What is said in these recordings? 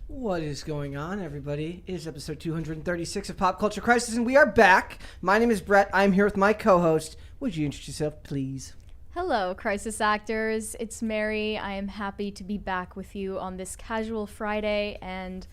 What is going on, everybody? It is episode 236 of Pop Culture Crisis, and we are back. My name is Brett. I'm here with my co-host. Would you introduce yourself, please? Hello, Crisis Actors. It's Mary. I am happy to be back with you on this casual Friday, and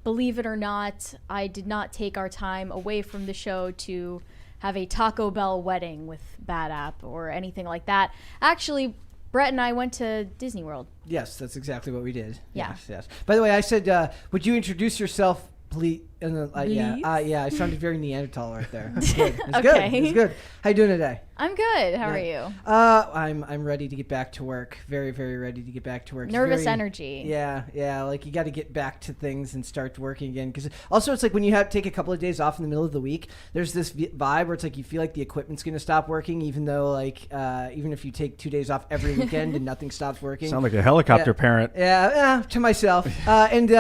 believe it or not, I did not take our time away from the show to have a Taco Bell wedding with Bhad app or anything like that. Actually, Brett and I went to Disney World. Yes, that's exactly what we did. Yeah. Yes. By the way, I said, would you introduce yourself, please? Yeah, I sounded very Neanderthal right there. It's good. It's Okay. good. It's good. How you doing today? I'm good. How are you? I'm ready to get back to work. Very, very ready to get back to work. Nervous energy. Yeah. Like you got to get back to things and start working again. Because also it's like when you have to take a couple of days off in the middle of the week, there's this vibe where it's like you feel like the equipment's going to stop working, even though like even if you take 2 days off every weekend and nothing stops working. Sound like a helicopter parent. Yeah, to myself. And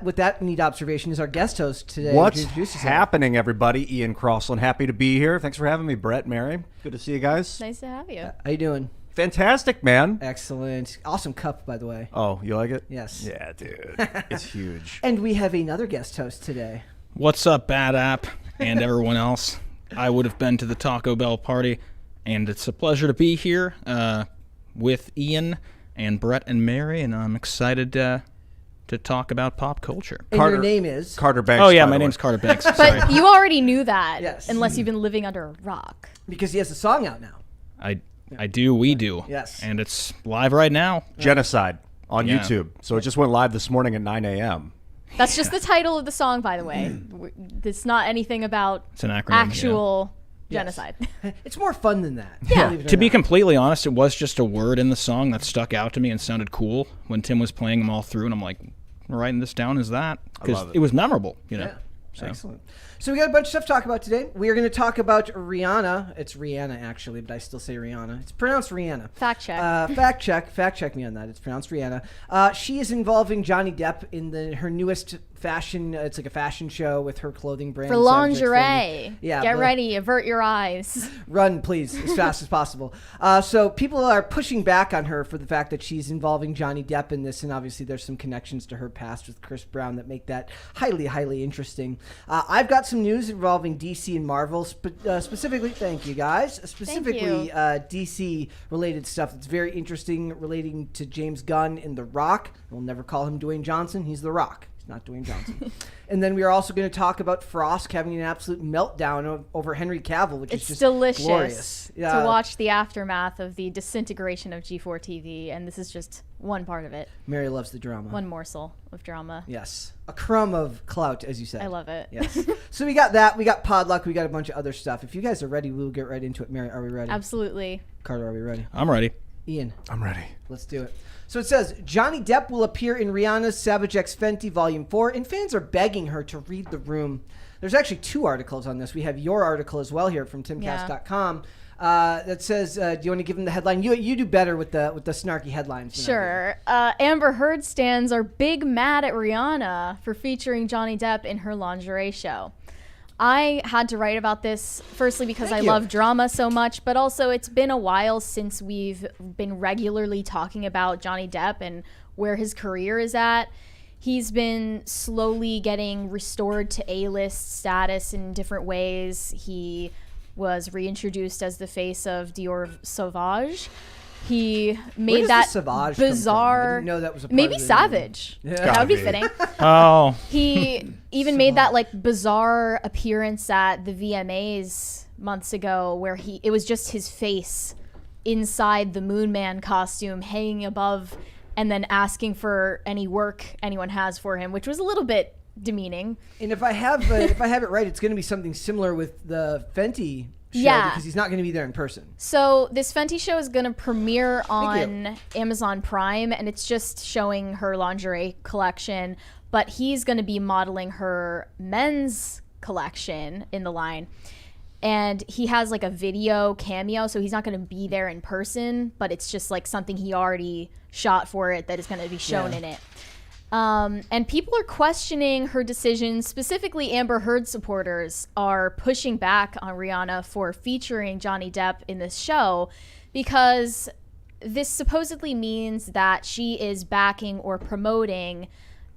with that neat observation is our guest host today. What's happening, everybody? Ian Crossland, happy to be here. Thanks for having me, Brett, Mary. Good to see you guys. Nice to have you. How you doing? Fantastic, man. Excellent. Awesome cup, by the way. Oh, you like it? Yes. Yeah, dude. It's huge. And we have another guest host today. What's up, Bad App and everyone else? I would have been to the Taco Bell party, and it's a pleasure to be here with Ian and Brett and Mary, and I'm excited to talk about pop culture. And your name is? Carter Banks. Oh, yeah, my name's Carter Banks. Sorry. But you already knew that, Yes. unless you've been living under a rock. Because he has a song out now. I do, we do. Yes. And it's live right now. Genocide on Yeah. YouTube. So it just went live this morning at 9 a.m. That's just the title of the song, by the way. It's not anything about It's an acronym. actual Yes. genocide. It's more fun than that. Yeah. believe it or To be not. completely honest, it was just a word in the song that stuck out to me and sounded cool when Tim was playing them all through, and I'm like, I'm writing this down as that. Because love it. it was memorable, you know. Yeah. So. Excellent. So we got a bunch of stuff to talk about today. We are going to talk about Rihanna. It's Rihanna, actually, but I still say Rihanna. It's pronounced Rihanna. Fact check. Fact check me on that. It's pronounced Rihanna. She is involving Johnny Depp in her newest fashion. It's like a fashion show with her clothing brand. For lingerie. Yeah, Get but- ready. Avert your eyes. Run, please, as fast as possible. So people are pushing back on her for the fact that she's involving Johnny Depp in this, and obviously there's some connections to her past with Chris Brown that make that highly, highly interesting. I've got some news involving DC and Marvel, specifically, thank you guys, specifically DC-related stuff that's very interesting relating to James Gunn and The Rock. We'll never call him Dwayne Johnson. He's The Rock. Not Dwayne Johnson. And then we are also going to talk about Frost having an absolute meltdown over Henry Cavill, which is just delicious glorious. to watch the aftermath of the disintegration of G4 TV, and this is just one part of it. Mary loves the drama. One morsel of drama. Yes. A crumb of clout, as you said. I love it. Yes. So we got that. We got Podluck. We got a bunch of other stuff. If you guys are ready, we'll get right into it. Mary, are we ready? Absolutely. Carter, are we ready? I'm ready. Ian. I'm ready. Let's do it. So it says, Johnny Depp will appear in Rihanna's Savage X Fenty Volume 4, and fans are begging her to read the room. There's actually 2 articles on this. We have your article as well here from timcast.com that says, do you want to give them the headline? You do better with the snarky headlines. Sure. Amber Heard stans are big mad at Rihanna for featuring Johnny Depp in her lingerie show. I had to write about this, firstly because I love drama so much, but also it's been a while since we've been regularly talking about Johnny Depp and where his career is at. He's been slowly getting restored to A-list status in different ways. He was reintroduced as the face of Dior Sauvage. He made that bizarre. I didn't know that was a part maybe of the Savage. Yeah. That would be fitting. Oh. He even made that like bizarre appearance at the VMAs months ago where it was just his face inside the Moon Man costume hanging above and then asking for any work anyone has for him, which was a little bit demeaning. And if I have it right, it's going to be something similar with the Fenty show because he's not going to be there in person. So this Fenty show is going to premiere on Amazon Prime, and it's just showing her lingerie collection, but he's going to be modeling her men's collection in the line. And he has like a video cameo, so he's not going to be there in person, but it's just like something he already shot for it that is going to be shown in it. And people are questioning her decision. Specifically, Amber Heard supporters are pushing back on Rihanna for featuring Johnny Depp in this show because this supposedly means that she is backing or promoting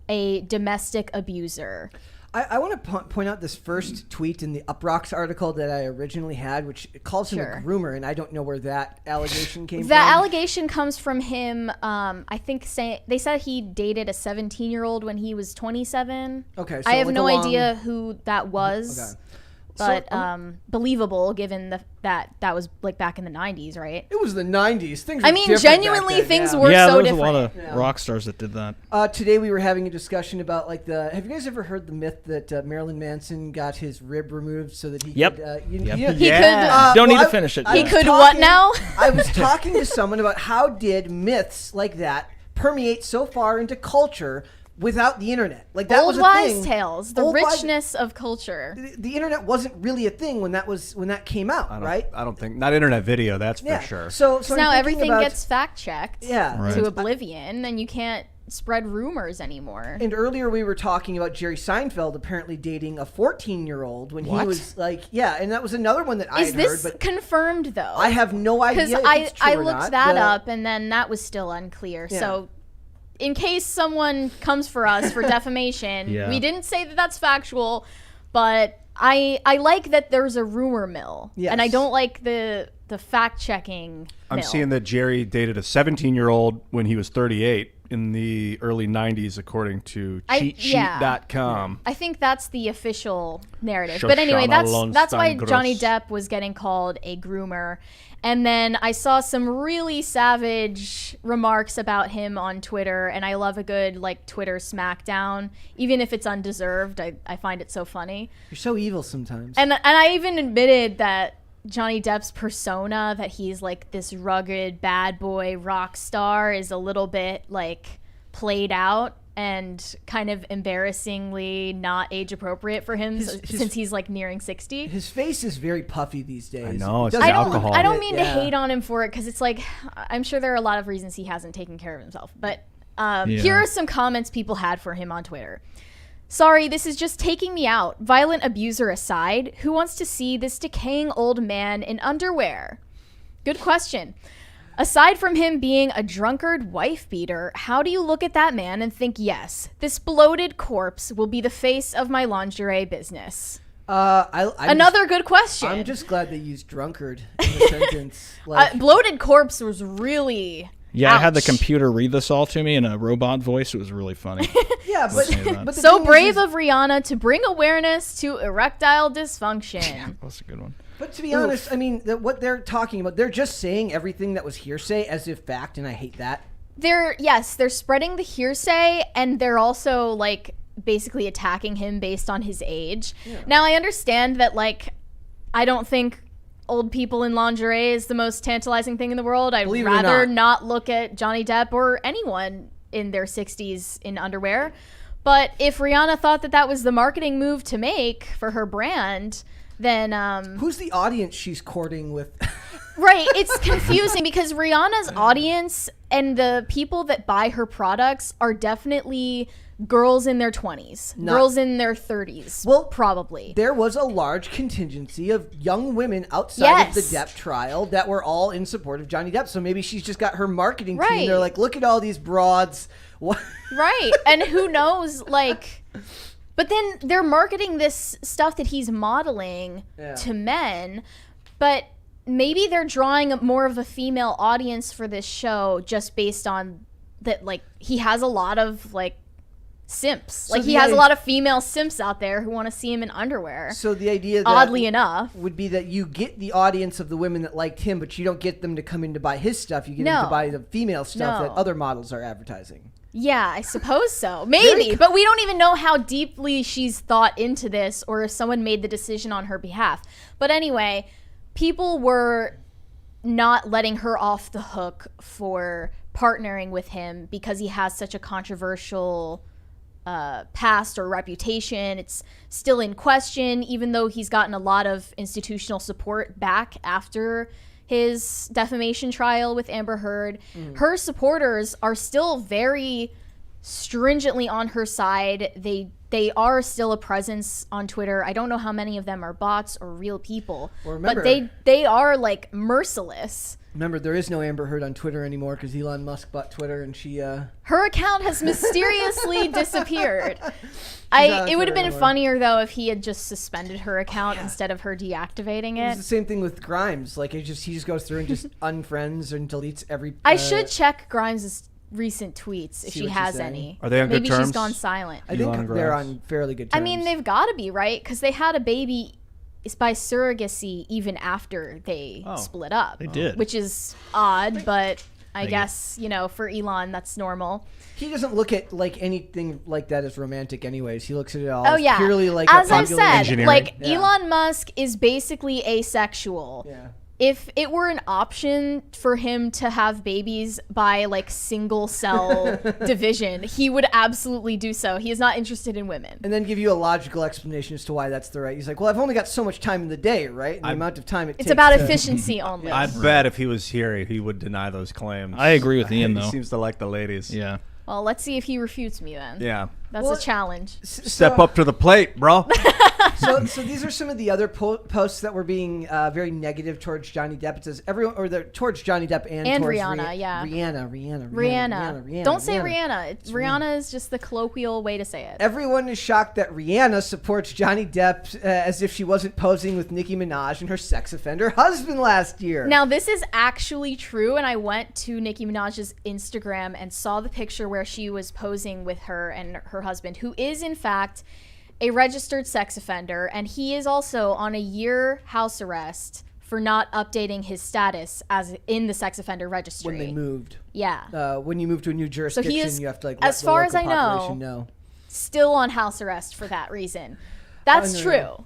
a domestic abuser. I want to point out this first tweet in the Uprocks article that I originally had, which calls him a groomer, and I don't know where that allegation came from. That allegation comes from him, I think they said he dated a 17-year-old when he was 27. Okay. So I have like no idea who that was. Okay. But So, believable given that was like back in the 90s, right? it was the 90s. Things were I mean, different genuinely, back then, things yeah. were yeah, so there was different. a lot of rock stars that did that. Today we were having a discussion about like have you guys ever heard the myth that Marilyn Manson got his rib removed so that he Yep. could Yep. He Yeah. could. Don't need well, to finish it. He was could what now? I was talking to someone about how did myths like that permeate so far into culture without the internet. Like that Old was a wise thing. tales, the Old wise- richness of culture. The internet wasn't really a thing when that came out, right? I don't think not internet video. That's Yeah. for sure. So So I'm now thinking everything about- gets fact checked Yeah. Right. to oblivion, and you can't spread rumors anymore. And earlier we were talking about Jerry Seinfeld apparently dating a 14-year-old when he was like, and that was another one that I Is had heard, this but confirmed though? I have no idea Because if it's true I or looked not. that up, and then that was still unclear. Yeah. So, in case someone comes for us for defamation, Yeah. we didn't say that that's factual, but I like that there's a rumor mill, and I Yes. don't like the fact checking. I'm seeing that Jerry dated a 17-year-old when he was 38 in the early 90s, according to cheatsheet.com. I think that's the official narrative. Shoshana But anyway, that's why Lonstein-Gross. Johnny Depp was getting called a groomer. And then I saw some really savage remarks about him on Twitter, and I love a good like Twitter smackdown, even if it's undeserved. I find it so funny. You're so evil sometimes. And I even admitted that Johnny Depp's persona, that he's like this rugged bad boy rock star, is a little bit like played out and kind of embarrassingly not age appropriate for him since he's like nearing 60. His face is very puffy these days. I know, it's He doesn't alcohol. look I don't it, mean to hate on him for it, because it's like I'm sure there are a lot of reasons he hasn't taken care of himself. But here are some comments people had for him on Twitter. Sorry, this is just taking me out. Violent abuser aside, who wants to see this decaying old man in underwear? Good question. Aside from him being a drunkard wife beater, how do you look at that man and think, yes, this bloated corpse will be the face of my lingerie business? Another good question. I'm just glad they used drunkard in the sentence. Like, bloated corpse was really... Yeah, I had the Ouch. computer read this all to me in a robot voice. It was really funny. yeah, say that. but the So thing brave is, of Rihanna to bring awareness to erectile dysfunction. That's a good one. But to be honest, I mean, what they're talking about, they're just saying everything that was hearsay as if fact, and I hate that. They're spreading the hearsay, and they're also like basically attacking him based on his age. Yeah. Now I understand that, like, I don't think old people in lingerie is the most tantalizing thing in the world. I'd Believe it or rather not. not look at Johnny Depp or anyone in their 60s in underwear. But if Rihanna thought that was the marketing move to make for her brand, then Who's the audience she's courting with? right, it's confusing because Rihanna's audience and the people that buy her products are definitely girls in their 20s, girls in their 30s. Well, probably. There was a large contingency of young women outside of the Depp trial that were all in support of Johnny Depp. So maybe she's just got her marketing team. Right. They're like, look at all these broads. What? Right. And who knows, like... But then they're marketing this stuff that he's modeling to men, but maybe they're drawing more of a female audience for this show just based on that, like, he has a lot of, like, simps. So like, he has a lot of female simps out there who want to see him in underwear. So the idea that oddly enough would be that you get the audience of the women that liked him, but you don't get them to come in to buy his stuff. You get them to buy the female stuff that other models are advertising. Yeah, I suppose so. Maybe, but we don't even know how deeply she's thought into this or if someone made the decision on her behalf. But anyway, people were not letting her off the hook for partnering with him because he has such a controversial past or reputation. It's still in question, even though he's gotten a lot of institutional support back after his defamation trial with Amber Heard. Her supporters are still very stringently on her side. They are still a presence on Twitter. I don't know how many of them are bots or real people, Well, remember, but they are like merciless. Remember, there is no Amber Heard on Twitter anymore because Elon Musk bought Twitter, and she. Her account has mysteriously disappeared. It would have been funnier though if he had just suspended her account instead of her deactivating it. It's the same thing with Grimes. Like he just goes through and just unfriends and deletes every. I should check Grimes' recent tweets if she has any. Are they on good terms? Maybe she's gone silent. I think they're on fairly good terms. I mean, they've got to be, right? Because they had a baby. It's by surrogacy even after they split up. They did. Which is odd, but I guess, for Elon, that's normal. He doesn't look at like anything like that as romantic anyways. He looks at it all as purely like as I've said, like Yeah. Elon Musk is basically asexual. Yeah. If it were an option for him to have babies by like single cell division, he would absolutely do so. He is not interested in women. And then give you a logical explanation as to why that's the right. He's like, well, I've only got so much time in the day, right? And the amount of time it takes. It's about efficiency only. I bet if he was here, he would deny those claims. I agree with Ian, though. He seems to like the ladies. Yeah. Well, let's see if he refutes me then. Yeah. That's a challenge. Step up to the plate, bro. So these are some of the other posts that were being very negative towards Johnny Depp. It says towards Johnny Depp and towards Rihanna, Rihanna. Don't say Rihanna. Rihanna is just the colloquial way to say it. Everyone is shocked that Rihanna supports Johnny Depp as if she wasn't posing with Nicki Minaj and her sex offender husband last year. Now, this is actually true, and I went to Nicki Minaj's Instagram and saw the picture where she was posing with her and her husband, who is, in fact, a registered sex offender, and he is also on a year house arrest for not updating his status as in the sex offender registry. When they moved. Yeah. When you move to a new jurisdiction, so he is, you have to let as the far local as I population know, still on house arrest for that reason. That's true.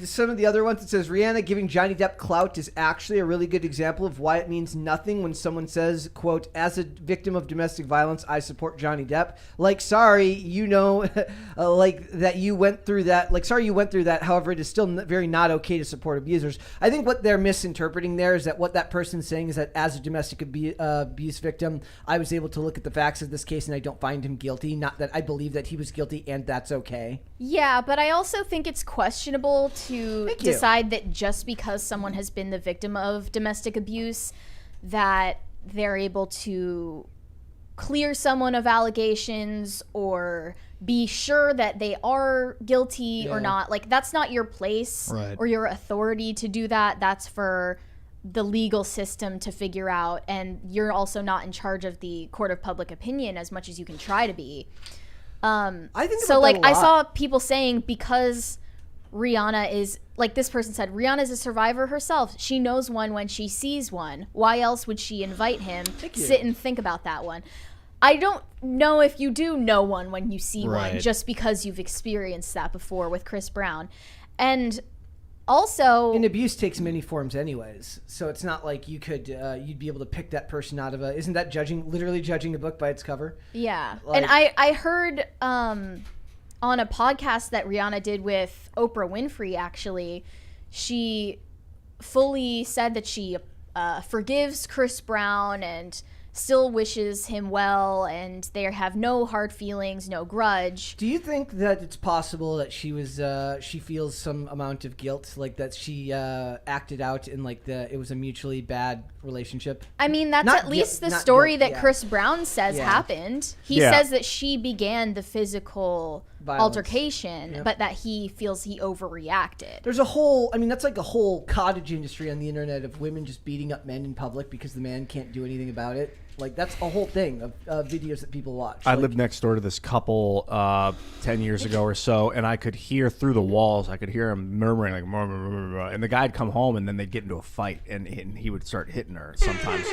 Some of the other ones, it says Rihanna giving Johnny Depp clout is actually a really good example of why it means nothing when someone says, quote, as a victim of domestic violence, I support Johnny Depp. Like, sorry, like that you went through that. Like, sorry you went through that. However, it is still very not okay to support abusers. I think what they're misinterpreting there is that what that person's saying is that as a domestic abuse victim, I was able to look at the facts of this case and I don't find him guilty. Not that I believe that he was guilty and that's okay. Yeah, but I also think it's questionable to decide that just because someone has been the victim of domestic abuse that they're able to clear someone of allegations or be sure that they are guilty or not. Like, that's not your place or your authority to do that. That's for the legal system to figure out, and you're also not in charge of the court of public opinion as much as you can try to be. I think so. Like, I saw people saying because Rihanna is, like this person said, Rihanna is a survivor herself. She knows one when she sees one. Why else would she invite him? Sit and think about that one. I don't know if you do know one when you see one just because you've experienced that before with Chris Brown. And also, and abuse takes many forms anyways, so it's not like you could you'd be able to pick that person out of isn't that literally judging a book by its cover? Yeah. Like, and I heard on a podcast that Rihanna did with Oprah Winfrey, actually, she fully said that she forgives Chris Brown and still wishes him well, and they have no hard feelings, no grudge. Do you think that it's possible that she was she feels some amount of guilt, like that she acted out in like it was a mutually bad relationship? I mean, that's at least the story that Chris Brown says happened. He says that she began the physical altercation, but that he feels he overreacted. There's a whole, I mean, that's like a whole cottage industry on the internet of women just beating up men in public because the man can't do anything about it. Like, that's a whole thing of videos that people watch. I lived next door to this couple 10 years ago or so, and I could hear through the walls, I could hear him murmuring, like, and the guy'd come home, and then they'd get into a fight, and he would start hitting her sometimes.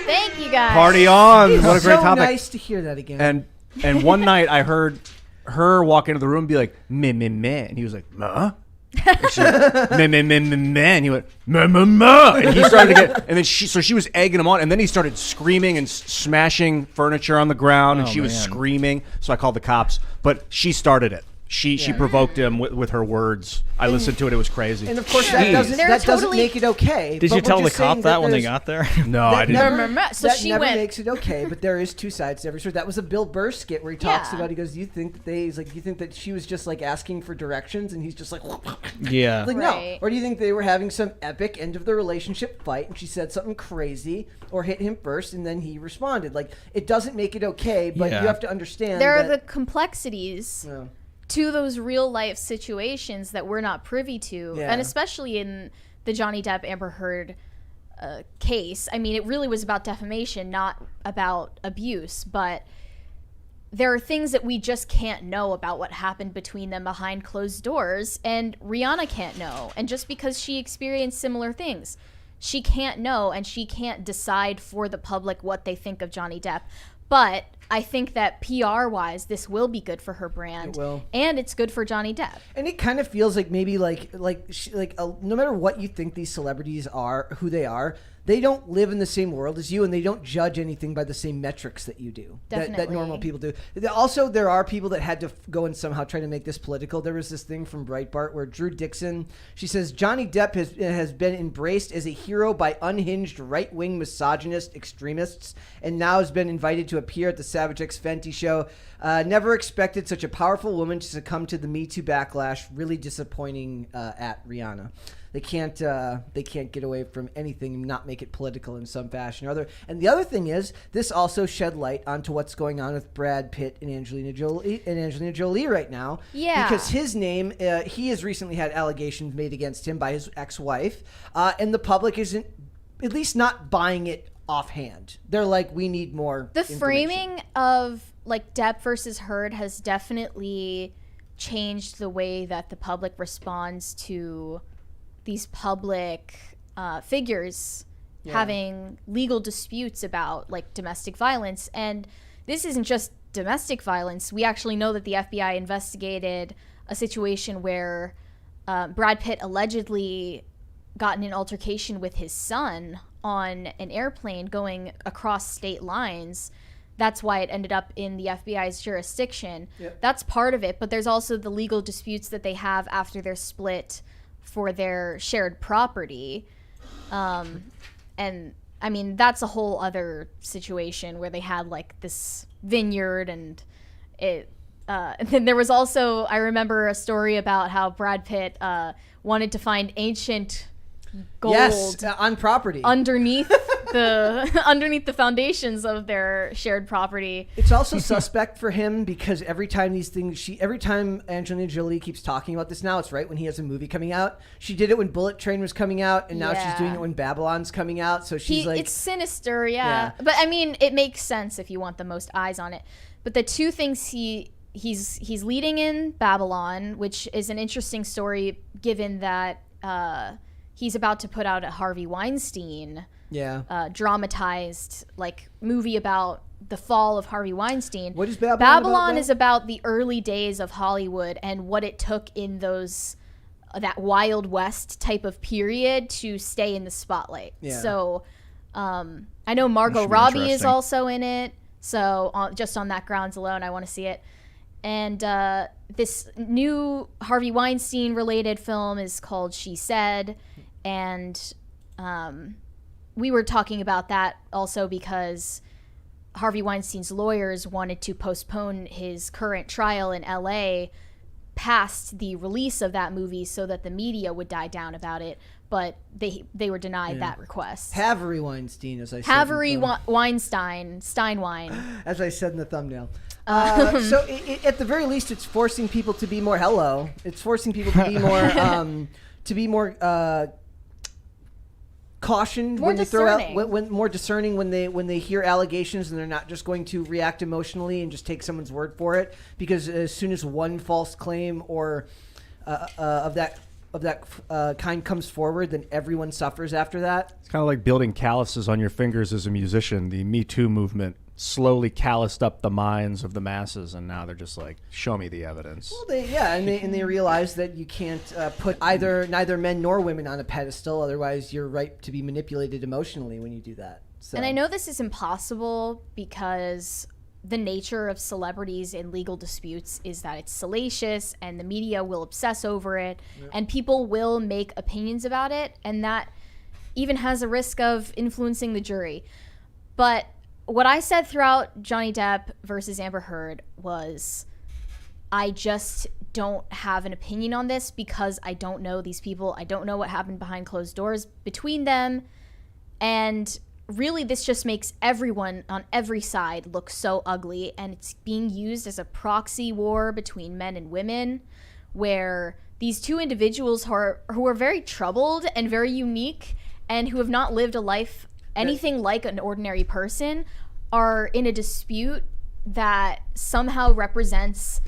Thank you, guys. Party on. What a great topic. So nice to hear that again. And one night I heard her walk into the room and be like, meh, meh, meh. And he was like, meh? And she went, meh, meh, meh, meh, meh. And he went, meh, meh, meh. And he started to get, and then she was egging him on. And then he started screaming and smashing furniture on the ground. And she was screaming. So I called the cops. But she started it. She provoked him with her words. I listened to it. It was crazy. And of course, that doesn't make it okay. Did you tell the cop that when they got there? No, I didn't. So that she never went. makes it okay, but there is two sides to every story. That was a Bill Burr skit where he talks about. He goes, "Do you think that he's like, do you think that she was just like asking for directions?" And he's just like, yeah, like Right. no. Or do you think they were having some epic end of the relationship fight, and she said something crazy or hit him first, and then he responded? Like, it doesn't make it okay, but you have to understand there are that, the complexities. To those real life situations that we're not privy to, and especially in the Johnny Depp Amber Heard case. I mean, it really was about defamation, not about abuse, but there are things that we just can't know about what happened between them behind closed doors, and Rihanna can't know. And just because she experienced similar things, she can't know, and she can't decide for the public what they think of Johnny Depp. But I think that PR-wise, this will be good for her brand. It will. And it's good for Johnny Depp. And it kind of feels like maybe no matter what you think these celebrities are, who they are, they don't live in the same world as you, and they don't judge anything by the same metrics that you do. That normal people do. Also, there are people that had to go and somehow try to make this political. There was this thing from Breitbart where Drew Dixon, she says, Johnny Depp has been embraced as a hero by unhinged right-wing misogynist extremists, and now has been invited to appear at the Savage X Fenty show. Never expected such a powerful woman to succumb to the Me Too backlash. Really disappointing at Rihanna. They can't get away from anything and not make it political in some fashion or other. And the other thing is, this also shed light onto what's going on with Brad Pitt and Angelina Jolie right now. Yeah. Because his name, he has recently had allegations made against him by his ex-wife, and the public isn't, at least not buying it offhand. They're like, we need more. The framing of like Depp versus Heard has definitely changed the way that the public responds to these public figures having legal disputes about like domestic violence. And this isn't just domestic violence. We actually know that the FBI investigated a situation where Brad Pitt allegedly got in an altercation with his son on an airplane going across state lines. That's why it ended up in the FBI's jurisdiction. Yep. That's part of it, but there's also the legal disputes that they have after they're split for their shared property. And I mean, that's a whole other situation where they had like this vineyard, and and then there was also, I remember a story about how Brad Pitt wanted to find ancient gold on property underneath the foundations of their shared property. It's also suspect for him because every time Angelina Jolie keeps talking about this now, it's right when he has a movie coming out. She did it when Bullet Train was coming out, and now she's doing it when Babylon's coming out. So she's like, it's sinister, but I mean, it makes sense if you want the most eyes on it. But the two things he's leading in Babylon, which is an interesting story given that he's about to put out a Harvey Weinstein dramatized like movie about the fall of Harvey Weinstein. What is Babylon? Babylon is about the early days of Hollywood and what it took in that Wild West type of period to stay in the spotlight. Yeah. So I know Margot Robbie is also in it. So just on that grounds alone, I want to see it. And this new Harvey Weinstein related film is called She Said. And we were talking about that also because Harvey Weinstein's lawyers wanted to postpone his current trial in LA past the release of that movie so that the media would die down about it. But they were denied that request. Harvey Weinstein, as I said. Harvey Weinstein, Steinwein. As I said in the thumbnail. So at the very least, it's forcing people to be more It's forcing people to be more cautioned more when they throw discerning. out more discerning when they hear allegations, and they're not just going to react emotionally and just take someone's word for it, because as soon as one false claim or of that kind comes forward, then everyone suffers after that. It's kind of like building calluses on your fingers as a musician. The Me Too movement slowly calloused up the minds of the masses, and now they're just like, show me the evidence. Well, they realize that you can't put neither men nor women on a pedestal, otherwise you're right to be manipulated emotionally when you do that. So. And I know this is impossible because the nature of celebrities in legal disputes is that it's salacious and the media will obsess over it and people will make opinions about it, and that even has a risk of influencing the jury. But what I said throughout Johnny Depp versus Amber Heard was, I just don't have an opinion on this because I don't know these people. I don't know what happened behind closed doors between them. And really, this just makes everyone on every side look so ugly. And it's being used as a proxy war between men and women, where these two individuals who are very troubled and very unique and who have not lived a life anything like an ordinary person are in a dispute that somehow represents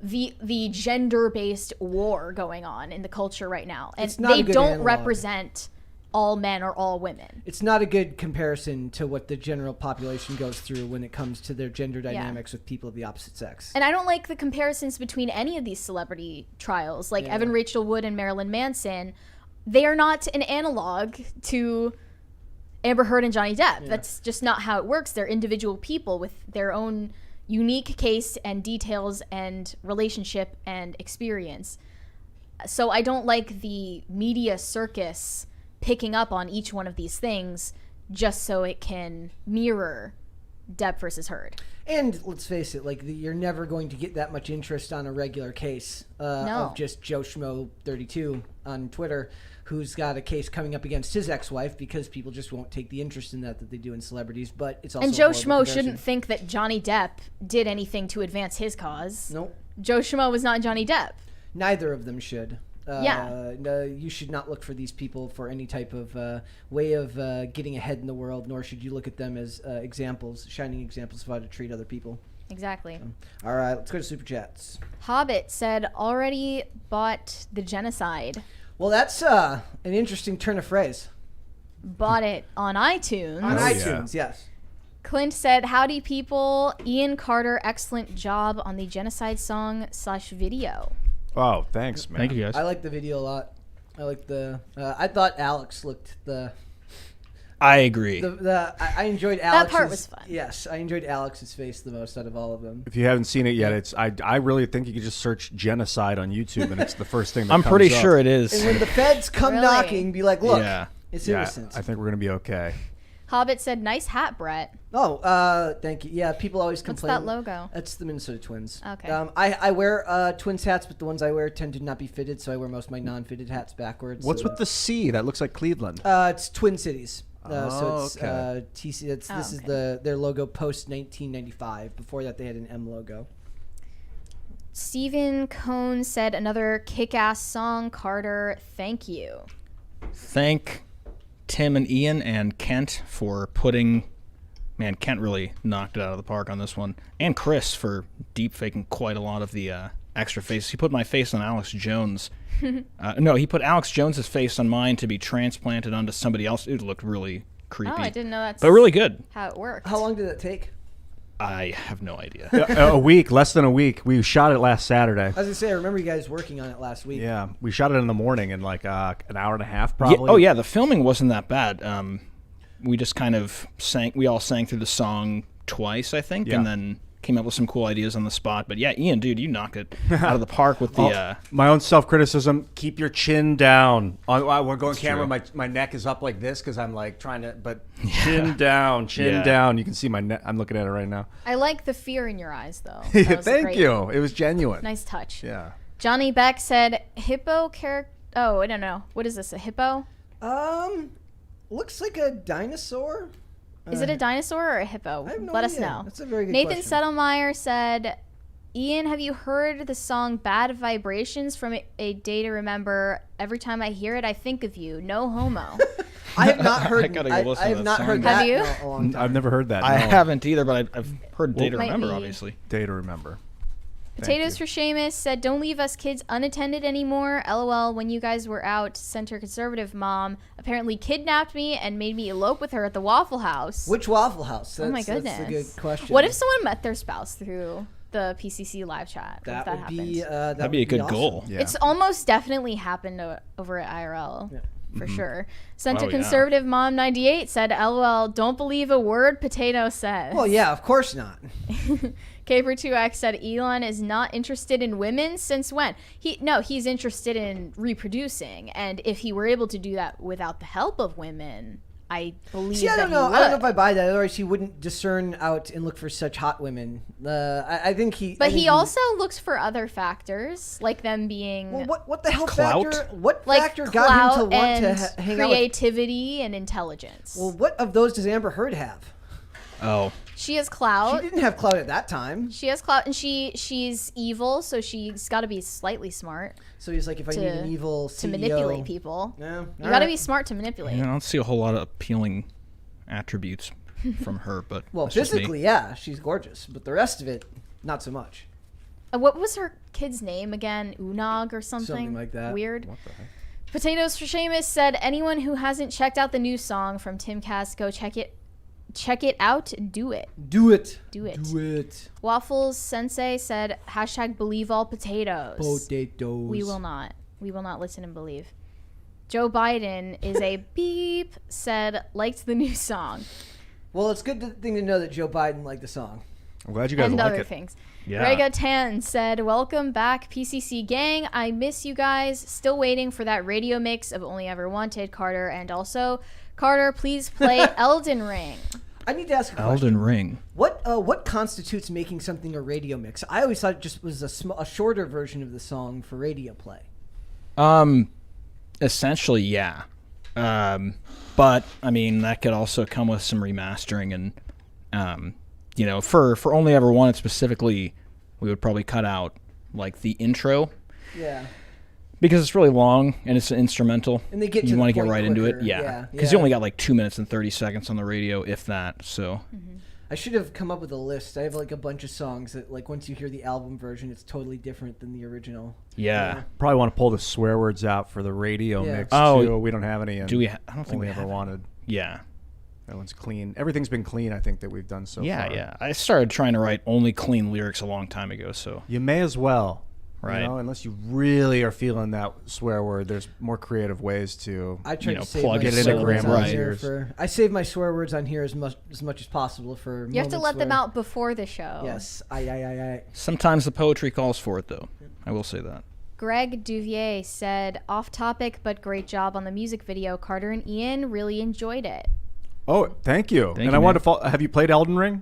the gender-based war going on in the culture right now. And they don't represent all men or all women. It's not a good comparison to what the general population goes through when it comes to their gender dynamics with people of the opposite sex. And I don't like the comparisons between any of these celebrity trials, like Evan Rachel Wood and Marilyn Manson. They are not an analog to Amber Heard and Johnny Depp. Yeah. That's just not how it works. They're individual people with their own unique case and details and relationship and experience. So I don't like the media circus picking up on each one of these things just so it can mirror Depp versus Heard. And let's face it, like you're never going to get that much interest on a regular case of just Joe Schmo 32 on Twitter, who's got a case coming up against his ex-wife, because people just won't take the interest in that they do in celebrities. But it's also and Joe Schmo shouldn't think that Johnny Depp did anything to advance his cause. Nope. Joe Schmo was not Johnny Depp. Neither of them should. No, you should not look for these people for any type of way of getting ahead in the world, nor should you look at them as shining examples of how to treat other people. Exactly. All right, let's go to Super Chats. Hobbit said, already bought the genocide. Well, that's an interesting turn of phrase. Bought it on iTunes. On iTunes, yes. Clint said, howdy people. Ian Carter, excellent job on the genocide song / video. Oh, thanks, man. Thank you, guys. I like the video a lot. I like I thought Alex looked I agree. I enjoyed Alex's. That part was fun. Yes, I enjoyed Alex's face the most out of all of them. If you haven't seen it yet, I really think you could just search genocide on YouTube and it's the first thing that I'm comes pretty up. sure it is. And when the feds come knocking, be like, look, it's innocent. I think we're going to be okay. Hobbit said, nice hat, Brett. Oh, thank you. Yeah, people always complain. What's that logo? That's the Minnesota Twins. Okay. I wear Twins hats, but the ones I wear tend to not be fitted, so I wear most of my non-fitted hats backwards. What's with the C? That looks like Cleveland. It's Twin Cities. So it's okay. TC. This is their logo post 1995. Before that, they had an M logo. Stephen Cohn said, another kick-ass song, Carter. Thank you. Thank Tim and Ian and Kent for putting... Man, Kent really knocked it out of the park on this one. And Chris for deep faking quite a lot of the extra faces. He put my face on Alex Jones. No, he put Alex Jones's face on mine to be transplanted onto somebody else. It looked really creepy. Oh, I didn't know that's but really good. How it worked. How long did that take? I have no idea. A week, less than a week. We shot it last Saturday. I was going to say, I remember you guys working on it last week. Yeah, we shot it in the morning in like an hour and a half probably. Yeah, the filming wasn't that bad. We just kind of we all sang through the song twice, I think, and then came up with some cool ideas on the spot. But yeah, Ian, dude, you knocked it out of the park with the... my own self-criticism, keep your chin down. We're going camera, my neck is up like this because I'm like trying to... But chin down. You can see my neck. I'm looking at it right now. I like the fear in your eyes, though. Thank you. It was genuine. Nice touch. Yeah. Johnny Beck said, hippo character... Oh, I don't know. What is this, a hippo? Looks like a dinosaur. Is it a dinosaur or a hippo? I have no Let idea. us know. That's a very good Nathan question. Settlemeyer said, Ian, have you heard the song Bad Vibrations from A Day to Remember? Every time I hear it, I think of you. No homo. I have not heard. I gotta go listen I to have that not song. heard Have that you? in a long time. I've never heard that. I no. haven't either, but I've heard Day to Might Remember, be. obviously. Day to remember. Potatoes for Seamus said, don't leave us kids unattended anymore. LOL, when you guys were out, Center Conservative Mom apparently kidnapped me and made me elope with her at the Waffle House. Which Waffle House? Oh my goodness. That's a good question. What if someone met their spouse through the PCC live chat? What if that would be happened? That'd be a good awesome. goal. Yeah. It's almost definitely happened over at IRL. Yeah. for sure. Sent to Oh, yeah. conservative mom 98 said, "LOL, don't believe a word Potato says." Well, yeah, of course not. Caper2X said, "Elon is not interested in women since when?" He's interested in reproducing, and if he were able to do that without the help of women, I believe See, I that don't know. he I don't know would. if I buy that. Otherwise, he wouldn't discern out and look for such hot women. I think he. But I think he also looks for other factors, like them being Well, what the hell Clout? factor? What like factor got him clout to want and to hang out with? creativity and intelligence. Well, what of those does Amber Heard have? Oh, She has She clout. didn't have clout at that time. She has clout, and she's evil, so she's got to be slightly smart So he's like, if I need an evil CEO, to manipulate people. No, You got to be smart to manipulate. I don't see a whole lot of appealing attributes from her, but Well, that's just me. physically, yeah, she's gorgeous, but the rest of it, not so much. What was her kid's name again? Unag or something? Something like that. Weird. What the heck? Potatoes for Seamus said, "Anyone who hasn't checked out the new song from Tim Cass, go check it. Check it out. Do it. Do it. Do it." Do it. Waffles Sensei said, "Believe all potatoes." Potatoes. We will not. We will not listen and believe. Joe Biden is a beep. Said, liked the new song Well, it's a good thing to know that Joe Biden liked the song. I'm glad you guys and like other it. things. Yeah. Rega Tan said, "Welcome back, PCC gang. I miss you guys. Still waiting for that radio mix of Only Ever Wanted, Carter. And also, Carter, please play Elden Ring." I need to ask a question. Elden Ring. What constitutes making something a radio mix? I always thought it just was a shorter version of the song for radio play. Essentially, yeah. But I mean, that could also come with some remastering, and for Only Ever Wanted specifically, we would probably cut out like the intro Yeah. because it's really long and it's instrumental. And they get to you the want to get point right into it, quicker. yeah. Yeah, Because yeah. you only got like 2 minutes and 30 seconds on the radio, if that. So I should have come up with a list. I have like a bunch of songs that, like, once you hear the album version, it's totally different than the original. yeah. Probably want to pull the swear words out for the radio Yeah. mix Oh, too. We don't have any. Do we? I don't think Only we ever have wanted. Yeah. That one's clean. Everything's been clean. I think that we've done so Yeah, far. yeah. I started trying to write only clean lyrics a long time ago, so You may as well. Right. Unless you really are feeling that swear word, there's more creative ways to. I try know, to save plug my it swear into words grammar on right. here for. I save my swear words on here as much as possible for. You have to moments let them where- out before the show. Yes. I. sometimes the poetry calls for it, though. I will say that. Greg Duvier said, "Off topic, but great job on the music video. Carter and Ian really enjoyed it." Oh, thank you. Thank and you, I wanted man. to. Have you played Elden Ring?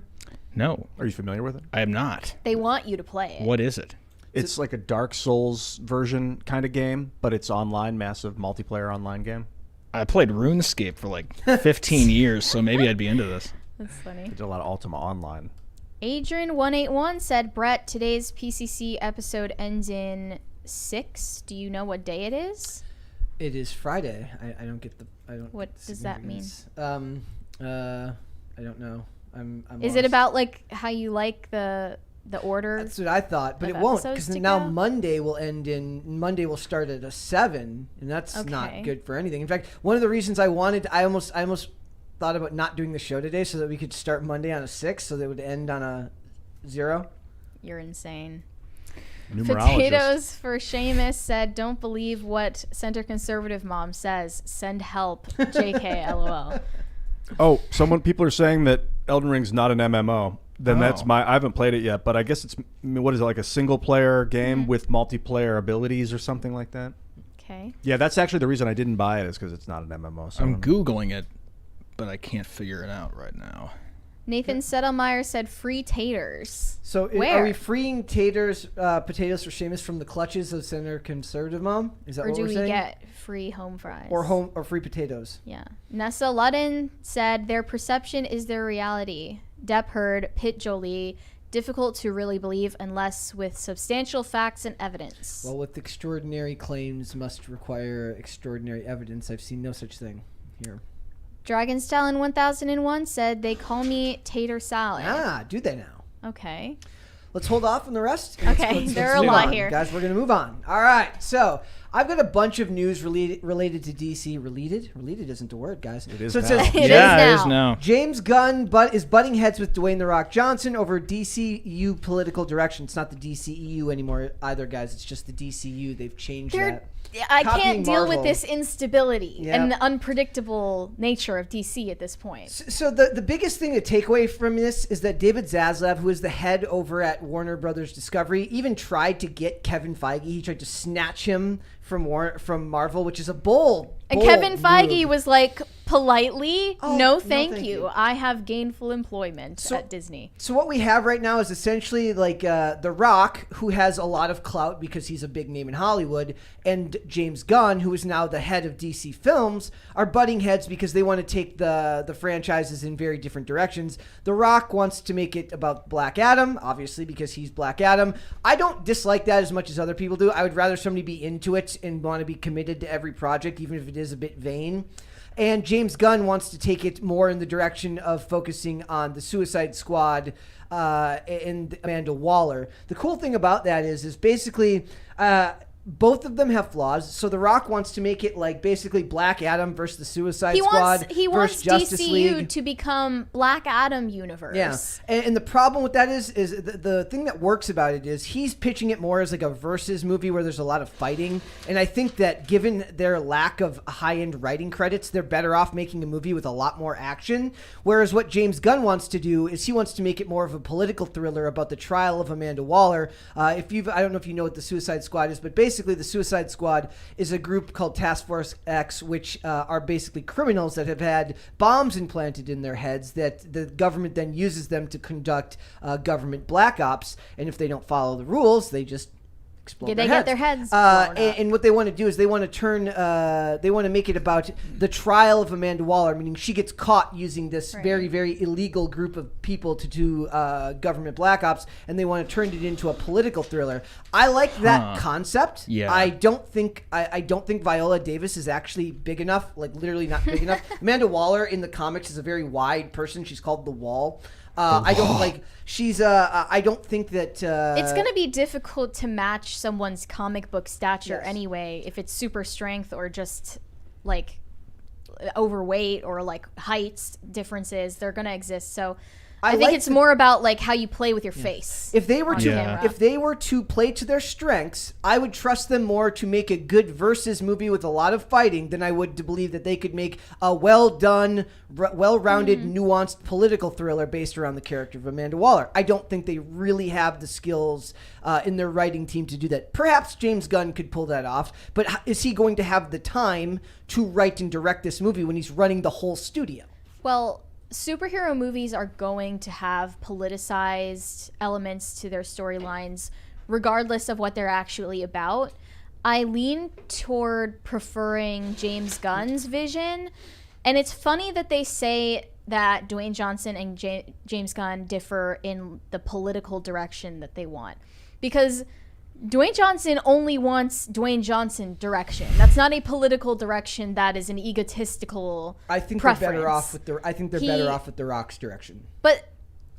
No, Are you familiar with it? I am not. They want you to play it. What is it? It's like a Dark Souls version kind of game, but it's online, massive multiplayer online game. I played RuneScape for like 15 years, so maybe I'd be into this. That's funny. I did a lot of Ultima Online. Adrian181 said, "Brett, today's PCC episode ends in 6. Do you know what day it is?" It is Friday. I don't get the. I don't. What get the does that mean? significance. I don't know. I'm Is lost. it about like how you like the order? That's what I thought, but of it won't episodes because to now go? Monday will start at a 7, and that's Okay. not good for anything. In fact, one of the reasons I almost thought about not doing the show today so that we could start Monday on a 6, so that it would end on a 0. You're insane. Numerologist. Potatoes for Seamus said, "Don't believe what Center Conservative Mom says. Send help. JK, LOL." Oh, people are saying that Elden Ring's not an MMO. Then that's Oh. I haven't played it yet, but I guess it's, what is it, like a single player game with multiplayer abilities or something like that? Okay. Yeah, that's actually the reason I didn't buy it, is because it's not an MMO. So I'm Googling it, but I can't figure it out right now. Nathan Settlemeyer said, "Free taters." So Where? are we freeing potatoes for Seamus from the clutches of Center Conservative Mom? Is that Or what do we're we saying? get free home fries? or free potatoes? Yeah. Nessa Ludden said, "Their perception is their reality. Depp heard, Pitt Jolie. Difficult to really believe unless with substantial facts and evidence." Well, with extraordinary claims must require extraordinary evidence. I've seen no such thing here. Dragon Stalin 1001 said, "They call me Tater Salad." Do they now? Okay. Let's hold off on the rest. Okay, there are a move lot on. here. Guys, we're going to move on. All right, so I've got a bunch of news related to DC. Related isn't the word, guys. It is so it now. says It Yeah, it is is now. now. James Gunn is butting heads with Dwayne The Rock Johnson over DCU political direction. It's not the DCEU anymore either, guys. It's just the DCU. They've changed that. I Copying can't deal with Marvel. this instability Yep. and the unpredictable nature of DC at this point. So the biggest thing to take away from this is that David Zaslav, who is the head over at Warner Brothers Discovery, even tried to get Kevin Feige. He tried to snatch him from Marvel, which is a bold And Kevin Feige move. was like, politely, Oh, no no, thank thank you. you. I have gainful employment at Disney. So what we have right now is essentially like The Rock, who has a lot of clout because he's a big name in Hollywood, and James Gunn, who is now the head of DC Films, are butting heads because they want to take the franchises in very different directions. The Rock wants to make it about Black Adam, obviously, because he's Black Adam. I don't dislike that as much as other people do. I would rather somebody be into it and want to be committed to every project, even if it is a bit vain. And James Gunn wants to take it more in the direction of focusing on the Suicide Squad and Amanda Waller. The cool thing about that is basically both of them have flaws. So The Rock wants to make it like basically Black Adam versus the Suicide Squad He versus wants Justice DCU League. to become Black Adam universe. Yeah, and the problem with that is the thing that works about it is he's pitching it more as like a versus movie where there's a lot of fighting, and I think that given their lack of high-end writing credits, they're better off making a movie with a lot more action. Whereas what James Gunn wants to do is he wants to make it more of a political thriller about the trial of Amanda Waller. I don't know if you know what the Suicide Squad is, but basically the Suicide Squad is a group called Task Force X, which are basically criminals that have had bombs implanted in their heads that the government then uses them to conduct government black ops. And if they don't follow the rules, they just explode They their get their heads Uh, blown and, up. and what they want to do is they want to make it about the trial of Amanda Waller, meaning she gets caught using this very, very illegal group of people to do government black ops, and they want to turn it into a political thriller. I like that concept. Yeah. I don't think Viola Davis is actually big enough, like literally not big enough. Amanda Waller in the comics is a very wide person. She's called the Wall. I don't like. She's. I don't think that. It's going to be difficult to match someone's comic book stature Yes. anyway, if it's super strength or just like overweight or like heights differences. They're going to exist. So I think like it's more about like how you play with your face. If they were on to camera. if they were to play to their strengths, I would trust them more to make a good versus movie with a lot of fighting than I would to believe that they could make a well done, well-rounded, nuanced political thriller based around the character of Amanda Waller. I don't think they really have the skills in their writing team to do that. Perhaps James Gunn could pull that off, but is he going to have the time to write and direct this movie when he's running the whole studio? Well, superhero movies are going to have politicized elements to their storylines regardless of what they're actually about. I lean toward preferring James Gunn's vision, and it's funny that they say that Dwayne Johnson and James Gunn differ in the political direction that they want, because Dwayne Johnson only wants Dwayne Johnson direction. That's not a political direction. That is an egotistical I think preference. they're better off with better off with The Rock's direction. But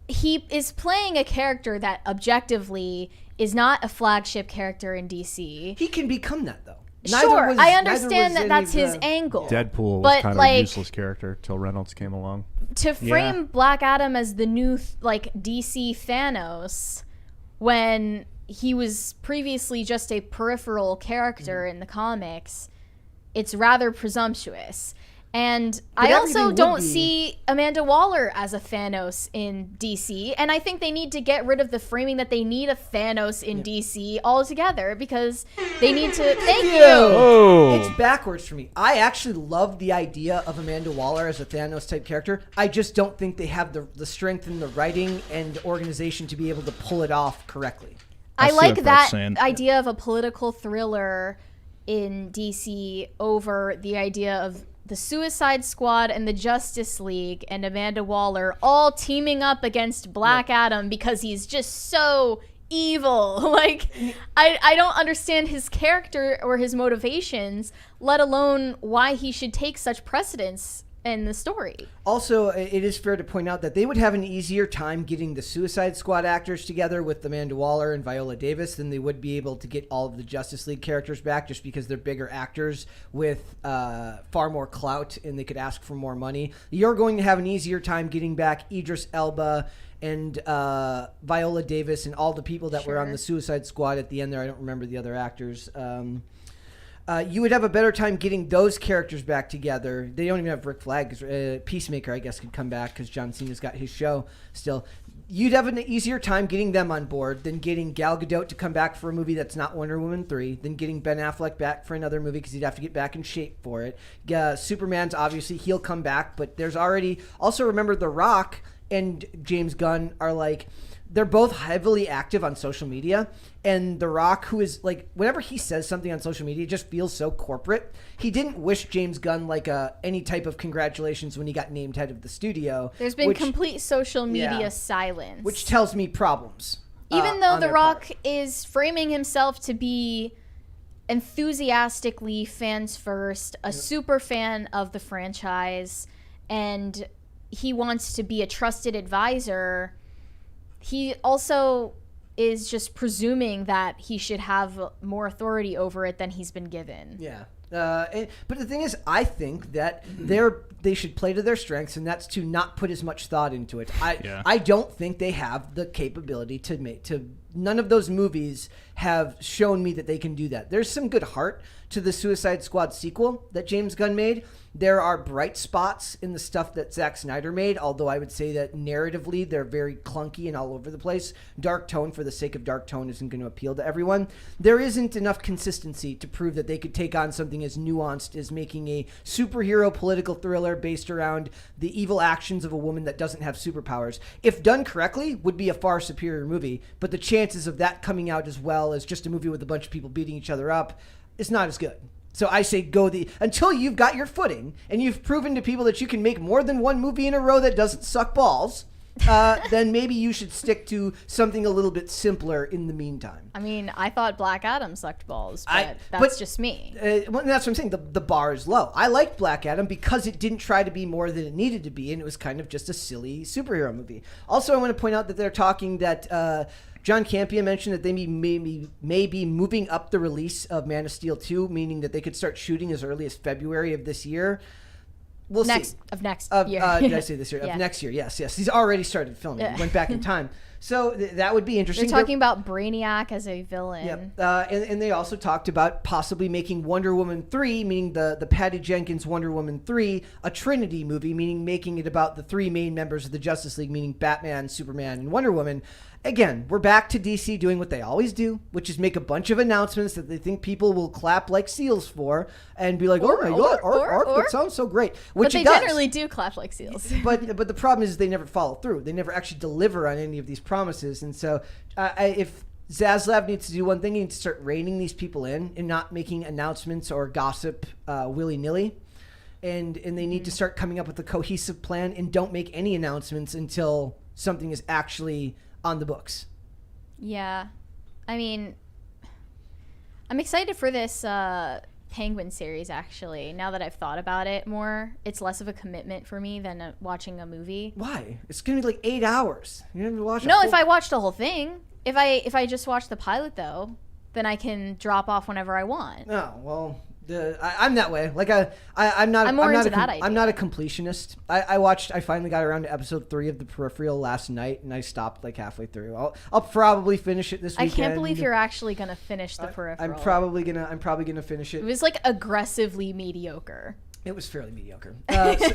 he is playing a character that objectively is not a flagship character in DC. He can become that though. Sure, I neither understand was that any that's of his the- angle. Deadpool was But, kind of like, a useless character till Reynolds came along. To frame Black Adam as the new like DC Thanos when he was previously just a peripheral character in the comics, it's rather presumptuous. And I everything also would don't be. see Amanda Waller as a Thanos in DC. And I think they need to get rid of the framing that they need a Thanos in DC altogether, because they need to... Thank you! Oh, It's backwards for me. I actually love the idea of Amanda Waller as a Thanos type character. I just don't think they have the strength in the writing and organization to be able to pull it off correctly. I see like what Brett's that saying. idea of a political thriller in DC over the idea of the Suicide Squad and the Justice League and Amanda Waller all teaming up against Black Adam because he's just so evil. Like, I don't understand his character or his motivations, let alone why he should take such precedence in the story. Also, it is fair to point out that they would have an easier time getting the Suicide Squad actors together with Amanda Waller and Viola Davis than they would be able to get all of the Justice League characters back, just because they're bigger actors with far more clout and they could ask for more money. You're going to have an easier time getting back Idris Elba and Viola Davis and all the people that were on the Suicide Squad at the end there. I don't remember the other actors. You would have a better time getting those characters back together. They don't even have Rick Flag. 'Cause, Peacemaker, I guess, could come back because John Cena's got his show still. You'd have an easier time getting them on board than getting Gal Gadot to come back for a movie that's not Wonder Woman 3, than getting Ben Affleck back for another movie because he'd have to get back in shape for it. Superman's obviously, he'll come back, but there's already... Also, remember, The Rock and James Gunn are like... They're both heavily active on social media, and The Rock, who is like, whenever he says something on social media, it just feels so corporate. He didn't wish James Gunn like any type of congratulations when he got named head of the studio. There's been complete social media silence, which tells me problems. Even though The Rock is framing himself to be enthusiastically fans first, a super fan of the franchise, and he wants to be a trusted advisor. He also is just presuming that he should have more authority over it than he's been given. Yeah. But the thing is, I think that they should play to their strengths, and that's to not put as much thought into it. I don't think they have the capability to make none of those movies have shown me that they can do that. There's some good heart to the Suicide Squad sequel that James Gunn made. There are bright spots in the stuff that Zack Snyder made, although I would say that narratively they're very clunky and all over the place. Dark tone for the sake of dark tone isn't going to appeal to everyone. There isn't enough consistency to prove that they could take on something as nuanced as making a superhero political thriller based around the evil actions of a woman that doesn't have superpowers. If done correctly, would be a far superior movie, but the chances of that coming out as well as just a movie with a bunch of people beating each other up is not as good. So I say until you've got your footing and you've proven to people that you can make more than one movie in a row that doesn't suck balls, then maybe you should stick to something a little bit simpler in the meantime. I mean, I thought Black Adam sucked balls, but that's just me. Well, that's what I'm saying. The bar is low. I liked Black Adam because it didn't try to be more than it needed to be, and it was kind of just a silly superhero movie. Also, I want to point out that they're talking that... John Campea mentioned that they may be moving up the release of Man of Steel 2, meaning that they could start shooting as early as February of this year. We'll see. Of next year. Did I say this year? Yeah. Of next year, yes. He's already started filming. Yeah. He went back in time. So that would be interesting. They're talking about Brainiac as a villain. Yep. And they also talked about possibly making Wonder Woman 3, meaning the Patty Jenkins Wonder Woman 3, a Trinity movie, meaning making it about the three main members of the Justice League, meaning Batman, Superman, and Wonder Woman. Again, we're back to DC doing what they always do, which is make a bunch of announcements that they think people will clap like seals for and be like, oh my God, Ark, that sounds so great. Which but they generally do clap like seals. But the problem is they never follow through. They never actually deliver on any of these promises. And so if Zaslav needs to do one thing, he needs to start reining these people in and not making announcements or gossip willy-nilly. And they need to start coming up with a cohesive plan and don't make any announcements until something is actually on the books. Yeah. I mean, I'm excited for this Penguin series, actually. Now that I've thought about it more, it's less of a commitment for me than watching a movie. Why? It's going to be like 8 hours. You're going to watch if I watch the whole thing. If I just watch the pilot, though, then I can drop off whenever I want. Oh, well... I'm that way. Like I'm not. I'm more into that idea. I'm not a completionist. I finally got around to episode 3 of The Peripheral last night, and I stopped like halfway through. I'll probably finish it this weekend. I can't believe you're actually gonna finish The Peripheral. I'm probably gonna finish it. It was like aggressively mediocre. It was fairly mediocre.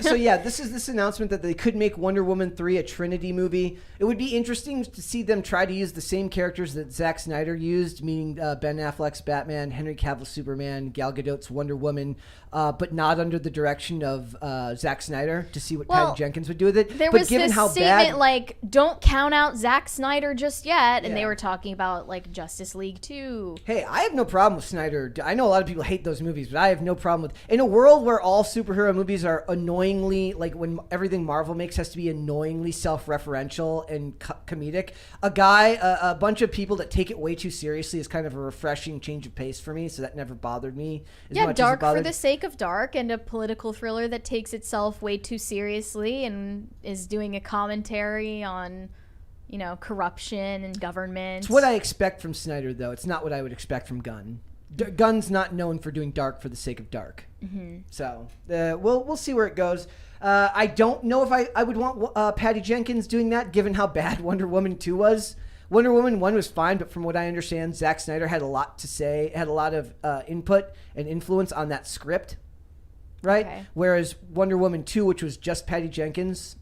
So yeah, this is this announcement that they could make Wonder Woman 3 a Trinity movie. It would be interesting to see them try to use the same characters that Zack Snyder used, meaning Ben Affleck's Batman, Henry Cavill's Superman, Gal Gadot's Wonder Woman, but not under the direction of Zack Snyder, to see what Patty Jenkins would do with it. There was this statement like, don't count out Zack Snyder just yet, and they were talking about like Justice League 2. Hey, I have no problem with Snyder. I know a lot of people hate those movies, but I have no problem with... In a world where all all superhero movies are annoyingly, like when everything Marvel makes has to be annoyingly self-referential and comedic. A bunch of people that take it way too seriously is kind of a refreshing change of pace for me, so that never bothered me as much dark as it for the sake of dark, and a political thriller that takes itself way too seriously and is doing a commentary on, you know, corruption and government. It's what I expect from Snyder, though. It's not what I would expect from Gunn. Gunn's not known for doing dark for the sake of dark. Mm-hmm. So we'll see where it goes. I don't know if I would want Patty Jenkins doing that, given how bad Wonder Woman 2 was. Wonder Woman 1 was fine, but from what I understand, Zack Snyder had a lot to say, had a lot of input and influence on that script, right? Okay. Whereas Wonder Woman 2, which was just Patty Jenkins,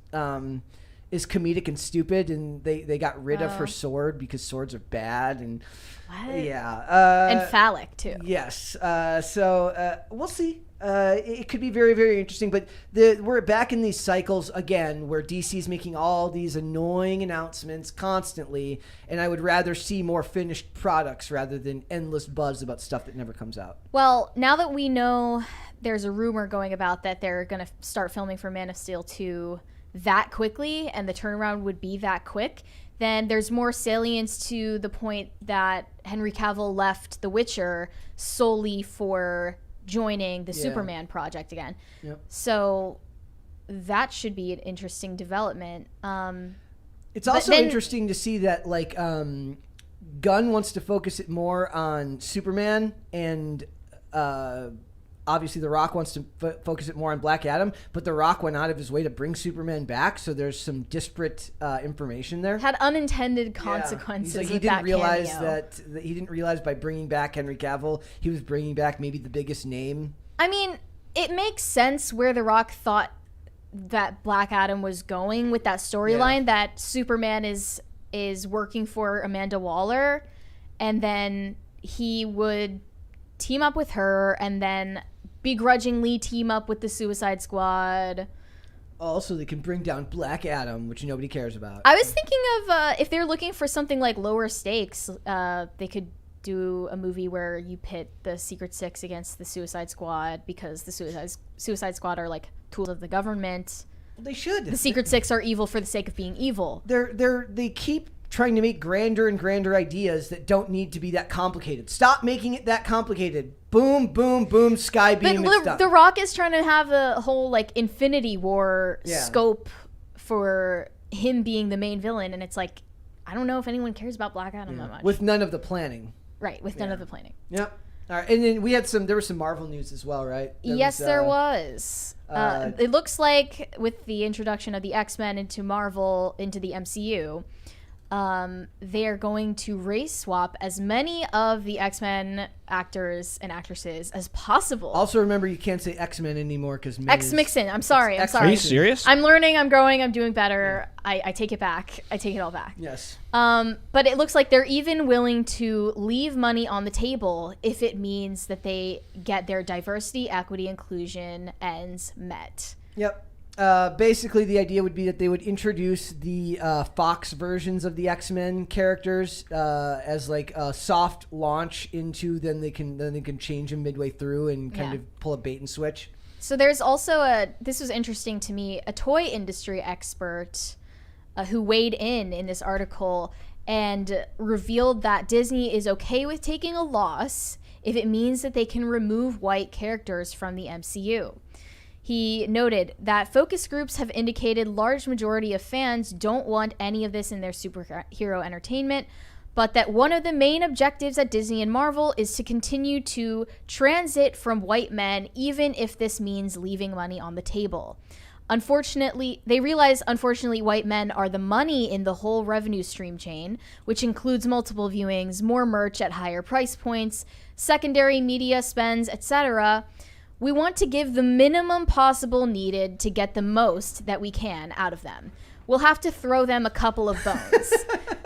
is comedic and stupid, and they got rid of her sword because swords are bad, and and phallic too. Yes. So we'll see. It could be very, very interesting, but we're back in these cycles again where DC's making all these annoying announcements constantly, and I would rather see more finished products rather than endless buzz about stuff that never comes out. Well, now that we know there's a rumor going about that they're going to start filming for Man of Steel 2 that quickly, and the turnaround would be that quick, then there's more salience to the point that Henry Cavill left The Witcher solely for joining the Superman project again. Yep. So that should be an interesting development. It's also interesting to see that like Gunn wants to focus it more on Superman, and obviously, The Rock wants to focus it more on Black Adam, but The Rock went out of his way to bring Superman back, so there's some disparate information there. Had unintended consequences. He's like, he didn't realize by bringing back Henry Cavill, he was bringing back maybe the biggest name. I mean, it makes sense where The Rock thought that Black Adam was going with that storyline, that Superman is working for Amanda Waller, and then he would team up with her and then begrudgingly team up with the Suicide Squad. Also, they can bring down Black Adam, which nobody cares about. I was thinking of if they're looking for something like lower stakes, they could do a movie where you pit the Secret Six against the Suicide Squad, because the Suicide Squad are like tools of the government. Well, they should. The Secret Six are evil for the sake of being evil. They keep trying to make grander and grander ideas that don't need to be that complicated. Stop making it that complicated. Boom, boom, boom, sky beam. But The Rock is trying to have a whole like Infinity War scope for him being the main villain, and it's like, I don't know if anyone cares about Black Adam that much. With none of the planning. Right, with none of the planning. Yep. All right, and then there was some Marvel news as well, right? There was. It looks like with the introduction of the X-Men into Marvel, into the MCU, they are going to race swap as many of the X-Men actors and actresses as possible. Also, remember, you can't say X-Men anymore because X-Mixin. I'm sorry. Are you serious? I'm learning. I'm growing. I'm doing better. Yeah. I take it back. I take it all back. Yes. But it looks like they're even willing to leave money on the table if it means that they get their diversity, equity, inclusion ends met. Yep. Basically, the idea would be that they would introduce the Fox versions of the X-Men characters as like a soft launch into. Then they can change them midway through and kind of pull a bait and switch. So there's also this was interesting to me, a toy industry expert who weighed in this article and revealed that Disney is okay with taking a loss if it means that they can remove white characters from the MCU. He noted that focus groups have indicated large majority of fans don't want any of this in their superhero entertainment, but that one of the main objectives at Disney and Marvel is to continue to transit from white men, even if this means leaving money on the table. They realize, unfortunately, white men are the money in the whole revenue stream chain, which includes multiple viewings, more merch at higher price points, secondary media spends, etc. We want to give the minimum possible needed to get the most that we can out of them. We'll have to throw them a couple of bones.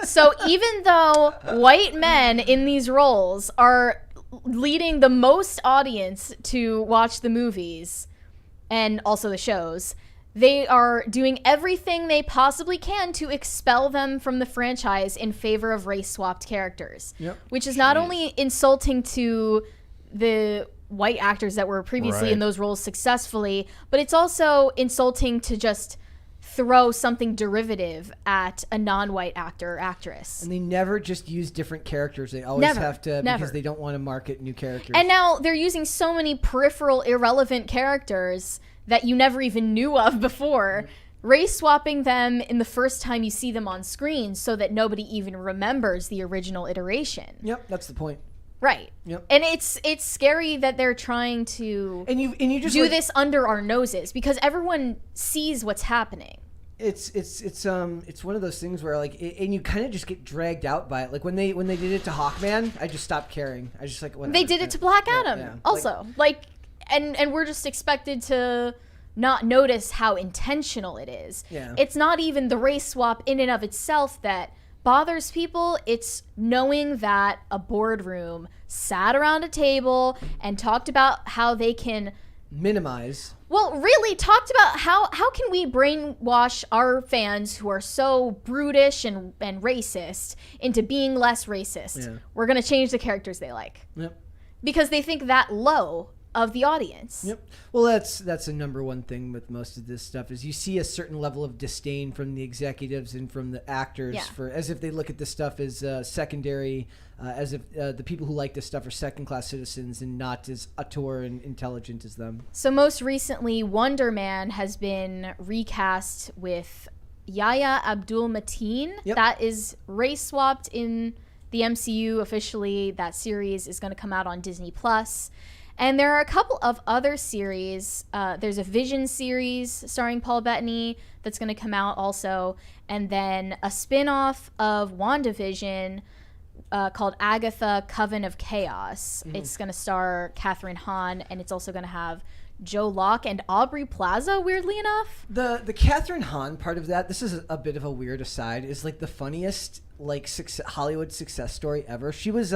So even though white men in these roles are leading the most audience to watch the movies and also the shows, they are doing everything they possibly can to expel them from the franchise in favor of race-swapped characters, which is not only insulting to the white actors that were previously Right. in those roles successfully, but it's also insulting to just throw something derivative at a non-white actor or actress. And they never just use different characters. They always Never. have to Never. because they don't want to market new characters. And now they're using so many peripheral, irrelevant characters that you never even knew of before, race swapping them in the first time you see them on screen so that nobody even remembers the original iteration. Yep, that's the point. Right. Yep. And it's scary that they're trying to And you just do like, this under our noses because everyone sees what's happening. It's one of those things where like and you kind of just get dragged out by it. Like when they did it to Hawkman, I just stopped caring. I just like whatever. They did it to Black Adam yeah. also. And we're just expected to not notice how intentional it is. Yeah. It's not even the race swap in and of itself that bothers people. It's knowing that a boardroom sat around a table and talked about how they can minimize. Well, really talked about how can we brainwash our fans who are so brutish and racist into being less racist. Yeah. We're going to change the characters they like. Yep. Because they think that low of the audience. Yep. Well, that's a number one thing with most of this stuff is you see a certain level of disdain from the executives and from the actors for as if they look at this stuff as secondary, as if the people who like this stuff are second-class citizens and not as auteur and intelligent as them. So most recently, Wonder Man has been recast with Yahya Abdul-Mateen. Yep. That is race swapped in the MCU officially. That series is going to come out on Disney Plus. And there are a couple of other series. There's a Vision series starring Paul Bettany that's going to come out also. And then a spin-off of WandaVision called Agatha, Coven of Chaos. Mm-hmm. It's going to star Kathryn Hahn, and it's also going to have Joe Locke and Aubrey Plaza, weirdly enough. The Kathryn Hahn part of that, this is a bit of a weird aside, is like the funniest like Hollywood success story ever. She was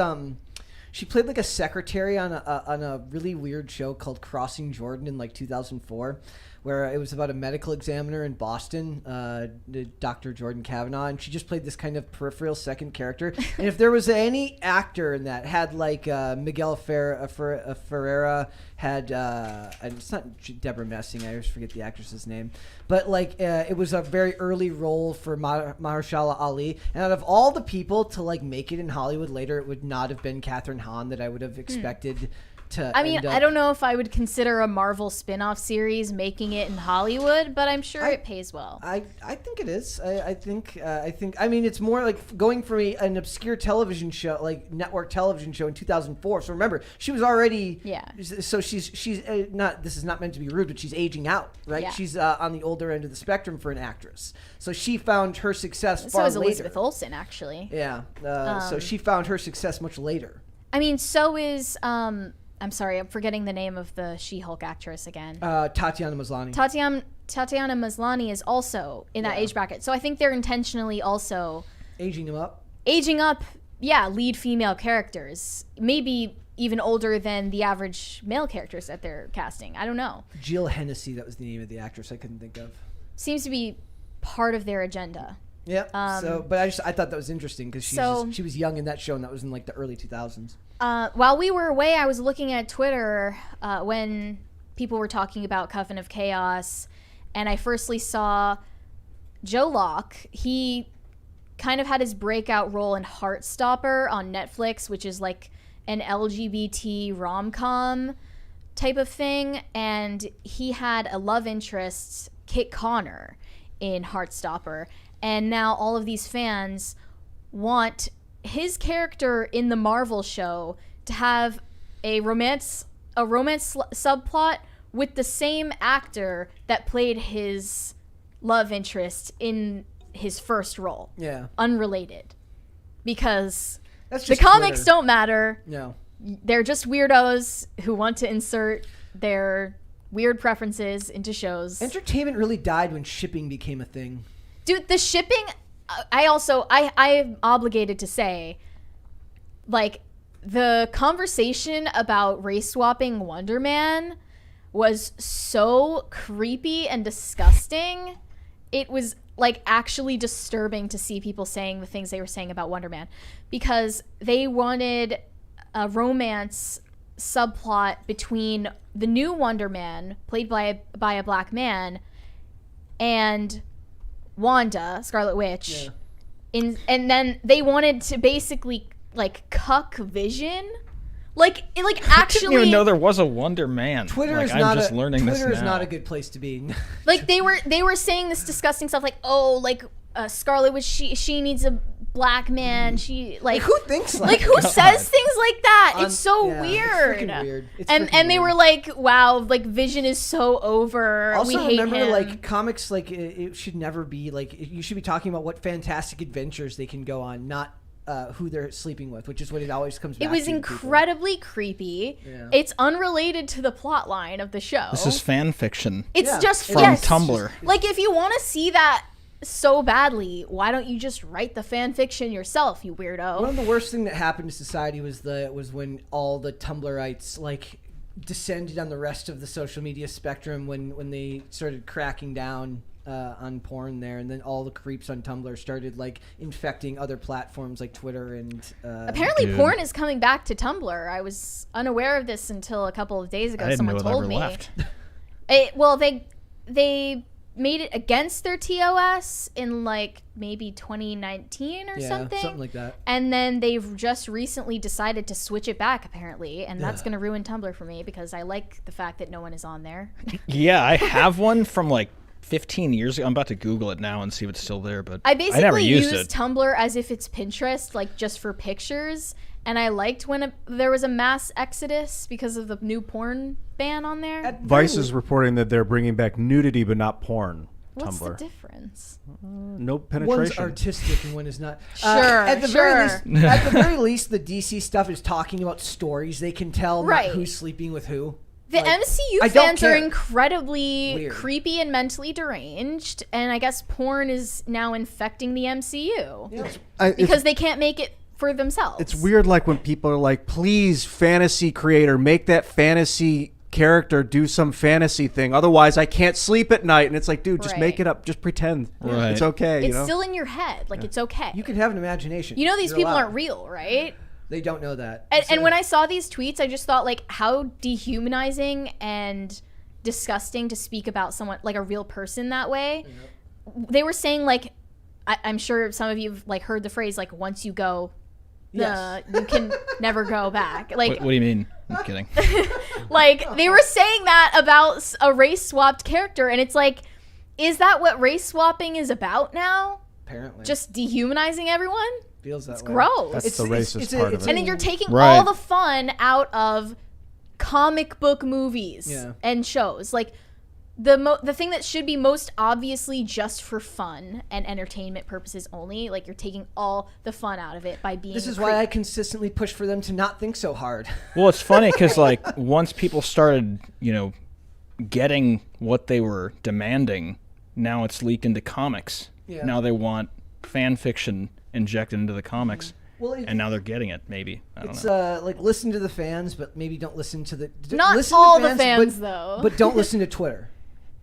she played like a secretary on a really weird show called Crossing Jordan in like 2004, where it was about a medical examiner in Boston, Dr. Jordan Kavanaugh, and she just played this kind of peripheral second character. And if there was any actor in that had like Miguel Ferreira, had and it's not Deborah Messing, I always forget the actress's name, but like it was a very early role for Mahershala Ali, and out of all the people to like make it in Hollywood later, it would not have been Kathryn Hahn that I would have expected to I mean, end up. I don't know if I would consider a Marvel spin-off series making it in Hollywood, but I'm sure it pays well. I think it is. I think I mean it's more like going from an obscure television show, like network television show in 2004. So remember, she was already So she's not. This is not meant to be rude, but she's aging out, right? Yeah. She's on the older end of the spectrum for an actress. So she found her success So far is later. Elizabeth Olsen, actually. Yeah. So she found her success much later. I mean, so is I'm sorry, I'm forgetting the name of the She-Hulk actress again. Tatiana Maslany. Tatiana Maslany is also in that age bracket. So I think they're intentionally also aging them up. Aging up, lead female characters. Maybe even older than the average male characters that they're casting. I don't know. Jill Hennessy, that was the name of the actress I couldn't think of. Seems to be part of their agenda. Yeah. But I thought that was interesting because she was young in that show, and that was in like the early 2000s. While we were away, I was looking at Twitter when people were talking about Coven of Chaos, and I firstly saw Joe Locke. He kind of had his breakout role in Heartstopper on Netflix, which is like an LGBT rom-com type of thing, and he had a love interest, Kit Connor, in Heartstopper. And now all of these fans want his character in the Marvel show to have a romance subplot with the same actor that played his love interest in his first role. Yeah. Unrelated. Because that's the just comics Twitter. don't matter. No. They're just weirdos who want to insert their weird preferences into shows. Entertainment really died when shipping became a thing. Dude, the shipping, I'm obligated to say, like, the conversation about race swapping Wonder Man was so creepy and disgusting. It was, like, actually disturbing to see people saying the things they were saying about Wonder Man, because they wanted a romance subplot between the new Wonder Man, played by a black man, and Wanda, Scarlet Witch. Yeah. And then they wanted to basically like cuck Vision. Like I actually didn't even know there was a Wonder Man. Twitter like, is I'm not just a learning Twitter this is now. not a good place to be. like they were saying this disgusting stuff like, oh, like Scarlet Witch, she needs a black man. She like who thinks like who says things like that? It's so weird. It's freaking weird. It's and freaking they weird. were like, wow, like Vision is so over. Also, we hate remember, him. like comics, like it should never be like you should be talking about what fantastic adventures they can go on, not who they're sleeping with, which is what it always comes back to. It was incredibly creepy. Yeah. It's unrelated to the plot line of the show. This is fan fiction. It's Yeah. just from yes. Tumblr. Like if you want to see that so badly, why don't you just write the fan fiction yourself, you weirdo? One of the worst thing that happened to society was when all the Tumblrites like descended on the rest of the social media spectrum when they started cracking down on porn there, and then all the creeps on Tumblr started like infecting other platforms like Twitter and Apparently Dude. porn is coming back to Tumblr. I was unaware of this until a couple of days ago. I didn't Someone know it told ever me. left. Well, they made it against their TOS in like maybe 2019 or something like that. And then they've just recently decided to switch it back, apparently, and that's going to ruin Tumblr for me because I like the fact that no one is on there. Yeah, I have one from like 15 years ago. I'm about to Google it now and see if it's still there, but I never basically used use it. Tumblr as if it's Pinterest, like just for pictures. And I liked when there was a mass exodus because of the new porn ban on there. Vice is reporting that they're bringing back nudity but not porn. What's Tumblr. the difference? No One's penetration. artistic and one is not. Sure, at the very sure. least, at the very least, the DC stuff is talking about stories they can tell, Right. not who's sleeping with who. The Like, MCU I don't fans are care. incredibly Weird. creepy and mentally deranged, and I guess porn is now infecting the MCU because they can't make it for themselves. It's weird, like when people are like, please, fantasy creator, make that fantasy character do some fantasy thing. Otherwise, I can't sleep at night. And it's like, dude, just Right. make it up. Just pretend. Right. It's okay. It's you know? still in your head. Like, it's okay. You can have an imagination. You know these You're people allowed. aren't real, right? They don't know that. And when I saw these tweets, I just thought, like, how dehumanizing and disgusting to speak about someone, like a real person that way. They were saying, like, I'm sure some of you have, like, heard the phrase, like, once you go, Yes. you can never go back. Like, What do you mean? I'm kidding. like, they were saying that about a race-swapped character, and it's like, is that what race swapping is about now? Apparently. Just dehumanizing everyone? feels that It's way. gross. That's the racist part of it. And then you're taking Right. all the fun out of comic book movies Yeah. and shows. Like the thing that should be most obviously just for fun and entertainment purposes only, like you're taking all the fun out of it by being This a is why I creep. consistently push for them to not think so hard. Well, it's funny because like once people started, getting what they were demanding, now it's leaked into comics. Yeah. Now they want fan fiction injected into the comics, Well, and now they're getting it. Maybe I don't it's know. like listen to the fans, but maybe don't listen to the Not listen all to the fans, but, though. But don't listen to Twitter.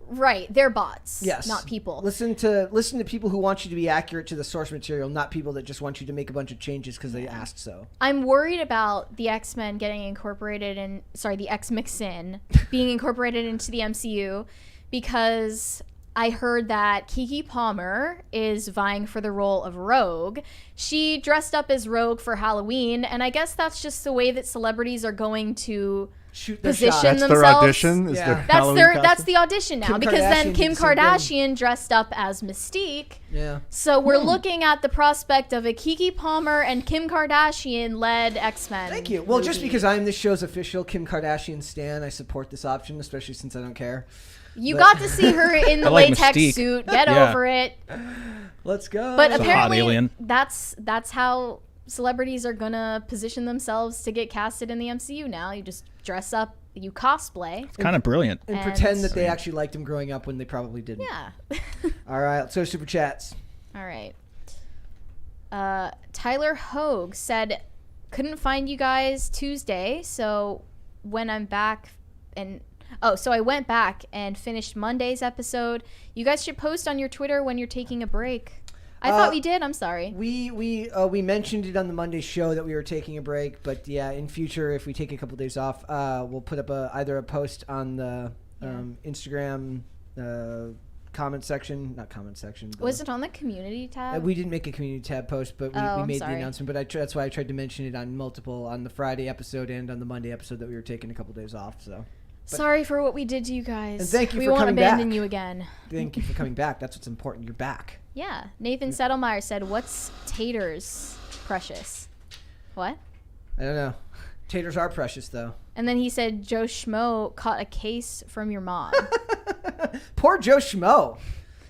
Right, they're bots. Yes, not people. Listen to people who want you to be accurate to the source material, not people that just want you to make a bunch of changes because they asked so. I'm worried about the X-Men getting incorporated the X-Mixin being incorporated into the MCU because I heard that Keke Palmer is vying for the role of Rogue. She dressed up as Rogue for Halloween, and I guess that's just the way that celebrities are going to Shoot their position shot. That's themselves. their audition? Is Yeah. their That's Halloween that's costume? the audition now Kim because then Kardashian Kim did the same thing. Kardashian dressed up as Mystique. Yeah. So we're looking at the prospect of a Keke Palmer and Kim Kardashian led X-Men. Thank you. Well, just movie. because I'm this show's official Kim Kardashian stan, I support this option, especially since I don't care. You got to see her in the I like latex Mystique. suit. Get Yeah. over it. Let's go. But a hot apparently, alien. that's how celebrities are gonna position themselves to get casted in the MCU now. You just dress up, you cosplay. It's kind of brilliant. and and- pretend that they actually liked him growing up when they probably didn't. Yeah. All right, let's go to super chats. All right. Tyler Hogue said, couldn't find you guys Tuesday, so when I'm back so I went back and finished Monday's episode. You guys should post on your Twitter when you're taking a break. I thought we did. I'm sorry. We mentioned it on the Monday show that we were taking a break, but yeah, in future, if we take a couple days off, we'll put up either a post on the Instagram comment section, not comment section. Was it on the community tab? We didn't make a community tab post, but we made the announcement. But that's why I tried to mention it on the Friday episode and on the Monday episode that we were taking a couple days off. So. Sorry for what we did to you guys. And thank you we for coming back. We won't abandon you again. Thank you for coming back. That's what's important. You're back. Yeah. Nathan Settlemeyer said, "What's taters, precious?" What? I don't know. Taters are precious, though. And then he said, "Joe Schmo caught a case from your mom." Poor Joe Schmo.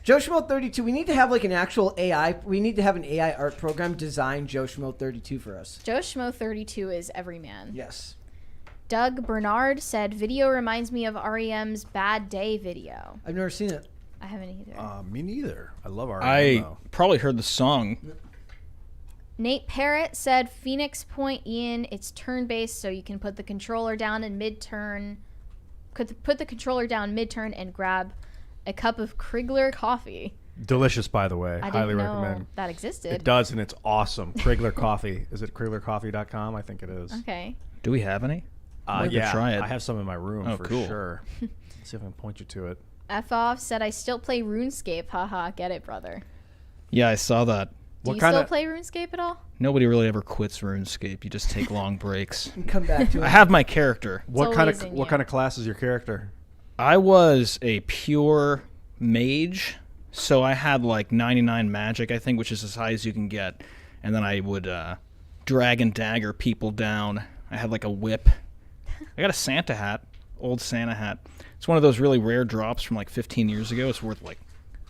Joe Schmo 32. We need to have like an actual AI. We need to have an AI art program design Joe Schmo 32 for us. Joe Schmo 32 is every man. Yes. Doug Bernard said, "Video reminds me of REM's Bad Day video." I've never seen it. I haven't either. Me neither. I love REM. I probably heard the song. Nate Parrott said, "Phoenix Point, Ian, it's turn-based, so you can put the controller down in mid-turn. Put the controller down mid-turn and grab a cup of Krigler coffee." Delicious, by the way. I Highly didn't know recommend. that existed. It does, and it's awesome. Krigler Coffee. Is it KriglerCoffee.com? I think it is. Okay. Do we have any? Yeah, try it. I have some in my room for cool. sure. Let's see if I can point you to it. F off said, "I still play RuneScape. Haha, get it, brother." Yeah, I saw that. Do you still play RuneScape at all? Nobody really ever quits RuneScape. You just take long breaks. And come back to it. I have my character. What kind of class is your character? I was a pure mage, so I had like 99 magic, I think, which is as high as you can get. And then I would drag and dagger people down. I had like a whip. I got a Santa hat, old Santa hat. It's one of those really rare drops from like 15 years ago. It's worth like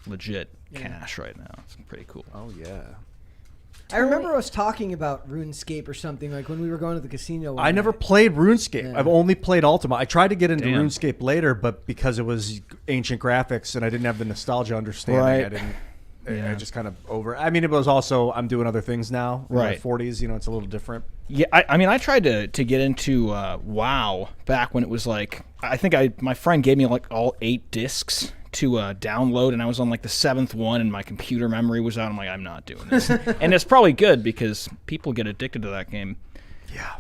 legit cash right now. It's pretty cool. Oh, yeah. I remember us talking about RuneScape or something like when we were going to the casino. I never played RuneScape. Yeah. I've only played Ultima. I tried to get into Damn. RuneScape later, but because it was ancient graphics and I didn't have the nostalgia understanding, Right. I didn't. Yeah. I just kind of over. I mean, it was also I'm doing other things now. In my Right. 40s, it's a little different. Yeah, I mean, I tried to get into WoW back when it was like, I think my friend gave me like all 8 discs to download, and I was on like the 7th one, and my computer memory was out. I'm like, I'm not doing this. And it's probably good because people get addicted to that game. Yeah.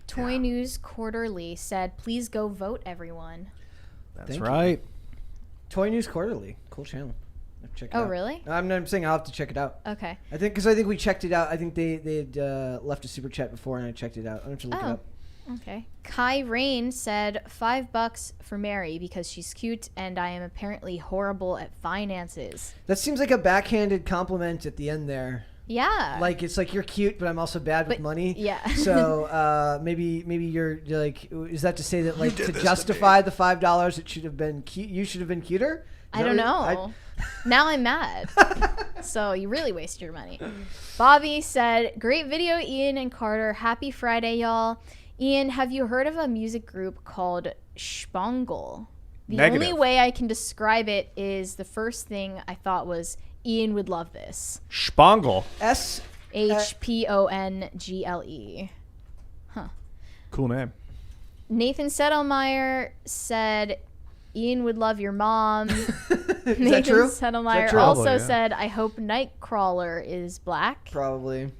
Toy News Quarterly said, "Please go vote, everyone." That's Thank you. right. Toy News Quarterly. Cool channel. Check it out. Really? I'm saying I'll have to check it out. Okay. I think we checked it out. I think they had left a super chat before, and I checked it out. I have to look it up. Okay. Kai Rain said, $5 for Mary because she's cute and I am apparently horrible at finances. That seems like a backhanded compliment at the end there. Yeah. Like it's like you're cute, but I'm also bad with money. Yeah. So maybe you're like, is that to say that like to justify the $5, it should have been cute? You should have been cuter. I don't know. Now I'm mad. So you really wasted your money. Bobby said, "Great video, Ian and Carter. Happy Friday, y'all. Ian, have you heard of a music group called Spangle? The only way I can describe it is the first thing I thought was Ian would love this. Spangle. Hpongle. Huh. Cool name. Nathan Settlemeyer said, Ian would love your mom. Nathan that true? Settlemeyer true? also Probably, yeah. said, I hope Nightcrawler is black. Probably.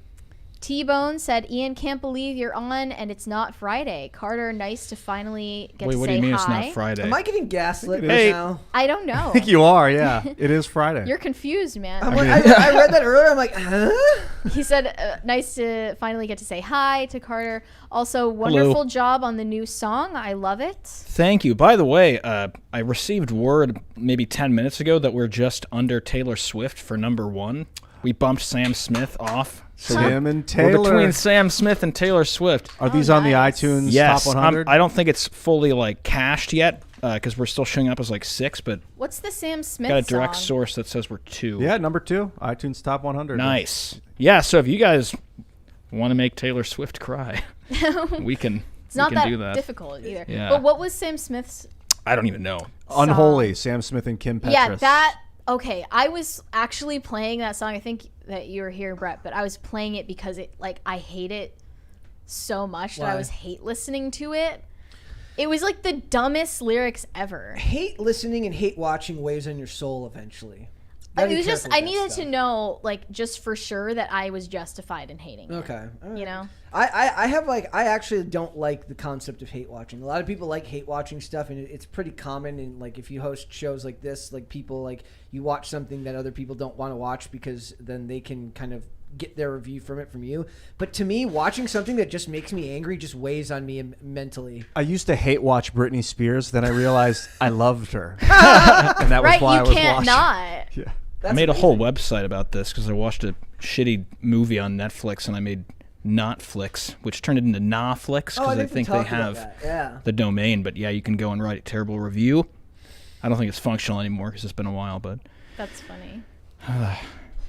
T-Bone said, Ian, can't believe you're on and it's not Friday. Carter, nice to finally get to say hi. Wait, what do you mean it's not Friday? Am I getting gaslit it right is. now? I don't know. I think you are, yeah. It is Friday. You're confused, man. I read that earlier. I'm like, huh? He said, nice to finally get to say hi to Carter. Also, wonderful job on the new song. I love it. Thank you. By the way, I received word maybe 10 minutes ago that we're just under Taylor Swift for #1. We bumped Sam Smith off. So Tim and Taylor. we're between Sam Smith and Taylor Swift. Are these on the nice. iTunes Yes, Top 100? I don't think it's fully like cached yet because we're still showing up as like 6, but What's the Sam Smith got a direct song? source that says we're 2. Yeah, #2, iTunes Top 100. Nice. Yeah, so if you guys want to make Taylor Swift cry, we can. It's not we can that do that. difficult either. Yeah. But what was Sam Smith's? I don't even know. Unholy, Sam Smith and Kim Petras. Yeah, that. Okay, I was actually playing that song. I think that you were here, Brett, but I was playing it because it, like, I hate it so much that I Why? was hate listening to it. It was like the dumbest lyrics ever. Hate listening and hate watching weighs on your soul eventually. Gotta be It was just careful I with that needed stuff. to know, like, just for sure that I was justified in hating it. Okay. All right. You know? I actually don't like the concept of hate watching. A lot of people like hate watching stuff, and it's pretty common. And like, if you host shows like this, like people like you watch something that other people don't want to watch because then they can kind of get their review from you. But to me, watching something that just makes me angry just weighs on me mentally. I used to hate watch Britney Spears. Then I realized I loved her, and that was Right, why I you was can't watching. not. Yeah. I made a whole website about this because I watched a shitty movie on Netflix and I made Notflix, which turned it into Naflix because I think they have the domain. But yeah, you can go and write a terrible review. I don't think it's functional anymore because it's been a while. But That's funny.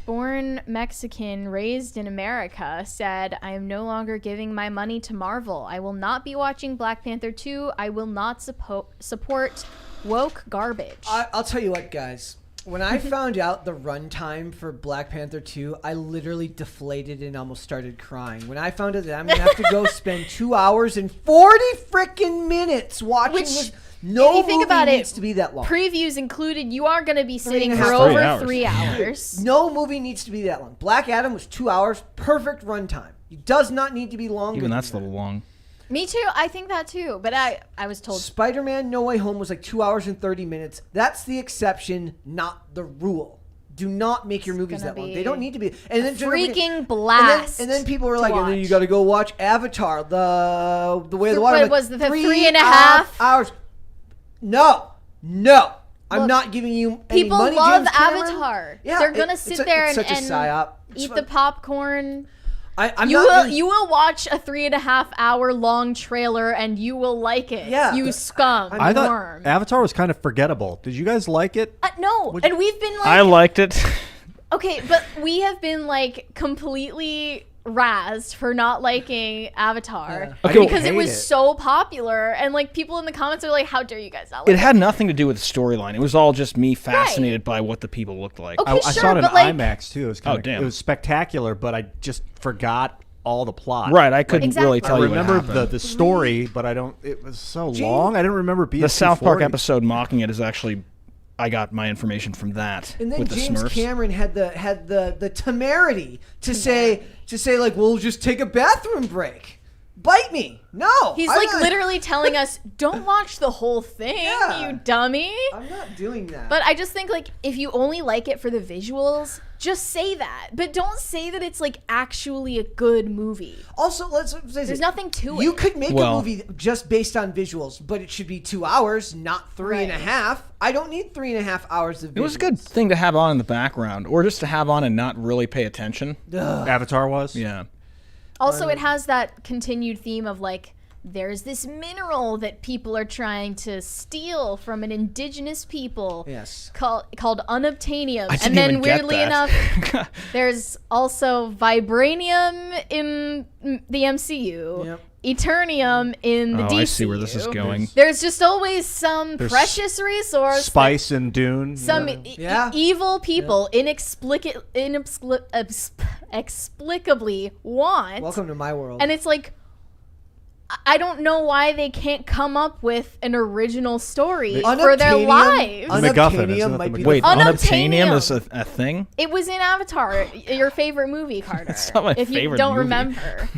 Born Mexican, raised in America, said, I am no longer giving my money to Marvel. I will not be watching Black Panther 2. I will not support woke garbage. I'll tell you what, guys. When I found out the runtime for Black Panther 2, I literally deflated and almost started crying. When I found out that I'm going to have to go spend 2 hours and 40 freaking minutes watching Which, this. if No you think movie about needs it, to be that long. Previews included, you are going to be sitting and a for half. over 3 hours. 3 hours. No movie needs to be that long. Black Adam was 2 hours, perfect runtime. It does not need to be longer. even than that's a that. little long. Me too. I think that too. But I was told. Spider-Man No Way Home was like 2 hours and 30 minutes. That's the exception, not the rule. Do not make your movies gonna that long. be They don't need to be. And then freaking blast. And then people were to like, and then you got to go watch Avatar, the Way of the Water. What I'm like, was the 3.5 hours? No. I'm Look, not giving you any People money, love James Cameron. Avatar. Yeah, They're gonna sit there it's such a and psyop. It's eat the popcorn. I'm You not will gonna- you will watch a 3.5 hour long trailer and you will like it. Yeah. You scum. I thought worm. Avatar was kind of forgettable. Did you guys like it? No, and we've been like, I liked it. okay, but we have been like completely razzed for not liking Avatar Okay, because it hate was it. so popular, and like people in the comments are like, "How dare you guys not like It had nothing to do with the storyline. It was all just me fascinated by what the people looked like. Okay, I sure, saw it in but like, IMAX too. It was kinda, damn. It was spectacular, but I just forgot all the plot. Right, I couldn't really Exactly. tell I you what remember happened. the story, but I don't. It was so long. I didn't remember being The South Park 240. episode mocking it is actually, I got my information from that And then with the James Smurfs. Cameron had the temerity to say like, we'll just take a bathroom break. Bite me. No. he's I'm like not- literally telling us, "Don't watch the whole thing, Yeah. you dummy." I'm not doing that. But I just think, like, if you only like it for the visuals, just say that. But don't say that it's, like, actually a good movie. also, let's say There's nothing to it. You could make a Well- movie just based on visuals, but it should be 2 hours, not three and a Right. half. I don't need 3.5 hours of visuals. It was a good thing to have on in the background, or just to have on and not really pay attention. Avatar was. Yeah. Also, it has that continued theme of, like, there's this mineral that people are trying to steal from an indigenous people. Yes. Called unobtainium. I didn't And then even get weirdly that. enough, there's also vibranium in the MCU. Yep. Eternium in the Oh, DCU. I see where this is going. There's just always some There's precious resource. Spice and Dune. Some Yeah. evil people inexplicably want. Welcome to my world. And it's like, I don't know why they can't come up with an original story for their Unobtainium- lives. MacGuffin, isn't Unobtainium it might the be Wait, the unobtainium Unobtainium. is a thing? It was in Avatar, your favorite movie, Carter. It's not my if you favorite don't movie. remember,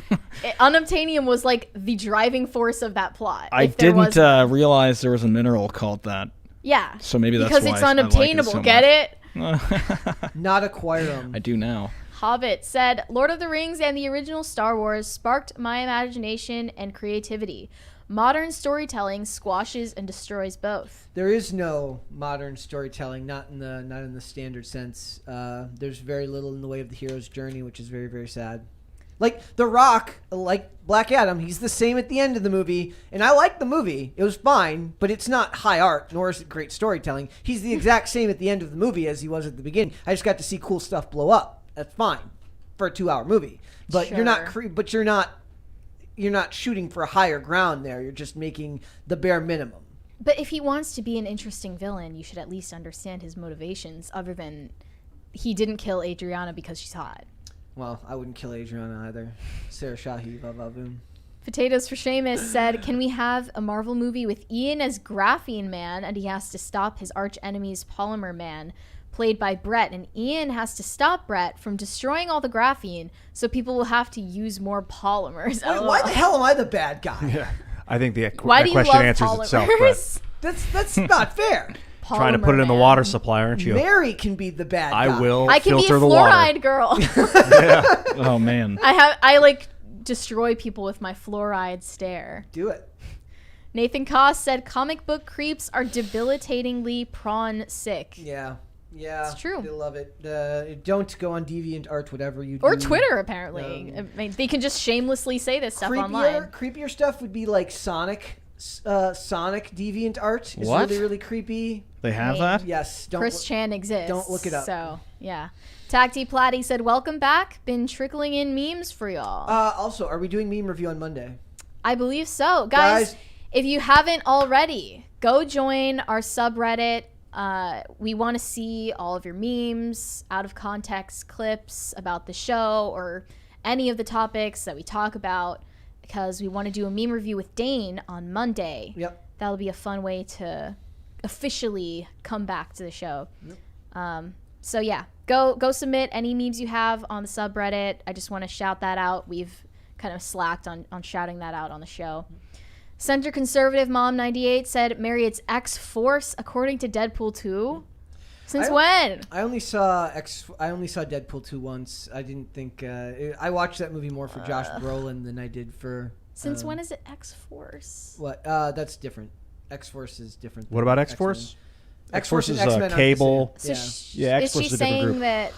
unobtainium was like the driving force of that plot. I if there was didn't realize there was a mineral called that. yeah. So maybe that's because why it's I like it unobtainable. so Get much. it? not acquire them. I do now. Hobbit said, Lord of the Rings and the original Star Wars sparked my imagination and creativity. Modern storytelling squashes and destroys both. There is no modern storytelling, not in the standard sense. There's very little in the way of the hero's journey, which is very, very sad. Like The Rock, like Black Adam, he's the same at the end of the movie, and I like the movie. It was fine, but it's not high art, nor is it great storytelling. He's the exact same at the end of the movie as he was at the beginning. I just got to see cool stuff blow up. That's fine for a 2-hour movie, but Sure. you're not shooting for a higher ground there. You're just making the bare minimum. But if he wants to be an interesting villain, you should at least understand his motivations, other than he didn't kill Adriana because she's hot. Well, I wouldn't kill Adriana either. Sarah Shahi, Vavavoom. Potatoes for Seamus said, can we have a Marvel movie with Ian as Graphene Man and he has to stop his arch enemy's Polymer Man? played by Brett, and Ian has to stop Brett from destroying all the graphene, so people will have to use more polymers. Wait, why the hell am I the bad guy? Yeah. I think why that do you question love answers polymers? itself, Brett. That's not fair. Trying to put it in the water supply, aren't you? Mary can be the bad guy. I will I can be a filter the water. fluoride girl. Yeah. Oh man. I like destroy people with my fluoride stare. Do it. Nathan Koss said comic book creeps are debilitatingly prawn sick. Yeah. It's true. They love it. Don't go on DeviantArt, whatever you do. Or Twitter, apparently. I mean, they can just shamelessly say this stuff online. Creepier stuff would be like Sonic DeviantArt is What? really, really creepy. They have that? Yes. Chris Chan exists. Don't look it up. So, yeah. Tacti Platty said, welcome back. Been trickling in memes for y'all. Also, are we doing meme review on Monday? I believe so. Guys, if you haven't already, go join our subreddit. We want to see all of your memes, out of context clips about the show or any of the topics that we talk about, because we want to do a meme review with Dane on Monday. Yep. That'll be a fun way to officially come back to the show. Yep. So yeah, go submit any memes you have on the subreddit. I just want to shout that out. We've kind of slacked on shouting that out on the show. Center Conservative Mom 98 said, Mary, it's X-Force according to Deadpool 2. Since when? I only saw Deadpool 2 once. I didn't think I watched that movie more for Josh Brolin than I did for. Since when is it X-Force? What? That's different. X-Force is different. What about X-Force? X-Force is and X-Men aren't the Cable. same. So Yeah. is X-Force she is a different saying group. that?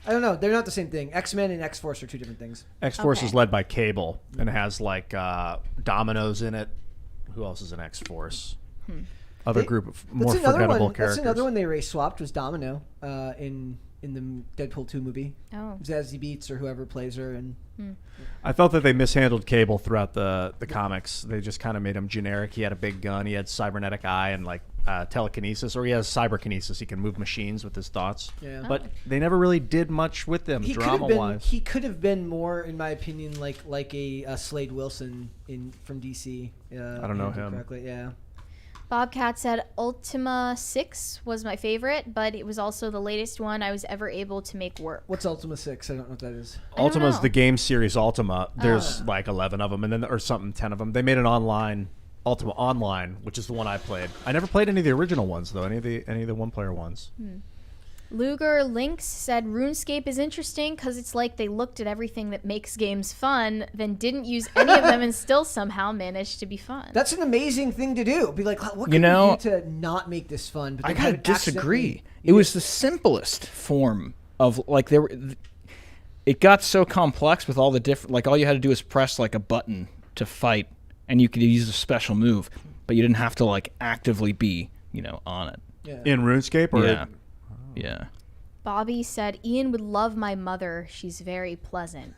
I don't know. They're not the same thing. X-Men and X-Force are two different things. X-Force Okay. is led by Cable and has like Dominoes in it. Who else is in X-Force? Other group of more forgettable characters. That's another one they race swapped was Domino in the Deadpool 2 movie. Oh. Zazie Beetz or whoever plays her. And I felt that they mishandled Cable throughout the comics. They just kind of made him generic. He had a big gun. He had cybernetic eye and like telekinesis, or he has cyberkinesis. He can move machines with his thoughts. Yeah. But they never really did much with them drama-wise. He could have been more, in my opinion, like a Slade Wilson from DC. I don't know him. Correctly. Yeah. Bobcat said Ultima 6 was my favorite, but it was also the latest one I was ever able to make work. What's Ultima 6? I don't know what that is. Ultima's know. the game series Ultima. There's like 11 of them, and then or something, 10 of them. They made an online Ultima Online, which is the one I played. I never played any of the original ones though. Any of the one-player ones. Luger Lynx said RuneScape is interesting because it's like they looked at everything that makes games fun, then didn't use any of them and still somehow managed to be fun. That's an amazing thing to do. Be like, what can we do to not make this fun? But I then gotta have it disagree. accidentally- It was the simplest form of like it got so complex with all the different, like all you had to do was press like a button to fight, and you could use a special move, but you didn't have to like actively be on it. Yeah. In RuneScape, or Yeah. Yeah. Bobby said Ian would love my mother. She's very pleasant.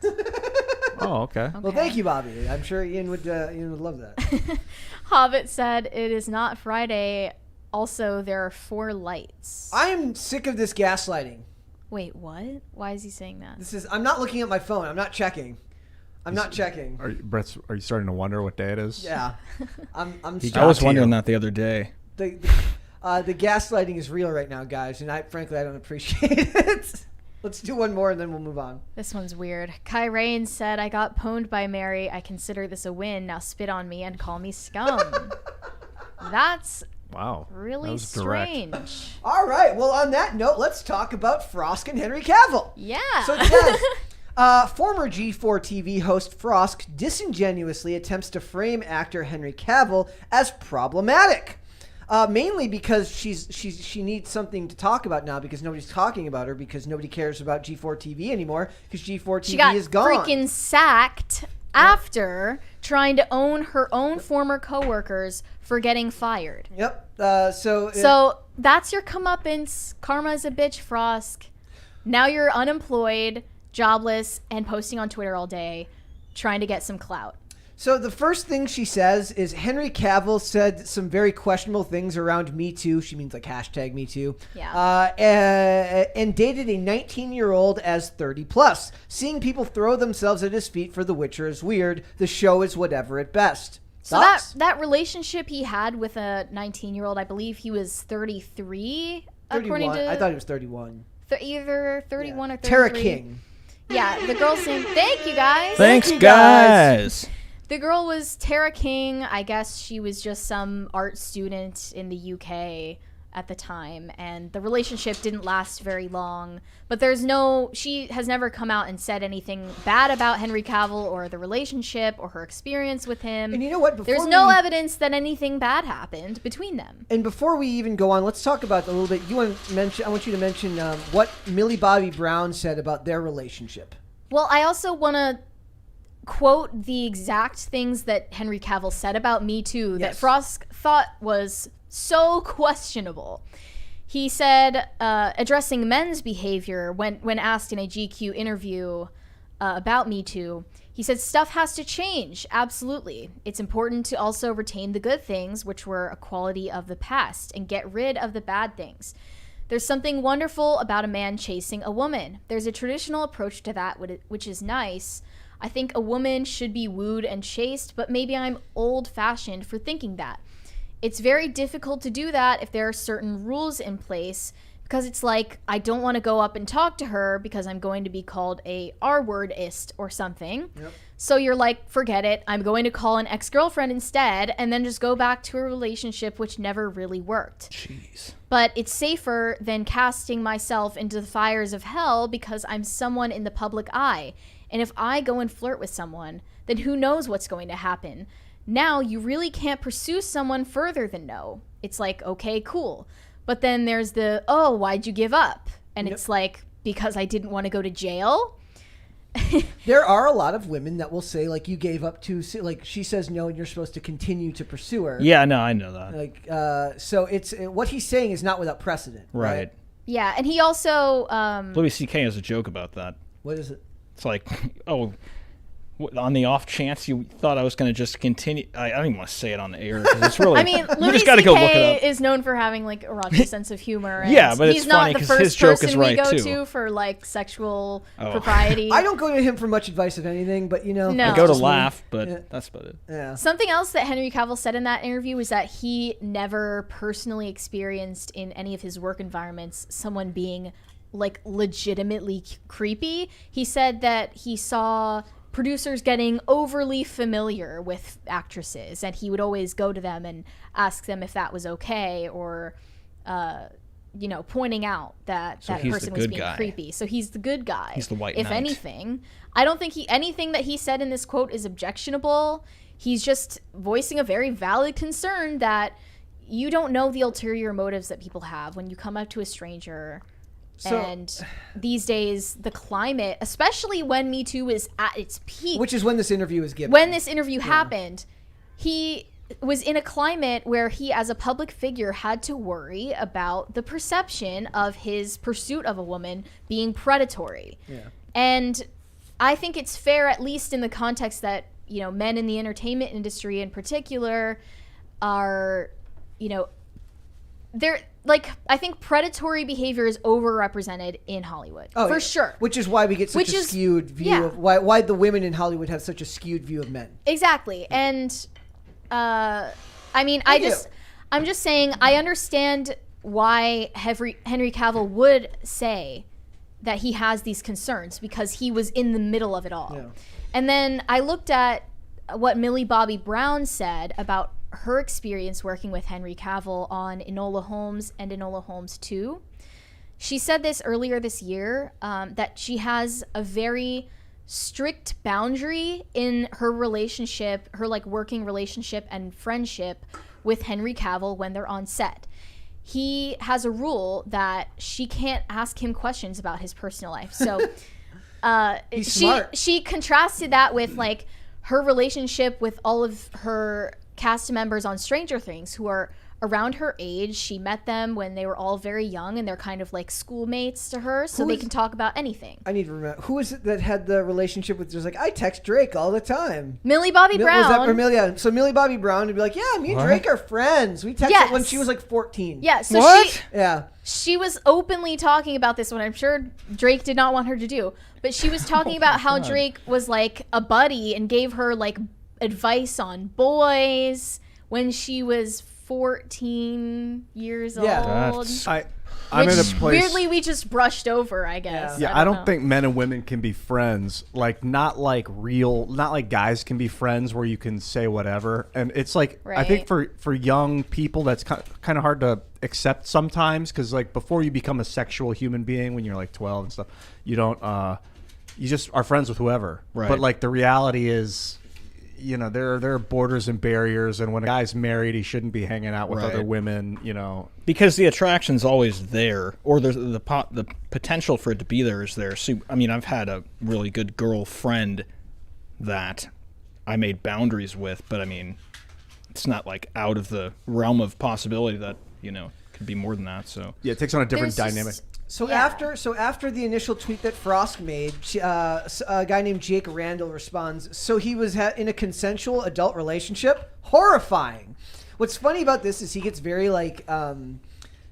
Oh, okay. Well, thank you, Bobby. I'm sure Ian would love that. Hobbit said it is not Friday. Also, there are 4 lights. I am sick of this gaslighting. Wait, what? Why is he saying that? I'm not looking at my phone. I'm not checking. Brett, Are you starting to wonder what day it is? Yeah. I'm I was wondering that the other day. the gaslighting is real right now, guys, and frankly I don't appreciate it. Let's do one more and then we'll move on. This one's weird. Kai Rain said, I got pwned by Mary. I consider this a win. Now spit on me and call me scum. That's Wow. really That was direct. strange. All right. Well, on that note, let's talk about Frosk and Henry Cavill. Yeah. So it says, former G4 TV host Frosk disingenuously attempts to frame actor Henry Cavill as problematic. Mainly because she needs something to talk about now because nobody's talking about her because nobody cares about G4 TV anymore because G4 TV is gone. She got freaking sacked after trying to own her own former coworkers for getting fired. Yep. So that's your comeuppance. Karma is a bitch, Frosk. Now you're unemployed, jobless, and posting on Twitter all day, trying to get some clout. So the first thing she says is Henry Cavill said some very questionable things around Me Too. She means like hashtag Me Too. Yeah. And dated a 19-year-old as 30 plus. Seeing people throw themselves at his feet for The Witcher is weird. The show is whatever at best. So Thoughts? that relationship he had with a 19-year-old, I believe he was 33 according 31. to I thought it was 31. Either 31 or 33. Tara King. Yeah, the girl's name. Thank you guys. Thanks, you guys. guys. The girl was Tara King. I guess she was just some art student in the UK at the time, and the relationship didn't last very long. But she has never come out and said anything bad about Henry Cavill or the relationship or her experience with him. And you know what? There's no evidence that anything bad happened between them. And before we even go on, let's talk about a little bit. I want you to mention what Millie Bobby Brown said about their relationship. Well, I also want to quote the exact things that Henry Cavill said about Metoo that Frost thought was so questionable. He said, addressing men's behavior when asked in a GQ interview about Metoo, he said, stuff has to change. Absolutely. It's important to also retain the good things, which were a quality of the past, and get rid of the bad things. There's something wonderful about a man chasing a woman. There's a traditional approach to that, which is nice. I think a woman should be wooed and chased, but maybe I'm old-fashioned for thinking that. It's very difficult to do that if there are certain rules in place, because it's like, I don't want to go up and talk to her because I'm going to be called a R-wordist or something. Yep. So you're like, forget it. I'm going to call an ex-girlfriend instead and then just go back to a relationship which never really worked. Jeez. But it's safer than casting myself into the fires of hell because I'm someone in the public eye. And if I go and flirt with someone, then who knows what's going to happen? Now you really can't pursue someone further than no. It's like, okay, cool. But then there's the, oh, why'd you give up? And it's like, because I didn't want to go to jail. There are a lot of women that will say, like, you gave up to, like, she says no and you're supposed to continue to pursue her. Yeah, no, I know that. Like, so it's, what he's saying is not without precedent. Right. Yeah, and he also... Louis C.K. has a joke about that. What is it? It's like, oh, on the off chance you thought I was going to just continue. I don't even want to say it on the air because it's really. I mean, you Louis just got to go look it up. is known for having like a raucous sense of humor. And yeah, but he's it's not funny the because first his joke person is right we go too. to for like sexual propriety. I don't go to him for much advice of anything, but you know, No. I go to just laugh, me. but that's about it. Yeah. Something else that Henry Cavill said in that interview was that he never personally experienced in any of his work environments someone being like legitimately creepy. He said that he saw producers getting overly familiar with actresses, and he would always go to them and ask them if that was okay, or pointing out that So that he's the person was good being guy. creepy. So he's the good guy. He's the white If knight. anything, I don't think anything that he said in this quote is objectionable. He's just voicing a very valid concern that you don't know the ulterior motives that people have when you come up to a stranger. So, and these days, the climate, especially when Me Too is at its peak, which is when this interview was given. when this interview happened, he was in a climate where he, as a public figure, had to worry about the perception of his pursuit of a woman being predatory. Yeah. And I think it's fair, at least in the context that, men in the entertainment industry in particular are, they're like, I think predatory behavior is overrepresented in Hollywood for sure. Which is why we get such a skewed view of why the women in Hollywood have such a skewed view of men. Exactly. And I mean, I'm just saying I understand why Henry Cavill would say that he has these concerns because he was in the middle of it all. Yeah. And then I looked at what Millie Bobby Brown said about her experience working with Henry Cavill on Enola Holmes and Enola Holmes 2. She said this earlier this year, that she has a very strict boundary in her relationship, her like working relationship and friendship with Henry Cavill when they're on set. He has a rule that she can't ask him questions about his personal life. So she contrasted that with like her relationship with all of her cast members on Stranger Things who are around her age. She met them when they were all very young, and they're kind of like schoolmates to her, so they can talk about anything. I need to remember. Who is it that had the relationship with, just like, I text Drake all the time? Millie Bobby Brown. Was that, so Millie Bobby Brown would be like, yeah, me and Drake are friends. We texted when she was like 14. Yeah, so she was openly talking about this, when I'm sure Drake did not want her to do. But she was talking about how Drake was like a buddy and gave her like advice on boys when she was 14 years Yeah. old. I'm in a Which place. weirdly we just brushed over, I guess. Yeah, I don't know. think men and women can be friends. Like not like guys can be friends where you can say whatever. And it's like I think for young people that's kind of hard to accept sometimes because like before you become a sexual human being when you're like 12 and stuff, you don't you just are friends with whoever. Right. But like the reality is, you know, there are borders and barriers, and when a guy's married, he shouldn't be hanging out with other women, you know. Because the attraction's always there, or there's the potential for it to be there is there. So, I mean, I've had a really good girlfriend that I made boundaries with, but I mean, it's not like out of the realm of possibility that, you know, could be more than that. So yeah, it takes on a different dynamic. So after the initial tweet that Frost made, a guy named Jake Randall responds, so he was in a consensual adult relationship? Horrifying. What's funny about this is he gets very like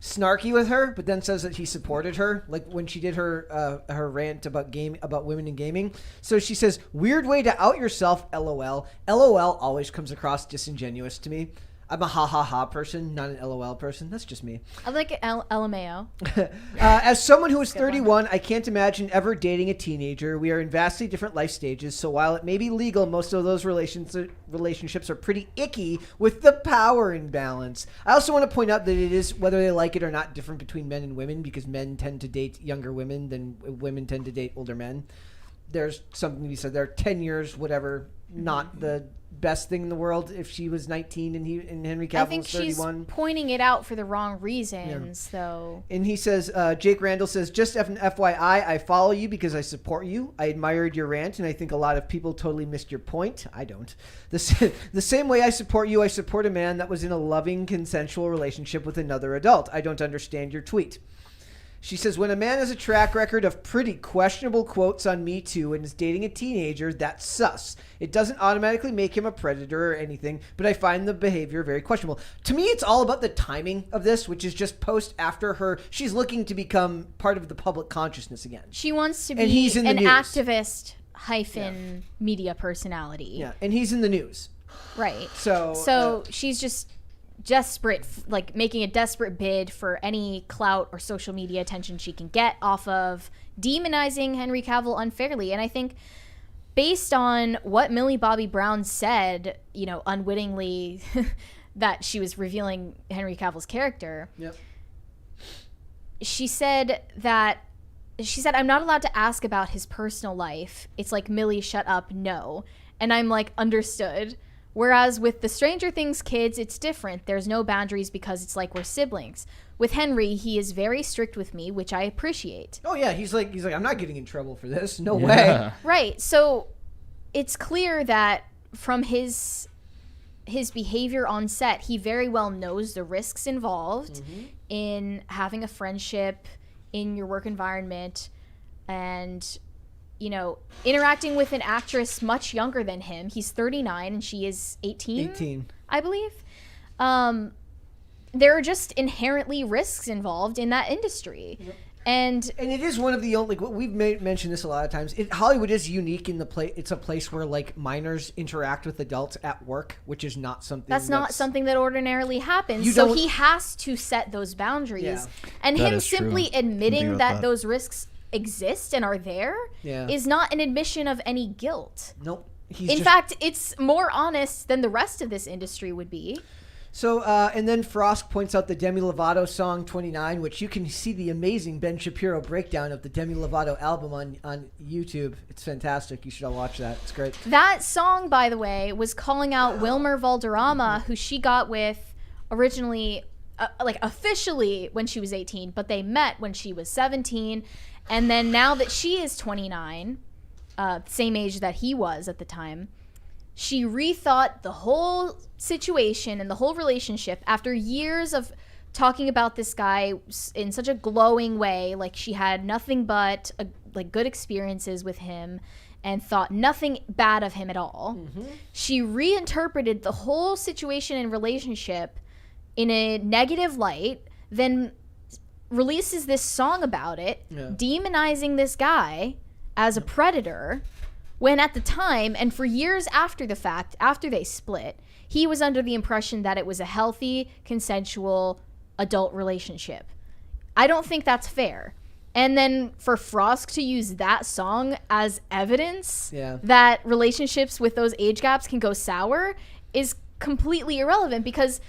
snarky with her, but then says that he supported her, like when she did her rant about women in gaming. So she says, weird way to out yourself, LOL. LOL always comes across disingenuous to me. I'm a ha person, not an LOL person. That's just me. I like it, LMAO. As someone who is 31, I can't imagine ever dating a teenager. We are in vastly different life stages, so while it may be legal, most of those relationships are pretty icky with the power imbalance. I also want to point out that it is, whether they like it or not, different between men and women because men tend to date younger women than women tend to date older men. There's something to be said there. 10 years, whatever, not the best thing in the world if she was 19 and Henry Cavill was 31. She's pointing it out for the wrong reasons, though. And he says, Jake Randall says, just an FYI, I follow you because I support you. I admired your rant, and I think a lot of people totally missed your point. I don't. The same way I support you, I support a man that was in a loving, consensual relationship with another adult. I don't understand your tweet. She says, when a man has a track record of pretty questionable quotes on Metoo and is dating a teenager, that's sus. It doesn't automatically make him a predator or anything, but I find the behavior very questionable. To me, it's all about the timing of this, which is just post after she's looking to become part of the public consciousness again. She wants to be an activist media personality. Yeah, and he's in the news. Right. So she's just desperate, like making a desperate bid for any clout or social media attention she can get off of demonizing Henry Cavill unfairly. And I think based on what Millie Bobby Brown said, you know, unwittingly that she was revealing Henry Cavill's character. Yep. She said, I'm not allowed to ask about his personal life. It's like, Millie, shut up, no. And I'm like, understood. Whereas with the Stranger Things kids, it's different. There's no boundaries because it's like we're siblings. With Henry, he is very strict with me, which I appreciate. Oh yeah, he's like, I'm not getting in trouble for this. No way. Right. So it's clear that from his behavior on set, he very well knows the risks involved in having a friendship in your work environment and, you know, interacting with an actress much younger than him. He's 39 and she is 18, I believe. There are just inherently risks involved in that industry. Yep. And it is one of the only, we've mentioned this a lot of times, Hollywood is unique in the place. It's a place where like minors interact with adults at work, which is not something that's not something that ordinarily happens. So he has to set those boundaries. Yeah. And that him simply admitting that those risks exist and are there is not an admission of any guilt. Nope. In fact, it's more honest than the rest of this industry would be. So, and then Frost points out the Demi Lovato song 29, which you can see the amazing Ben Shapiro breakdown of the Demi Lovato album on YouTube. It's fantastic. You should all watch that. It's great. That song, by the way, was calling out Wilmer Valderrama, who she got with originally, like officially when she was 18, but they met when she was 17. And then now that she is 29, same age that he was at the time, she rethought the whole situation and the whole relationship after years of talking about this guy in such a glowing way. Like she had nothing but like good experiences with him and thought nothing bad of him at all. Mm-hmm. She reinterpreted the whole situation and relationship in a negative light, then releases this song about it, demonizing this guy as a predator, when at the time and for years after the fact, after they split, he was under the impression that it was a healthy, consensual adult relationship. I don't think that's fair. And then for Frosk to use that song as evidence that relationships with those age gaps can go sour is completely irrelevant, because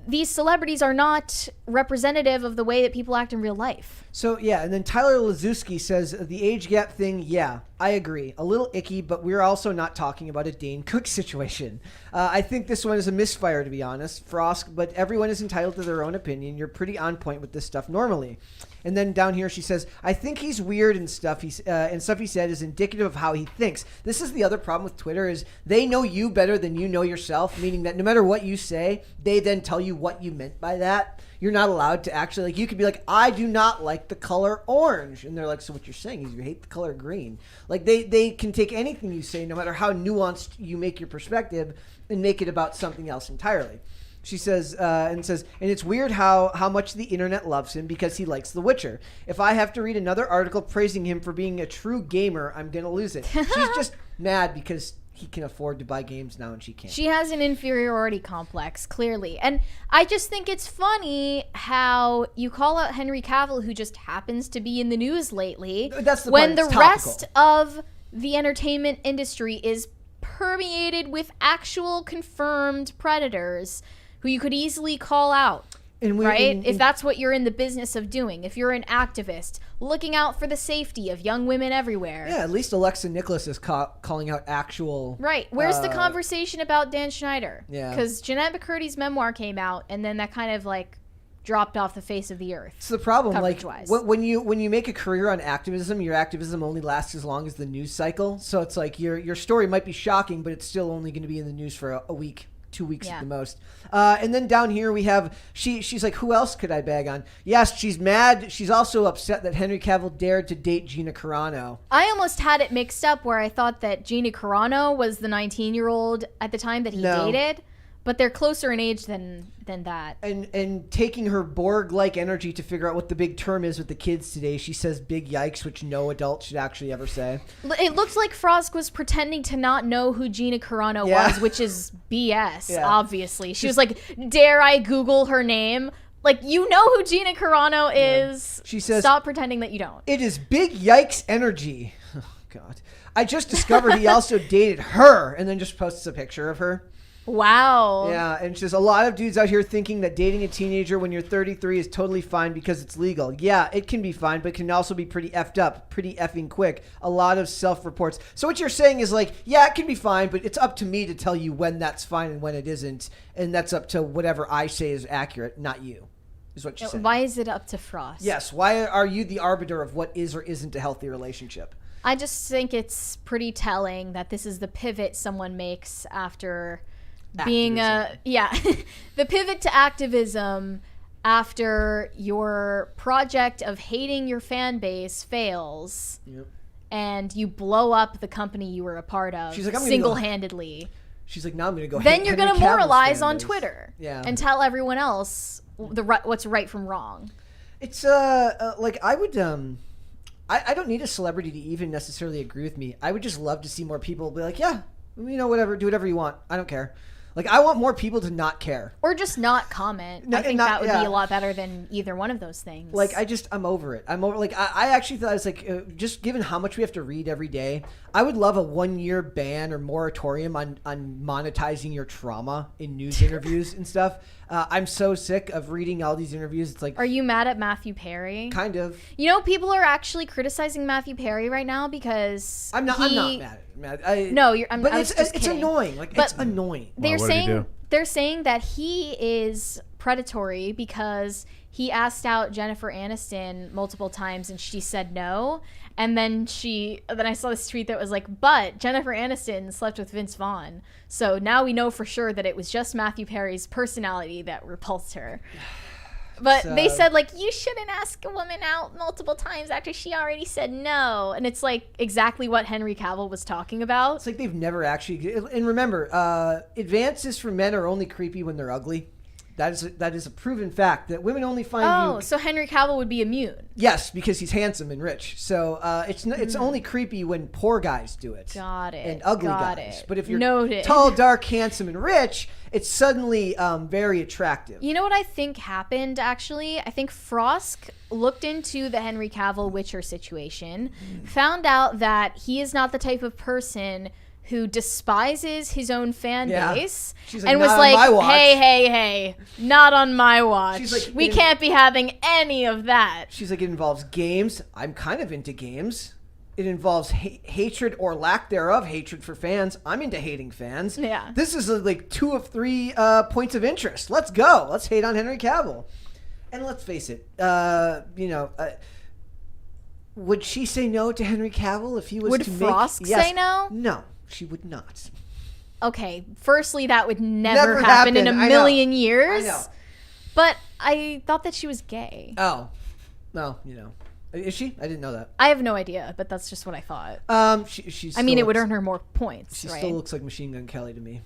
these celebrities are not representative of the way that people act in real life. So, yeah, and then Tyler Lazuski says, the age gap thing, yeah, I agree. A little icky, but we're also not talking about a Dane Cook situation. I think this one is a misfire, to be honest, Frosk, but everyone is entitled to their own opinion. You're pretty on point with this stuff normally. And then down here she says, I think he's weird and stuff. And stuff he said is indicative of how he thinks. This is the other problem with Twitter, is they know you better than you know yourself, meaning that no matter what you say, they then tell you what you meant by that. You're not allowed to actually, like, you could be like, I do not like the color orange. And they're like, so what you're saying is you hate the color green. Like, they can take anything you say, no matter how nuanced you make your perspective, and make it about something else entirely. She says, and it's weird how much the internet loves him because he likes The Witcher. If I have to read another article praising him for being a true gamer, I'm going to lose it. She's just mad because he can afford to buy games now and she can't. She has an inferiority complex, clearly. And I just think it's funny how you call out Henry Cavill, who just happens to be in the news lately, that's the when part, the rest of the entertainment industry is permeated with actual confirmed predators who you could easily call out. Right? If that's what you're in the business of doing. If you're an activist, looking out for the safety of young women everywhere. Yeah, at least Alexa Nicholas is calling out actual... Right. Where's the conversation about Dan Schneider? Yeah. Because Jeanette McCurdy's memoir came out, and then that kind of, like, dropped off the face of the earth. It's the problem. Like, coverage-wise. when you make a career on activism, your activism only lasts as long as the news cycle. So it's like your story might be shocking, but it's still only going to be in the news for a week. 2 weeks at the most. And then down here we have, she's like, who else could I bag on? Yes, she's mad. She's also upset that Henry Cavill dared to date Gina Carano. I almost had it mixed up where I thought that Gina Carano was the 19-year-old at the time that he dated. But they're closer in age than that. And taking her Borg-like energy to figure out what the big term is with the kids today, she says big yikes, which no adult should actually ever say. It looks like Frosk was pretending to not know who Gina Carano was, which is BS, obviously. She was like, dare I Google her name? Like, you know who Gina Carano is. She says, stop pretending that you don't. It is big yikes energy. Oh, God. I just discovered he also dated her, and then just posts a picture of her. Wow. Yeah, and just a lot of dudes out here thinking that dating a teenager when you're 33 is totally fine because it's legal. Yeah, it can be fine, but it can also be pretty effed up, pretty effing quick. A lot of self-reports. So what you're saying is like, yeah, it can be fine, but it's up to me to tell you when that's fine and when it isn't, and that's up to whatever I say is accurate, not you, is what you said. Why is it up to Frost? Yes, why are you the arbiter of what is or isn't a healthy relationship? I just think it's pretty telling that this is the pivot someone makes after... being the pivot to activism after your project of hating your fan base fails, and you blow up the company you were a part of. She's like, single-handedly. She's like, now I'm gonna go. Then you're gonna moralize on Twitter, and tell everyone else what's right from wrong. It's like I would I don't need a celebrity to even necessarily agree with me. I would just love to see more people be like, yeah, you know, whatever, do whatever you want. I don't care. Like, I want more people to not care. Or just not comment. I think that would be a lot better than either one of those things. Like, I'm over it. I actually thought, it's like, just given how much we have to read every day, I would love a 1-year ban or moratorium on monetizing your trauma in news interviews and stuff. I'm so sick of reading all these interviews. It's like, are you mad at Matthew Perry? Kind of. You know, people are actually criticizing Matthew Perry right now because I'm not mad at him. No, but it's annoying. Like, but it's annoying. They're saying that he is predatory because he asked out Jennifer Aniston multiple times and she said no. And then I saw this tweet that was like, but Jennifer Aniston slept with Vince Vaughn. So now we know for sure that it was just Matthew Perry's personality that repulsed her. But they said, like, you shouldn't ask a woman out multiple times after she already said no. And it's, like, exactly what Henry Cavill was talking about. It's like they've never actually... And remember, advances for men are only creepy when they're ugly. That is a proven fact that women only find you. So Henry Cavill would be immune. Yes, because he's handsome and rich. So it's only creepy when poor guys do it. Got it. And ugly Got guys. it. But if you're Noted. tall, dark, handsome, and rich, it's suddenly very attractive. You know what I think happened, actually? I think Frosk looked into the Henry Cavill Witcher situation, found out that he is not the type of person who despises his own fan base, She's like, and was "Not on my like, watch." hey, not on my watch. She's like, we can't be having any of that. She's like, it involves games. I'm kind of into games. It involves hatred or lack thereof, hatred for fans. I'm into hating fans. Yeah. This is like 2 of 3 points of interest. Let's go. Let's hate on Henry Cavill. And let's face it, would she say no to Henry Cavill if he was Would to Frosk make... Yes. say no? No, she would not. Okay, firstly, that would never happen happen. in a I know. million years. I know. But I thought that she was gay. Oh. Well, Is she? I didn't know that. I have no idea, but that's just what I thought. She I mean, it would earn her more points, She right? still looks like Machine Gun Kelly to me.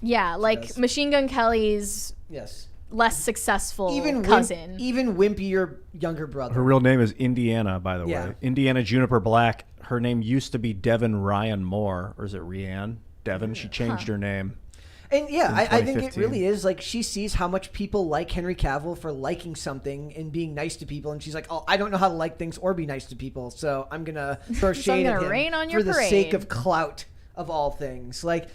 Yeah, like does. Machine Gun Kelly's Yes. less successful Even cousin. even wimpier younger brother. Her real name is Indiana, by the Yeah. way. Indiana Juniper Black. Her name used to be Devin Ryan Moore, or is it Rihanna? Devin. She changed her name. And yeah, I think it 2015. really is like she sees how much people like Henry Cavill for liking something and being nice to people, and she's like, "Oh, I don't know how to like things or be nice to people, so I'm gonna throw shade at him rain on your for the parade." sake of clout of all things." Like,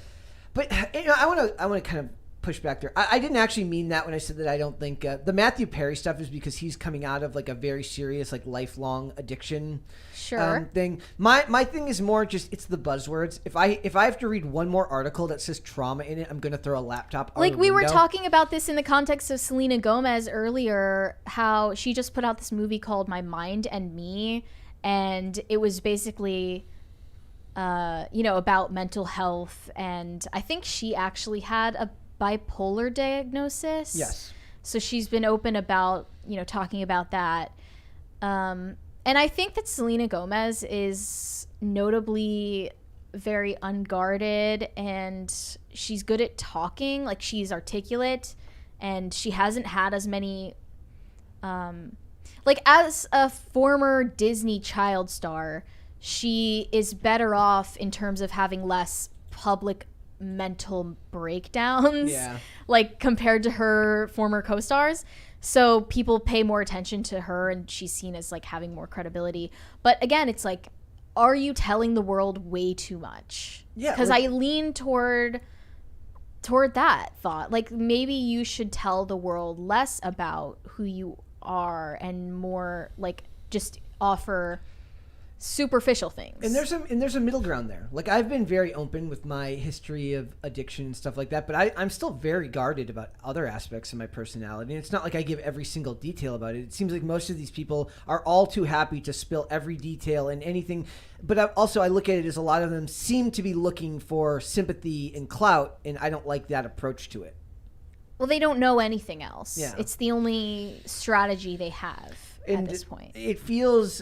but I want to kind of push back there. I didn't actually mean that when I said that I don't think the Matthew Perry stuff is because he's coming out of like a very serious like lifelong addiction thing. My thing is more just it's the buzzwords. If I have to read one more article that says trauma in it, I'm gonna throw a laptop out Like the we were window. talking about this in the context of Selena Gomez earlier, how she just put out this movie called My Mind and Me, and it was basically about mental health, and I think she actually had a bipolar diagnosis. Yes. So she's been open about, talking about that. And I think that Selena Gomez is notably very unguarded, and she's good at talking. Like, she's articulate, and she hasn't had as many, as a former Disney child star, she is better off in terms of having less public mental breakdowns, like compared to her former co-stars. So people pay more attention to her, and she's seen as like having more credibility. But again, it's like, are you telling the world way too much? Yeah, because I lean toward that thought. Like, maybe you should tell the world less about who you are and more like just offer superficial things. And there's a middle ground there. Like, I've been very open with my history of addiction and stuff like that, but I'm still very guarded about other aspects of my personality. And it's not like I give every single detail about it. It seems like most of these people are all too happy to spill every detail and anything. But I look at it as a lot of them seem to be looking for sympathy and clout, and I don't like that approach to it. Well, they don't know anything else. Yeah. It's the only strategy they have at this point. It feels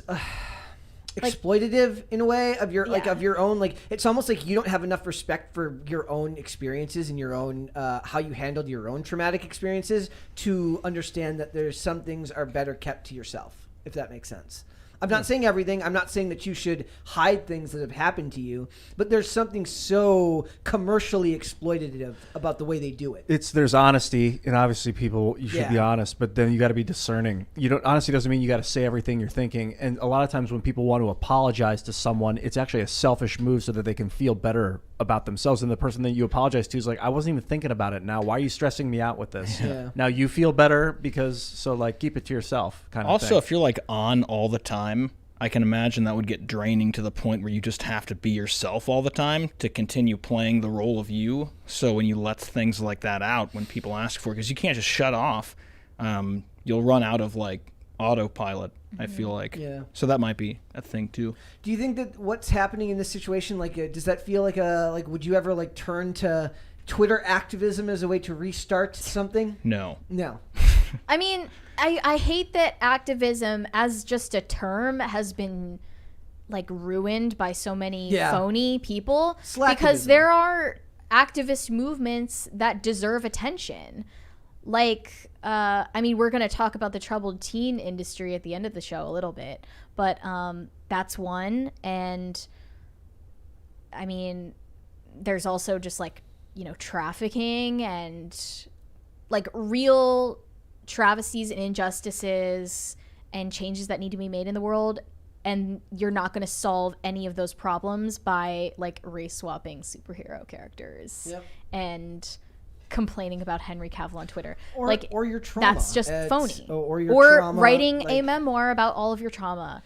exploitative in a way of your of your own, like it's almost like you don't have enough respect for your own experiences and your own how you handled your own traumatic experiences to understand that there's some things are better kept to yourself, if that makes sense. I'm not saying everything. I'm not saying that you should hide things that have happened to you, but there's something so commercially exploitative about the way they do it. There's honesty, and obviously you should be honest, but then you got to be discerning. Honesty doesn't mean you got to say everything you're thinking. And a lot of times when people want to apologize to someone, it's actually a selfish move so that they can feel better about themselves. And the person that you apologize to is like, I wasn't even thinking about it now. Why are you stressing me out with this? Yeah. Now you feel better keep it to yourself kind of Also, thing. if you're like on all the time, I can imagine that would get draining to the point where you just have to be yourself all the time to continue playing the role of you. So when you let things like that out, when people ask for it, because you can't just shut off, you'll run out of like autopilot, I feel like. Yeah. So that might be a thing too. Do you think that what's happening in this situation, does that feel like would you ever like turn to Twitter activism as a way to restart something? No. I mean, I hate that activism as just a term has been like ruined by so many phony people, because there are activist movements that deserve attention. I mean, we're going to talk about the troubled teen industry at the end of the show a little bit, but that's one. And I mean, there's also just like, you know, trafficking and like real travesties and injustices and changes that need to be made in the world. And you're not going to solve any of those problems by like race swapping superhero characters and complaining about Henry Cavill on Twitter, or your trauma. That's just phony. Or your trauma, writing a memoir about all of your trauma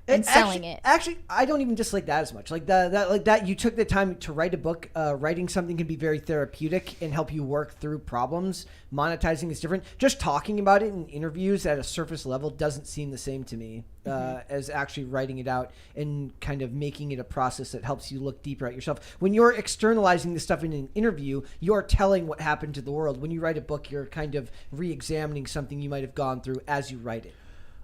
and selling it. Actually, I don't even dislike that as much. Like that, you took the time to write a book. Writing something can be very therapeutic and help you work through problems. Monetizing is different. Just talking about it in interviews at a surface level doesn't seem the same to me as actually writing it out and kind of making it a process that helps you look deeper at yourself. When you're externalizing this stuff in an interview, you're telling what happened to the world. When you write a book, you're kind of re-examining something you might have gone through as you write it.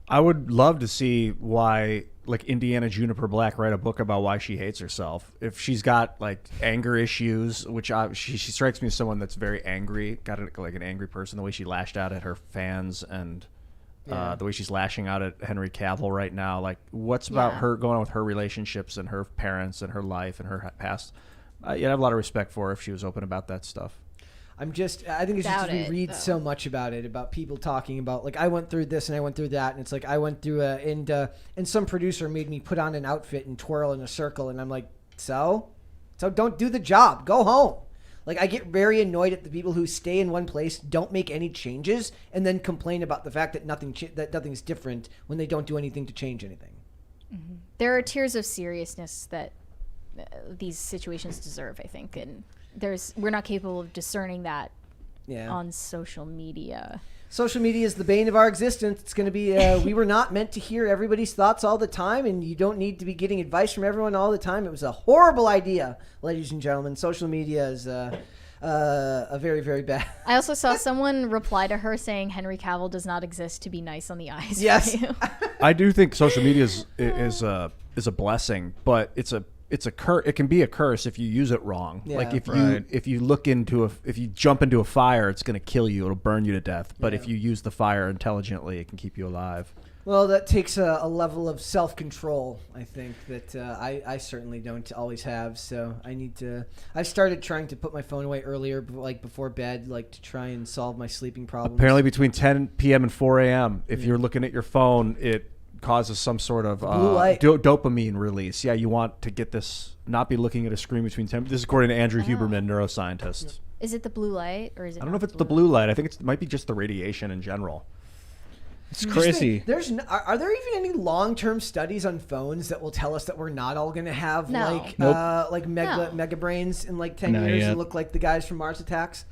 I would love to see why, like, Indiana Juniper Black write a book about why she hates herself. If she's got like anger issues, which she strikes me as someone that's very angry, like an angry person. The way she lashed out at her fans and the way she's lashing out at Henry Cavill right now. Like, what's about her going on with her relationships and her parents and her life and her past? I have a lot of respect for her if she was open about that stuff. I think it's just we read so much about it, about people talking about, like, I went through this and I went through that, and it's like I went through and some producer made me put on an outfit and twirl in a circle, and I'm like, so don't do the job, go home. Like, I get very annoyed at the people who stay in one place, don't make any changes, and then complain about the fact that nothing's different when they don't do anything to change anything. Mm-hmm. There are tiers of seriousness that these situations deserve, I think, and we're not capable of discerning that on social media. Social media is the bane of our existence. It's going to be, we were not meant to hear everybody's thoughts all the time, and you don't need to be getting advice from everyone all the time. It was a horrible idea, ladies and gentlemen. Social media is a very, very bad. I also saw someone reply to her saying Henry Cavill does not exist to be nice on the eyes. Yes. For you. I do think social media is a blessing, but it's a curse. It can be a curse if you use it wrong. Yeah. Like if you jump into a fire, it's going to kill you. It'll burn you to death. But if you use the fire intelligently, it can keep you alive. Well, that takes a level of self-control, I think, that I certainly don't always have. So I've started trying to put my phone away earlier, like before bed, like to try and solve my sleeping problems. Apparently between 10 p.m. and 4 a.m., if you're looking at your phone, it causes some sort of dopamine release. Yeah, you want to get this, not be looking at a screen between 10. This is according to Andrew Huberman, neuroscientist. Is it the blue light, or is it? I don't know if it's the blue light. I think it might be just the radiation in general. It's crazy. Are there even any long-term studies on phones that will tell us that we're not all going to have mega brains in like 10 years and look like the guys from Mars Attacks?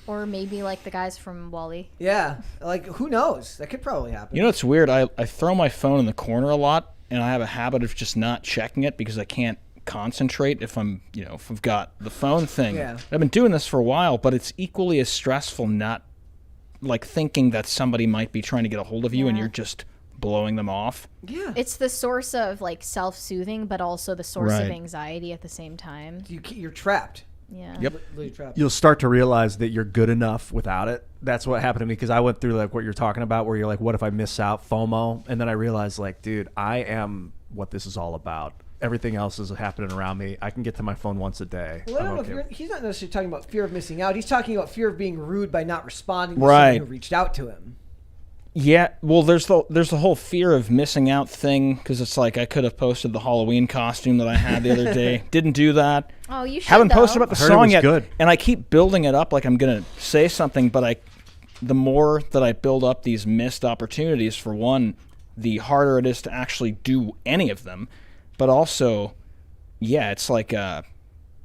Or maybe like the guys from WALL-E. Yeah, like who knows? That could probably happen. You know, it's weird. I throw my phone in the corner a lot, and I have a habit of just not checking it because I can't concentrate if I've got the phone thing. Yeah. I've been doing this for a while, but it's equally as stressful not like thinking that somebody might be trying to get a hold of you and you're just blowing them off. Yeah. It's the source of like self-soothing, but also the source of anxiety at the same time. You're trapped. Yeah. Yep. You'll start to realize that you're good enough without it. That's what happened to me, because I went through like what you're talking about, where you're like, what if I miss out? FOMO. And then I realized, like, dude, I am what this is all about. Everything else is happening around me. I can get to my phone once a day. Well, I don't know if he's not necessarily talking about fear of missing out. He's talking about fear of being rude by not responding to someone who reached out to him. Yeah, well, there's the whole fear of missing out thing, because it's like I could have posted the Halloween costume that I had the other day. Didn't do that. Oh, you should. Haven't posted about the song yet. Good. And I keep building it up like I'm gonna say something, but the more that I build up these missed opportunities, for one, the harder it is to actually do any of them. But also, yeah, it's like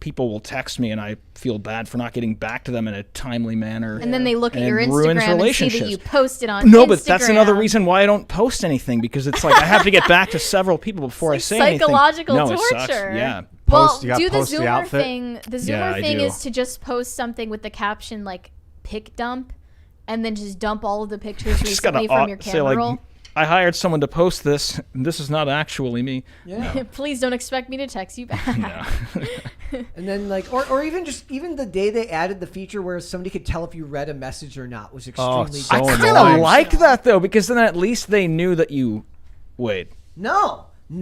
people will text me and I feel bad for not getting back to them in a timely manner. And then they look at your Instagram and see that you posted on No, Instagram. but that's another reason why I don't post anything, because it's like I have to get back to several people before I say psychological anything. torture. It sucks. Yeah. Well, You gotta do the post the Zoomer outfit. thing. The Zoomer thing is to just post something with the caption like "pic dump," and then just dump all of the pictures recently from your camera roll. I hired someone to post this, and this is not actually me. Yeah. Please don't expect me to text you back. No. And then like, or even the day they added the feature where somebody could tell if you read a message or not was extremely. so I annoying. kind of like that though, because then at least they knew that you. Wait. No, you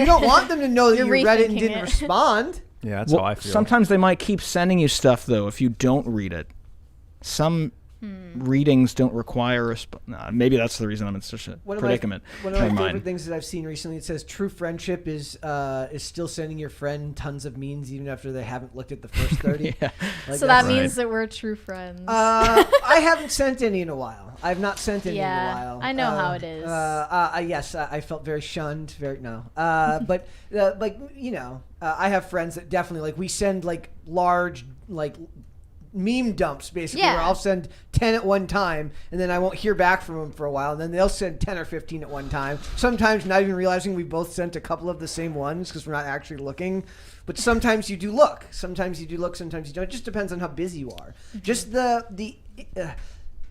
don't want them to know that you You're read it and rethinking didn't it. respond. Yeah, that's Well, how I feel. sometimes they might keep sending you stuff though if you don't read it. Some readings don't require maybe that's the reason I'm in such a predicament. One of my Never favorite mind. things that I've seen recently, it says true friendship is still sending your friend tons of memes even after they haven't looked at the first 30. Yeah. Like So that that's- means that we're true friends. I haven't sent any in a while. I've not sent any Yeah, in a while. I know how it is. Yes, I felt very shunned. But like I have friends that definitely like we send like large like meme dumps basically Yeah. where I'll send 10 at one time and then I won't hear back from them for a while and then they'll send 10 or 15 at one time, sometimes not even realizing we both sent a couple of the same ones because we're not actually looking. But sometimes you do look, sometimes you don't. It just depends on how busy you are. Just the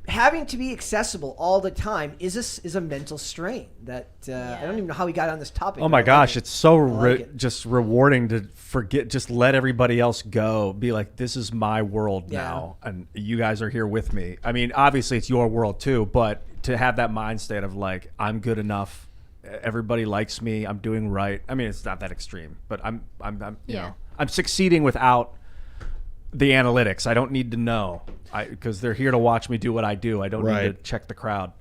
having to be accessible all the time is a mental strain that I don't even know how we got on this topic. Oh my gosh, it's so like it. just rewarding to forget, just let everybody else go. Be like, this is my world Yeah. now, and you guys are here with me. I mean, obviously it's your world too, but to have that mind state of like, I'm good enough, everybody likes me, I'm doing right. I mean, it's not that extreme, but I'm you know, I'm succeeding without the analytics. I don't need to know because they're here to watch me do what I do. I don't need to check the crowd.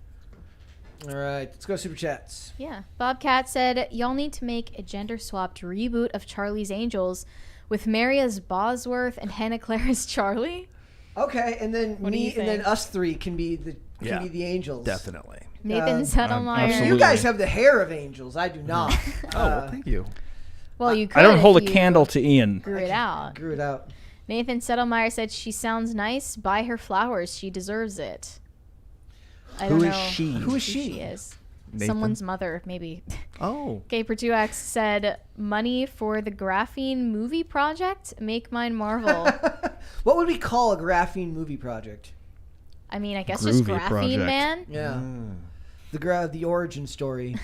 All right, let's go super chats. Yeah. Bobcat said, y'all need to make a gender-swapped reboot of Charlie's Angels with Mary as Bosworth and Hannah Claire as Charlie. Okay, and then What do me you and then think? us three can be the angels. Definitely. Nathan Settlemyer. absolutely. You guys have the hair of angels. I do not. Oh, well, thank you. Well, you could I don't hold a if you candle to Ian. Grew it out. Grew it out. Nathan Settlemyer said, she sounds nice. Buy her flowers. She deserves it. I don't Who know is she? Who is who she? she is. Nathan? Someone's mother, maybe. Oh. Gaper2X said, money for the graphene movie project? Make mine Marvel. What would we call a graphene movie project? I mean, I guess just Groovy Graphene project. Man. Yeah. The origin story.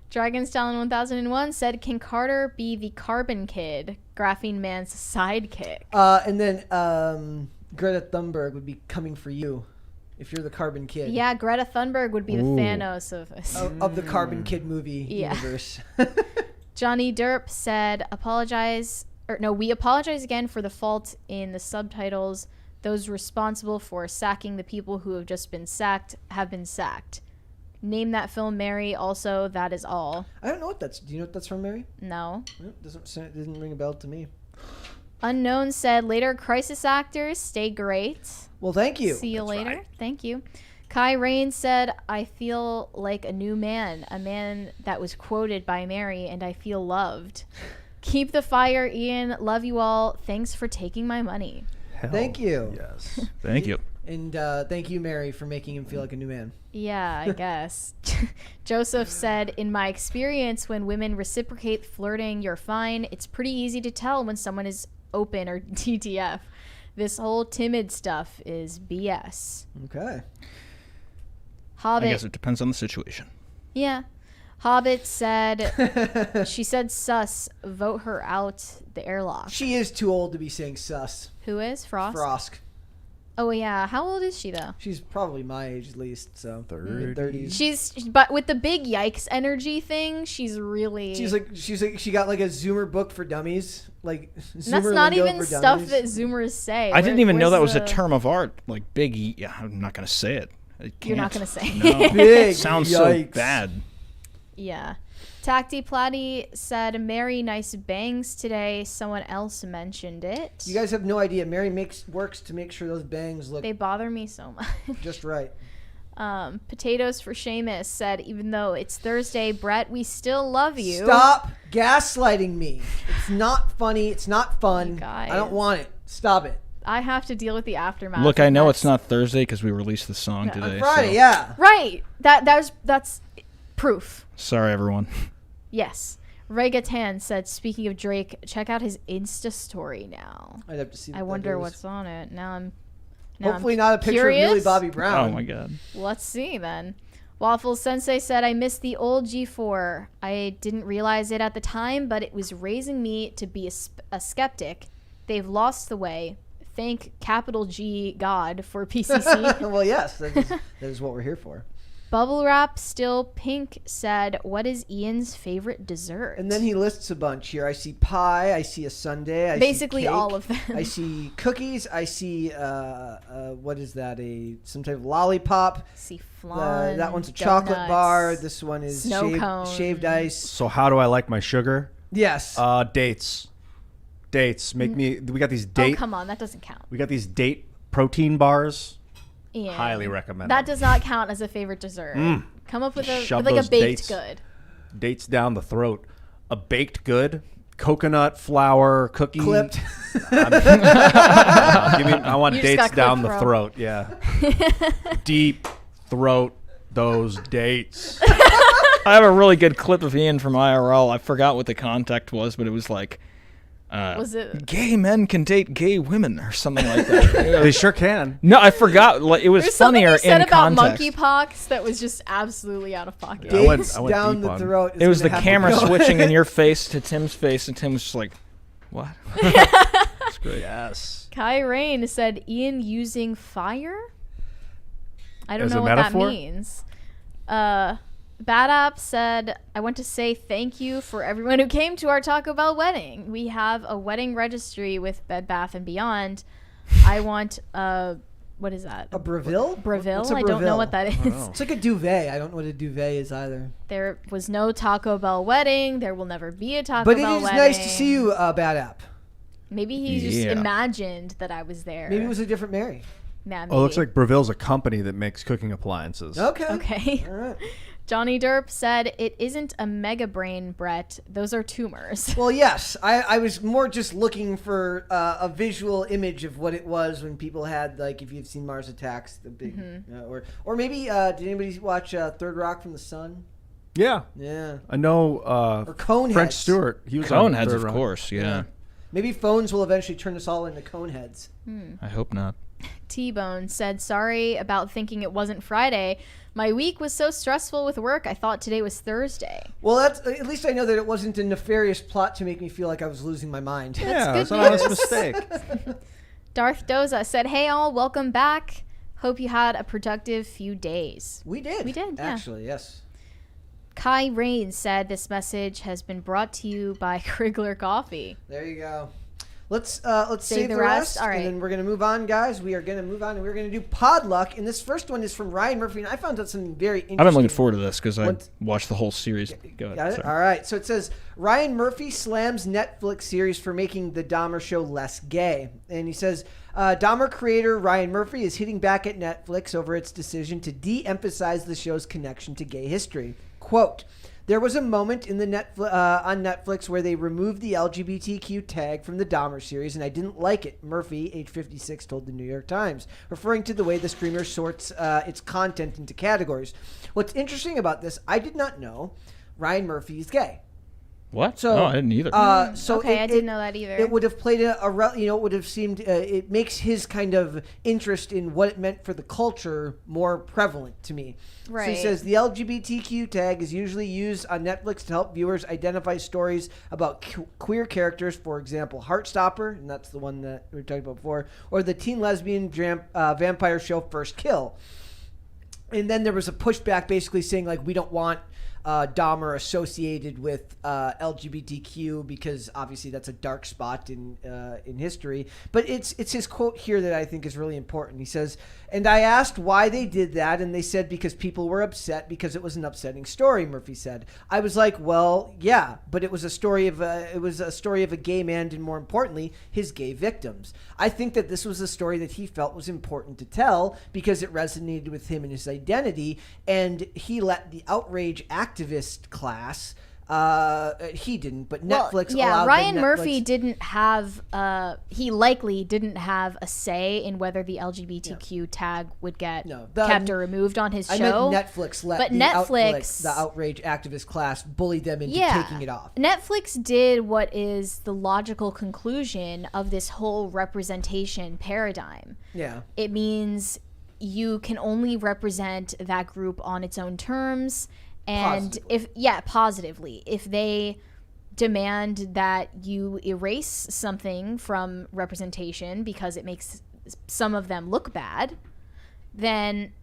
Dragon's Talon 1001 said, can Carter be the Carbon Kid, Graphene Man's sidekick? And then Greta Thunberg would be coming for you if you're the Carbon Kid. Yeah, Greta Thunberg would be the Thanos of us. Of the Carbon Kid movie universe. Johnny Derp said, we apologize again for the fault in the subtitles. Those responsible for sacking the people who have just been sacked have been sacked. Name that film, Mary. Also, that is all. I don't know what that's. Do you know what that's from, Mary? No. Doesn't ring a bell to me. Unknown said, later crisis actors, stay great. Well, thank you. See you later. Thank you. Kai Rain said, I feel like a new man, a man that was quoted by Mary, and I feel loved. Keep the fire, Ian. Love you all. Thanks for taking my money. Thank you. Yes. Thank you. And thank you, Mary, for making him feel like a new man. Yeah, I guess. Joseph said, in my experience, when women reciprocate flirting, you're fine. It's pretty easy to tell when someone is open or TTF. This whole timid stuff is BS. Okay. Hobbit. I guess it depends on the situation. Yeah. Hobbit said, she said sus, vote her out the airlock. She is too old to be saying sus. Who is? Frost? Frosk. Oh, yeah. How old is she, though? She's probably my age at least, so 30s. 30s. But with the big yikes energy thing, she's really... She got like a Zoomer book for dummies. Like Zoomer That's not lingo even for stuff dummies. that Zoomers say. I didn't even know that was a the- term of art. Like big. Yeah, I'm not gonna say it. You're not going to say No. it. Big Sounds yikes. so bad. Yeah. Tacti Platy said, Mary, nice bangs today. Someone else mentioned it. You guys have no idea. Mary works to make sure those bangs look They bother me so much. just right. Potatoes for Seamus said, even though it's Thursday, Brett, we still love you. Stop gaslighting me. It's not funny. It's not fun. You guys. I don't want it. Stop it. I have to deal with the aftermath. Look, I of know that. it's not Thursday because we released the song today. On Friday, so- yeah. Right. That's proof. Sorry, everyone. Yes. Regatan said, speaking of Drake, check out his Insta story now. I'd have to see. I wonder what's on it. Now I'm Hopefully not a picture curious. of Millie Bobby Brown. Oh my god. Let's see then. Waffles Sensei said, I missed the old G4. I didn't realize it at the time, but it was raising me to be a skeptic. They've lost the way. Thank capital G God for PCC. Well, yes, that is what we're here for. Bubble Wrap Still Pink said, what is Ian's favorite dessert? And then he lists a bunch here. I see pie. I see a sundae. I Basically see cake, all of them. I see cookies. I see, what is that? Some type of lollipop. See flan. That one's a donuts, chocolate bar. This one is shaved ice. So how do I like my sugar? Yes. Dates. We got these date. Oh, come on. That doesn't count. We got these date protein bars. Ian, Highly recommend that them. does not count as a favorite dessert. Come up with Shove like a those baked dates. good. Dates down the throat. A baked good. Coconut flour cookie. Clipped. I want You just dates got down clipped the throat. throat. Yeah. Deep throat those dates. I have a really good clip of Ian from IRL. I forgot what the context was, but it was like, Was it? gay men can date gay women or something like that. They sure can. No, I forgot. Like, it was There's something funnier you said in about context. monkeypox that was just absolutely out of pocket. I went Dates deep down the on- throat. is It was the gonna have to camera go. switching in your face to Tim's face, and Tim was just like, what? That's great. Yes. Kai Rain said, Ian using fire? I don't As know a what metaphor? that means. Bad App said, I want to say thank you for everyone who came to our Taco Bell wedding. We have a wedding registry with Bed Bath & Beyond. I want what is that? A Breville? Breville? What's a I don't know what that is. It's like a duvet. I don't know what a duvet is either. There was no Taco Bell wedding. There will never be a Taco But Bell it is wedding. nice to see you, Bad App. Maybe he just Yeah. imagined that I was there. Maybe it was a different Mary. Nah, Oh, it looks maybe. like Breville's a company that makes cooking appliances. Okay. Okay. All right. Johnny Derp said, it isn't a mega brain, Brett. Those are tumors. Well, yes. I was more just looking for a visual image of what it was when people had, like, if you've seen Mars Attacks, the big, or maybe, did anybody watch Third Rock from the Sun? Yeah. Yeah. I know Or Coneheads. French Stewart. He was on Coneheads, Third of Rock. course, yeah. Maybe phones will eventually turn us all into Coneheads. I hope not. T-Bone said, sorry about thinking it wasn't Friday. My week was so stressful with work, I thought today was Thursday. Well, that's at least I know that it wasn't a nefarious plot to make me feel like I was losing my mind. Yeah, good it's an honest news. mistake. Darth Doza said, hey all, welcome back. Hope you had a productive few days. We did. We did, yeah. Actually, yes. Kai Rain said this message has been brought to you by Krigler Coffee. There you go. Let's the save the rest? rest, All right. and then we're gonna move on, guys. We are gonna move on, and we're gonna do Pod Luck. And this first one is from Ryan Murphy, and I found out something very interesting. I've been looking forward to this because I What- watched the whole series. Go Got ahead. it? sorry. All right. So it says Ryan Murphy slams Netflix series for making the Dahmer show less gay. And he says Dahmer creator Ryan Murphy is hitting back at Netflix over its decision to de-emphasize the show's connection to gay history. Quote, there was a moment in the on Netflix where they removed the LGBTQ tag from the Dahmer series, and I didn't like it, Murphy, age 56, told the New York Times, referring to the way the streamer sorts its content into categories. What's interesting about this, I did not know Ryan Murphy is gay. What? So, No, I didn't either. So Okay, I didn't know that either. It would have played it would have seemed, it makes his kind of interest in what it meant for the culture more prevalent to me. So Right. he says the LGBTQ tag is usually used on Netflix to help viewers identify stories about queer characters, for example, Heartstopper, and that's the one that we were talking about before, or the teen lesbian vampire show First Kill. And then there was a pushback basically saying, like, we don't want Dahmer associated with LGBTQ because obviously that's a dark spot in history. But it's his quote here that I think is really important. He says, and I asked why they did that, and they said because people were upset because it was an upsetting story, Murphy said. I was like, well, yeah, but it was a story of a gay man, and more importantly, his gay victims. I think that this was a story that he felt was important to tell because it resonated with him and his identity, and he let the outrage activist class, he didn't, but Netflix allowed Ryan the Murphy Netflix- didn't have he likely didn't have a say in whether the LGBTQ tag would get kept or removed on his I show. meant Netflix let But the Netflix- the outrage activist class bully them into taking it off. Netflix did what is the logical conclusion of this whole representation paradigm. Yeah. It means you can only represent that group on its own terms, and Positively. positively. If they demand that you erase something from representation because it makes some of them look bad, then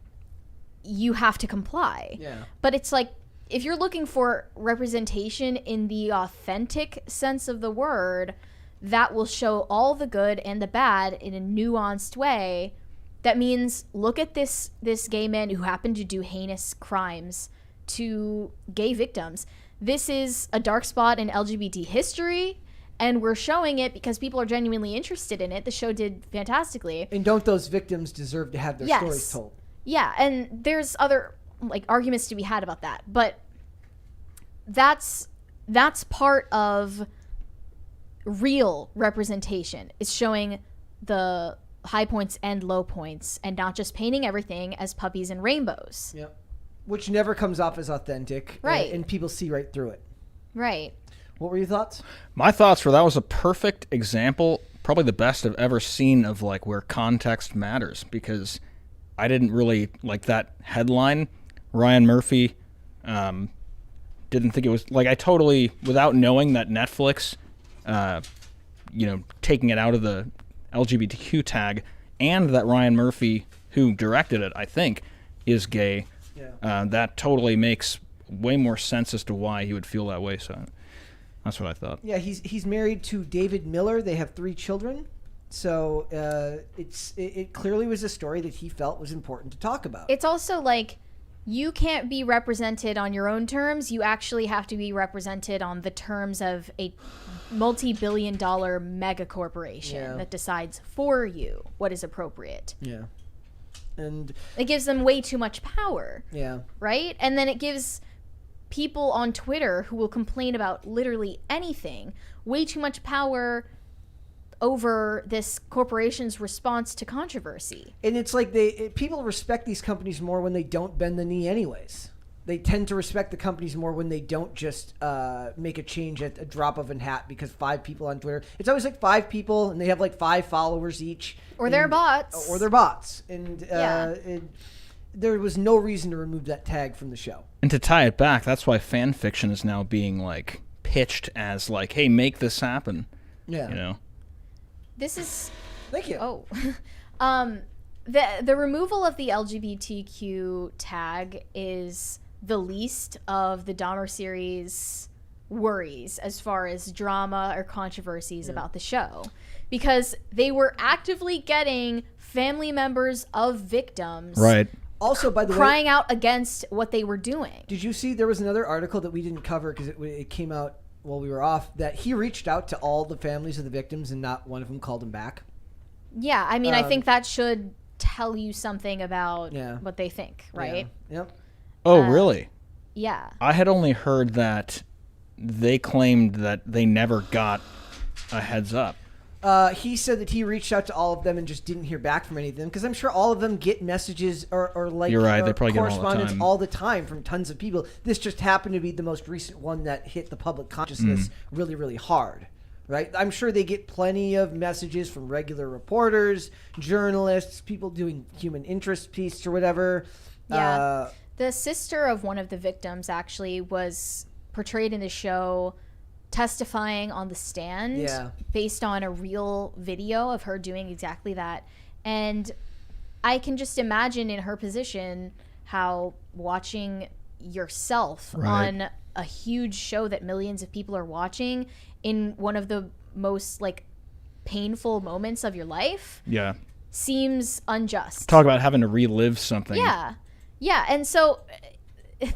you have to comply. Yeah. But it's like, if you're looking for representation in the authentic sense of the word, that will show all the good and the bad in a nuanced way. That means, look at this gay man who happened to do heinous crimes to gay victims. This is a dark spot in LGBT history, and we're showing it because people are genuinely interested in it. The show did fantastically. And don't those victims deserve to have their stories told? Yeah, and there's other arguments to be had about that, but that's part of real representation. It's showing the high points and low points, and not just painting everything as puppies and rainbows. Yep. Which never comes off as authentic, right? And people see right through it. Right. What were your thoughts? My thoughts were that was a perfect example, probably the best I've ever seen of where context matters, because I didn't really like that headline. Ryan Murphy didn't think it was I totally, without knowing that Netflix, taking it out of the LGBTQ tag, and that Ryan Murphy, who directed it, I think, is gay. Yeah. That totally makes way more sense as to why he would feel that way. So that's what I thought. Yeah, he's married to David Miller. They have 3 children. So it clearly was a story that he felt was important to talk about. It's also you can't be represented on your own terms. You actually have to be represented on the terms of a multi-billion-dollar mega corporation that decides for you what is appropriate. Yeah. And it gives them way too much power. Yeah. Right? And then it gives people on Twitter who will complain about literally anything way too much power over this corporation's response to controversy. And it's people respect these companies more when they don't bend the knee anyways. They tend to respect the companies more when they don't just make a change at a drop of a hat because 5 people on Twitter. It's always 5 people, and they have 5 followers each. Or they're bots. Or they're bots. And there was no reason to remove that tag from the show. And to tie it back, that's why fan fiction is now being pitched as hey, make this happen. Yeah. This is... Thank you. Oh. The removal of the LGBTQ tag is the least of the Dahmer series worries as far as drama or controversies about the show, because they were actively getting family members of victims also, by the way, crying out against what they were doing. Did you see there was another article that we didn't cover because it came out while we were off, that he reached out to all the families of the victims and not one of them called him back? Yeah, I mean, I think that should tell you something about what they think, right? Yeah. Yep. Oh, really? Yeah. I had only heard that they claimed that they never got a heads up. He said that he reached out to all of them and just didn't hear back from any of them, because I'm sure all of them get messages or You're right, they probably get correspondence all the time from tons of people. This just happened to be the most recent one that hit the public consciousness really, really hard. Right? I'm sure they get plenty of messages from regular reporters, journalists, people doing human interest pieces or whatever. Yeah. The sister of one of the victims actually was portrayed in the show testifying on the stand based on a real video of her doing exactly that. And I can just imagine in her position how watching yourself on a huge show that millions of people are watching in one of the most painful moments of your life seems unjust. Talk about having to relive something. Yeah, and so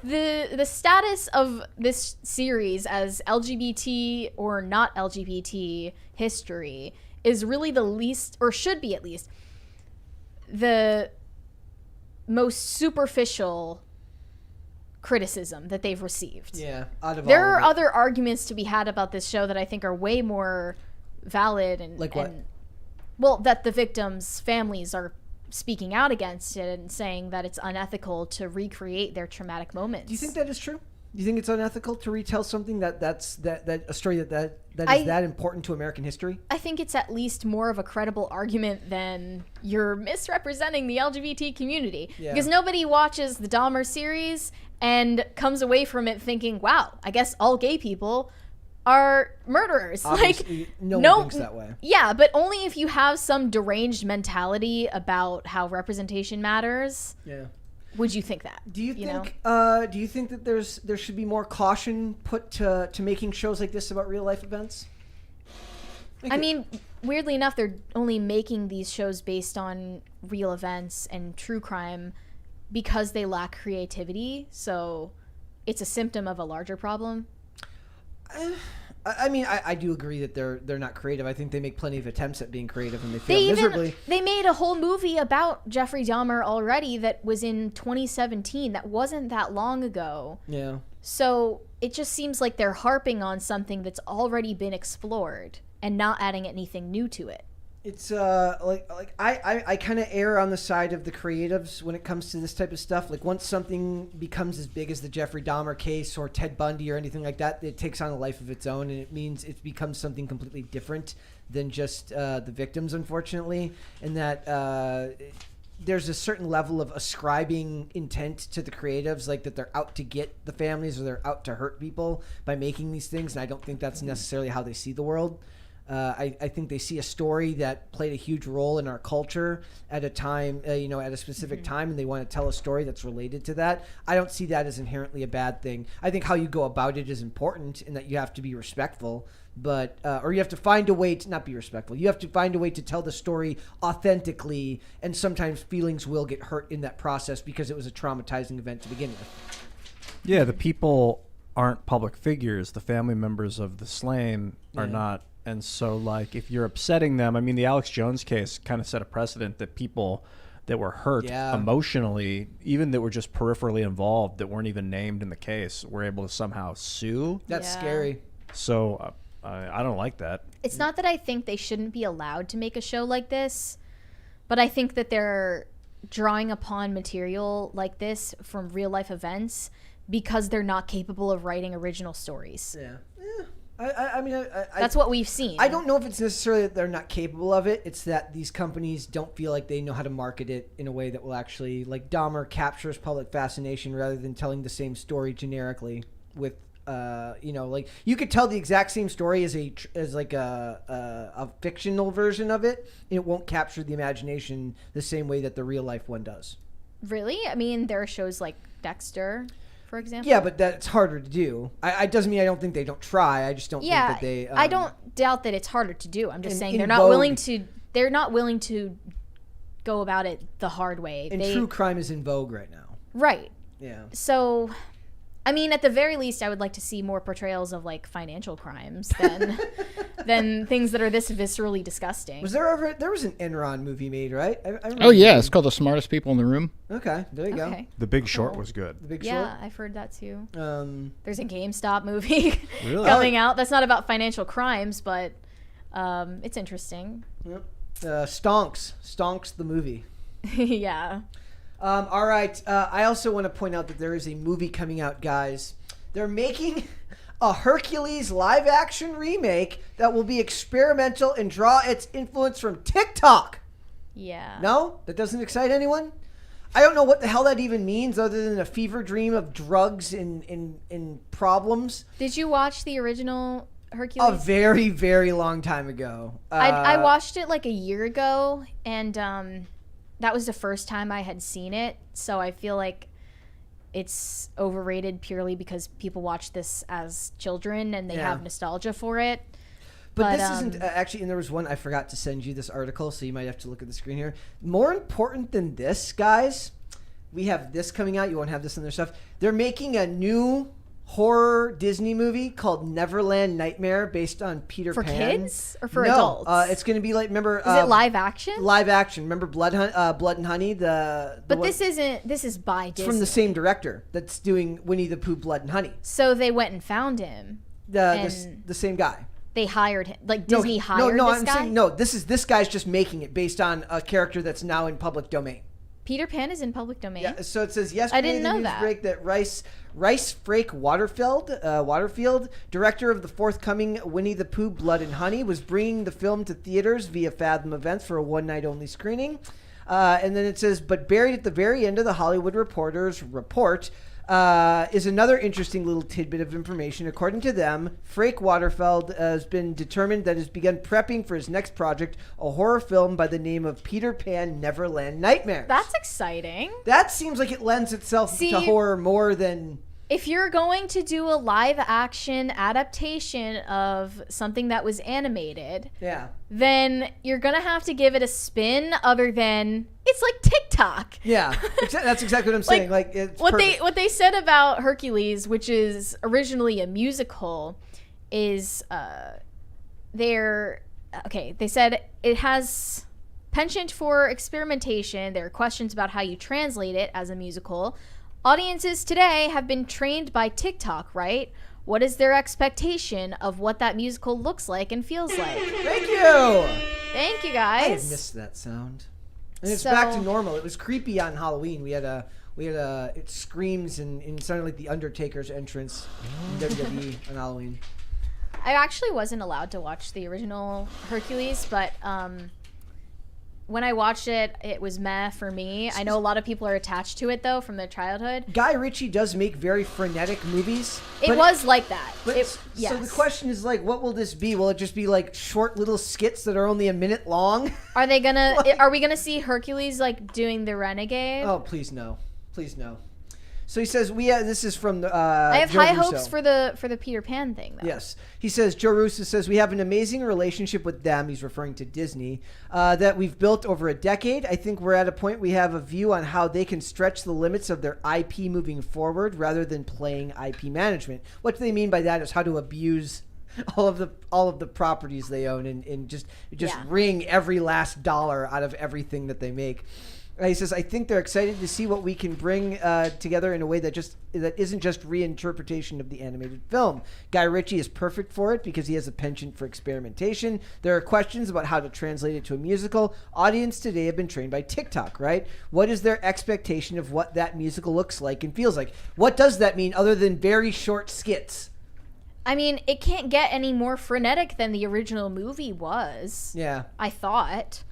the status of this series as LGBT or not LGBT history is really the least, or should be at least, the most superficial criticism that they've received. Yeah, there are other arguments to be had about this show that I think are way more valid and well, that the victims' families are speaking out against it and saying that it's unethical to recreate their traumatic moments. Do you think that is true? You think it's unethical to retell something that's a story that is that important to American history? I think it's at least more of a credible argument than you're misrepresenting the LGBT community. Yeah. Because nobody watches the Dahmer series and comes away from it thinking, wow, I guess all gay people are murderers. Obviously, no one thinks that way. Yeah, but only if you have some deranged mentality about how representation matters. Yeah. Would you think that? Do you think that there should be more caution put to making shows like this about real life events? I mean, weirdly enough, they're only making these shows based on real events and true crime because they lack creativity. So it's a symptom of a larger problem. I mean, I do agree that they're not creative. I think they make plenty of attempts at being creative and they fail miserably. They made a whole movie about Jeffrey Dahmer already that was in 2017. That wasn't that long ago. Yeah. So it just seems like they're harping on something that's already been explored and not adding anything new to it. It's I kind of err on the side of the creatives when it comes to this type of stuff. Like once something becomes as big as the Jeffrey Dahmer case or Ted Bundy or anything like that, it takes on a life of its own, and it means it becomes something completely different than just the victims, unfortunately. And that there's a certain level of ascribing intent to the creatives, like that they're out to get the families or they're out to hurt people by making these things. And I don't think that's necessarily how they see the world. I think they see a story that played a huge role in our culture at a time, at a specific time, and they want to tell a story that's related to that. I don't see that as inherently a bad thing. I think how you go about it is important, in that you have to be respectful, but or you have to find a way to not be respectful. You have to find a way to tell the story authentically, and sometimes feelings will get hurt in that process because it was a traumatizing event to begin with. Yeah, the people aren't public figures. The family members of the slain are not. And so, like, if you're upsetting them, I mean, the Alex Jones case kind of set a precedent that people that were hurt emotionally, even that were just peripherally involved, that weren't even named in the case, were able to somehow sue. That's scary. So I don't like that. It's not that I think they shouldn't be allowed to make a show like this, but I think that they're drawing upon material like this from real life events because they're not capable of writing original stories. Yeah. I mean, that's what we've seen. I don't know if it's necessarily that they're not capable of it. It's that these companies don't feel like they know how to market it in a way that will actually, like, Dahmer captures public fascination rather than telling the same story generically with, like, you could tell the exact same story as a fictional version of it, and it won't capture the imagination the same way that the real life one does. Really? I mean, there are shows like Dexter, for example. Yeah, but that's harder to do. I doesn't mean I don't think they don't try. I just don't think that they. I don't doubt that it's harder to do. I'm just saying they're not willing to. They're not willing to go about it the hard way. And true crime is in vogue right now. Right. Yeah. So, I mean, at the very least, I would like to see more portrayals of, like, financial crimes than things that are this viscerally disgusting. Was there was an Enron movie made, right? Oh yeah, it's called The Smartest People in the Room. Okay, there you go. The Big Short was good. The Big Yeah, Short. I've heard that too. There's a GameStop movie Really? coming out. That's not about financial crimes, but it's interesting. Yep. Stonks the movie. Yeah. All right. I also want to point out that there is a movie coming out, guys. They're making a Hercules live-action remake that will be experimental and draw its influence from TikTok. Yeah. No? That doesn't excite anyone? I don't know what the hell that even means other than a fever dream of drugs and problems. Did you watch the original Hercules? A very, very long time ago. I watched it like a year ago, and that was the first time I had seen it, so I feel like it's overrated purely because people watch this as children and they have nostalgia for it. But this isn't actually, and there was one, I forgot to send you this article, so you might have to look at the screen here. More important than this, guys, we have this coming out. You won't have this in their stuff. They're making a new horror Disney movie called Neverland Nightmare based on Peter Pan. For kids or for adults? It's going to be like, remember... Is it live action? Live action. Remember Blood and Honey? But this is by Disney. It's from the same director that's doing Winnie the Pooh, Blood and Honey. So they went and found him. The same guy. They hired him. Like Disney hired this guy? I'm saying, no, this guy's just making it based on a character that's now in public domain. Peter Pan is in public domain. Yeah, so it says yesterday didn't in the know news that. break that Rice Frake Waterfield, director of the forthcoming Winnie the Pooh Blood and Honey, was bringing the film to theaters via Fathom Events for a one-night only screening. And then it says, but buried at the very end of the Hollywood Reporter's report is another interesting little tidbit of information. According to them, Frake Waterfield has been determined that has begun prepping for his next project, a horror film by the name of Peter Pan Neverland Nightmares. That's exciting. That seems like it lends itself to horror more than... If you're going to do a live action adaptation of something that was animated, then you're going to have to give it a spin other than it's like TikTok. Yeah. That's exactly what I'm saying. Like it's what they said about Hercules, which is originally a musical, is they said it has penchant for experimentation. There are questions about how you translate it as a musical. Audiences today have been trained by TikTok, right? What is their expectation of what that musical looks like and feels like? Thank you. Thank you, I guys. had missed that sound. And it's back to normal. It was creepy on Halloween. It screams and sounded like the Undertaker's entrance in WWE on Halloween. I actually wasn't allowed to watch the original Hercules, but when I watched it, it was meh for me. I know a lot of people are attached to it, though, from their childhood. Guy Ritchie does make very frenetic movies. It was like that. Yes. So the question is, like, what will this be? Will it just be, like, short little skits that are only a minute long? Are we gonna see Hercules, like, doing the Renegade? Oh, please no. Please no. So he says, this is from I have Joe high Russo. hopes for the Peter Pan thing, though. Yes. He says, Joe Russo says, we have an amazing relationship with them, he's referring to Disney, that we've built over a decade. I think we're at a point we have a view on how they can stretch the limits of their IP moving forward rather than playing IP management. What they mean by that is how to abuse all of the properties they own and just wring every last dollar out of everything that they make. He says, I think they're excited to see what we can bring together in a way that isn't just reinterpretation of the animated film. Guy Ritchie is perfect for it because he has a penchant for experimentation. There are questions about how to translate it to a musical. Audience today have been trained by TikTok, right? What is their expectation of what that musical looks like and feels like? What does that mean other than very short skits? I mean, it can't get any more frenetic than the original movie was. Yeah. I thought.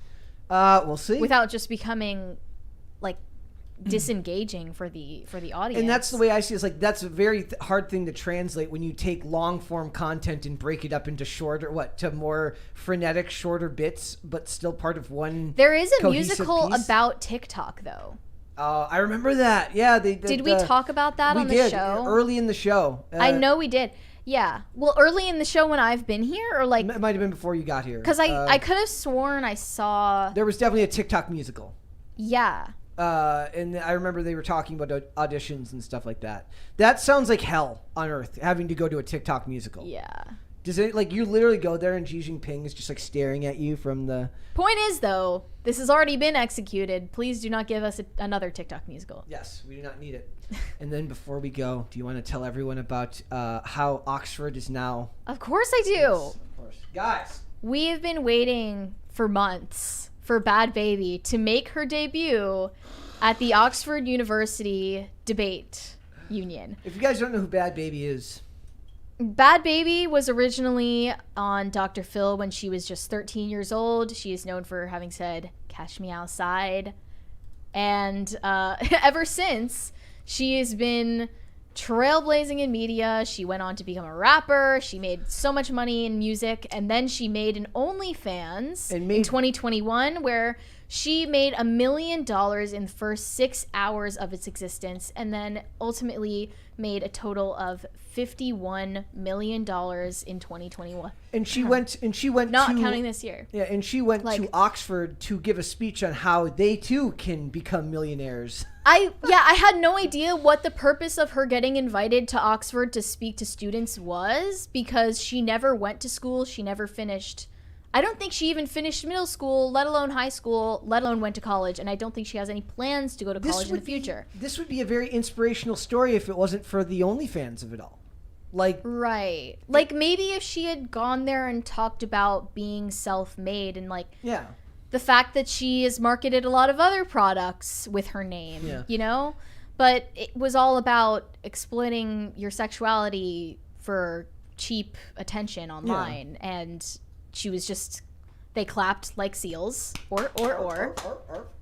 We'll see. Without just becoming like disengaging for the audience. And that's the way I see it. It's like that's a very hard thing to translate when you take long form content and break it up into more frenetic, shorter bits, but still part of one. There is a cohesive musical piece. About TikTok, though. I remember that. Yeah, did we talk about that on the show? Early in the show. I know we did. Yeah. Well, early in the show when I've been here, or like it might have been before you got here. Because I could have sworn I saw. There was definitely a TikTok musical. Yeah. And I remember they were talking about auditions and stuff like that. That sounds like hell on earth, having to go to a TikTok musical. Yeah. Does it, like, you literally go there and Xi Jinping is just, like, staring at you from the... Point is, though, this has already been executed. Please do not give us another TikTok musical. Yes, we do not need it. And then before we go, do you want to tell everyone about how Oxford is now... Of course I do. Yes, of course. Guys. We have been waiting for months for Bhad Bhabie to make her debut at the Oxford University Debate Union. If you guys don't know who Bhad Bhabie is... Bhad Bhabie was originally on Dr. Phil when she was just 13 years old. She is known for having said, "Catch me outside." And ever since, she has been trailblazing in media. She went on to become a rapper. She made so much money in music. And then she made an OnlyFans in 2021 where she made $1 million in the first 6 hours of its existence, and then ultimately made a total of $51 million in 2021. And she went not counting this year. Yeah, and she went to Oxford to give a speech on how they too can become millionaires. I had no idea what the purpose of her getting invited to Oxford to speak to students was, because she never went to school. She never finished. I don't think she even finished middle school, let alone high school, let alone went to college. And I don't think she has any plans to go to college in the future. This would be a very inspirational story if it wasn't for the OnlyFans of it all. Right. Like, maybe if she had gone there and talked about being self-made and, like... Yeah. the fact that she has marketed a lot of other products with her name, you know? But it was all about exploiting your sexuality for cheap attention online. And she was just, they clapped like seals, or,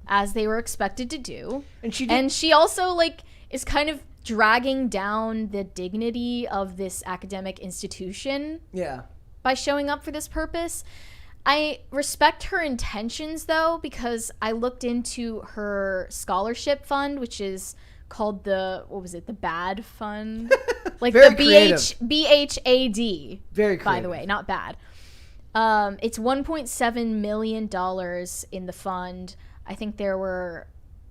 as they were expected to do. And she also, like, is kind of dragging down the dignity of this academic institution by showing up for this purpose. I respect her intentions, though, because I looked into her scholarship fund, which is called the Bhad fund? Like the BHAD. Very creative. By the way, not bad. It's $1.7 million in the fund. I think there were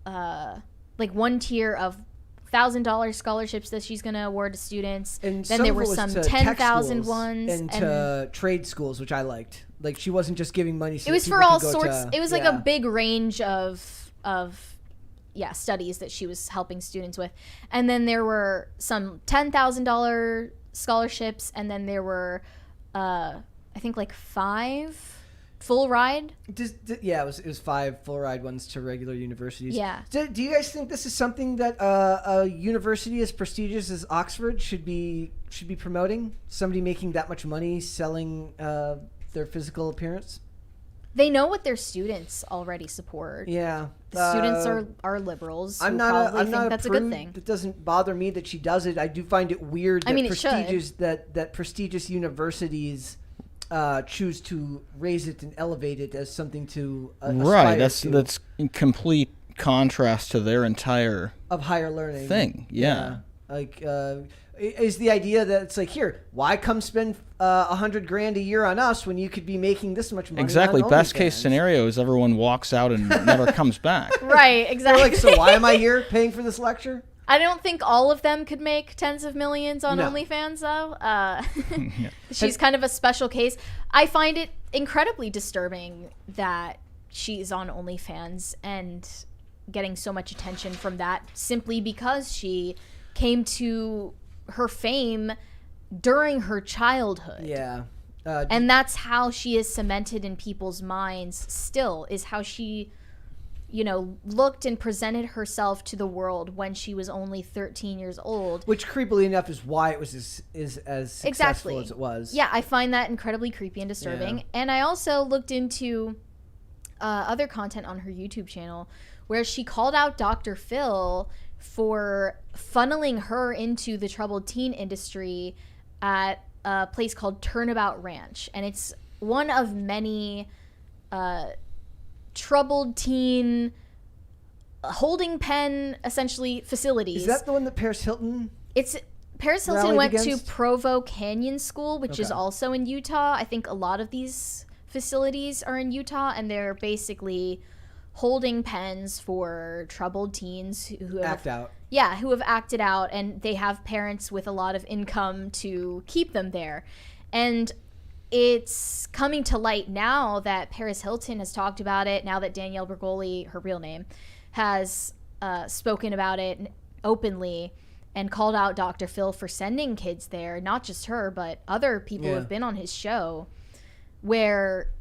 like one tier of $1,000 scholarships that she's going to award to students. And then there were some 10,000 ones. And to trade schools, which I liked. Like, she wasn't just giving money. So it was for all sorts. It was like a big range of studies that she was helping students with. And then there were some $10,000 scholarships. And then there were, I think, like 5 full ride. It was 5 full ride ones to regular universities. Yeah. Do you guys think this is something that a university as prestigious as Oxford should be promoting? Somebody making that much money selling their physical appearance? They know what their students already support. Yeah. The students are liberals. I'm not that's a good thing. It doesn't bother me that she does it. I do find it weird that that prestigious universities choose to raise it and elevate it as something to right. That's in complete contrast to their entire of higher learning thing. Yeah. Like is the idea that it's like, here, why come spend $100,000 a year on us when you could be making this much money? Exactly. Best case scenario is everyone walks out and never comes back. Right. Exactly. They're like, so why am I here paying for this lecture? I don't think all of them could make tens of millions on OnlyFans, though. She's kind of a special case. I find it incredibly disturbing that she's on OnlyFans and getting so much attention from that simply because she came to her fame during her childhood. Yeah. And that's how she is cemented in people's minds still, is how she, looked and presented herself to the world when she was only 13 years old. Which, creepily enough, is why it was as successful as it was. Yeah, I find that incredibly creepy and disturbing. Yeah. And I also looked into other content on her YouTube channel where she called out Dr. Phil for funneling her into the troubled teen industry at a place called Turnabout Ranch. And it's one of many troubled teen holding pen, essentially, facilities. Is that the one that Paris Hilton went to Provo Canyon School, which is also in Utah. I think a lot of these facilities are in Utah, and they're basically holding pens for troubled teens who have acted out, and they have parents with a lot of income to keep them there. And it's coming to light now that Paris Hilton has talked about it, now that Danielle Bregoli, her real name, has spoken about it openly and called out Dr. Phil for sending kids there, not just her, but other people who have been on his show, where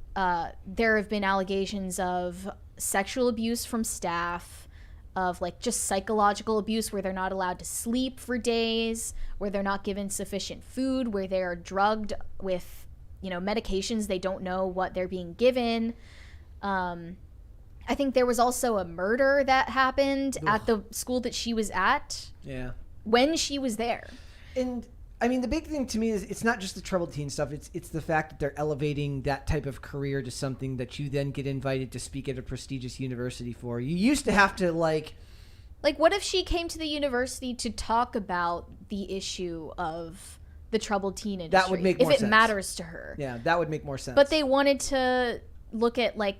there have been allegations of sexual abuse from staff, of like just psychological abuse where they're not allowed to sleep for days, where they're not given sufficient food, where they are drugged with, medications they don't know what they're being given. I think there was also a murder that happened at the school that she was at. Yeah. When she was there. And I mean, the big thing to me is it's not just the troubled teen stuff. It's the fact that they're elevating that type of career to something that you then get invited to speak at a prestigious university for. You used to have to like, what if she came to the university to talk about the issue of the troubled teen industry? That would make more sense. If it matters to her. Yeah, that would make more sense. But they wanted to look at like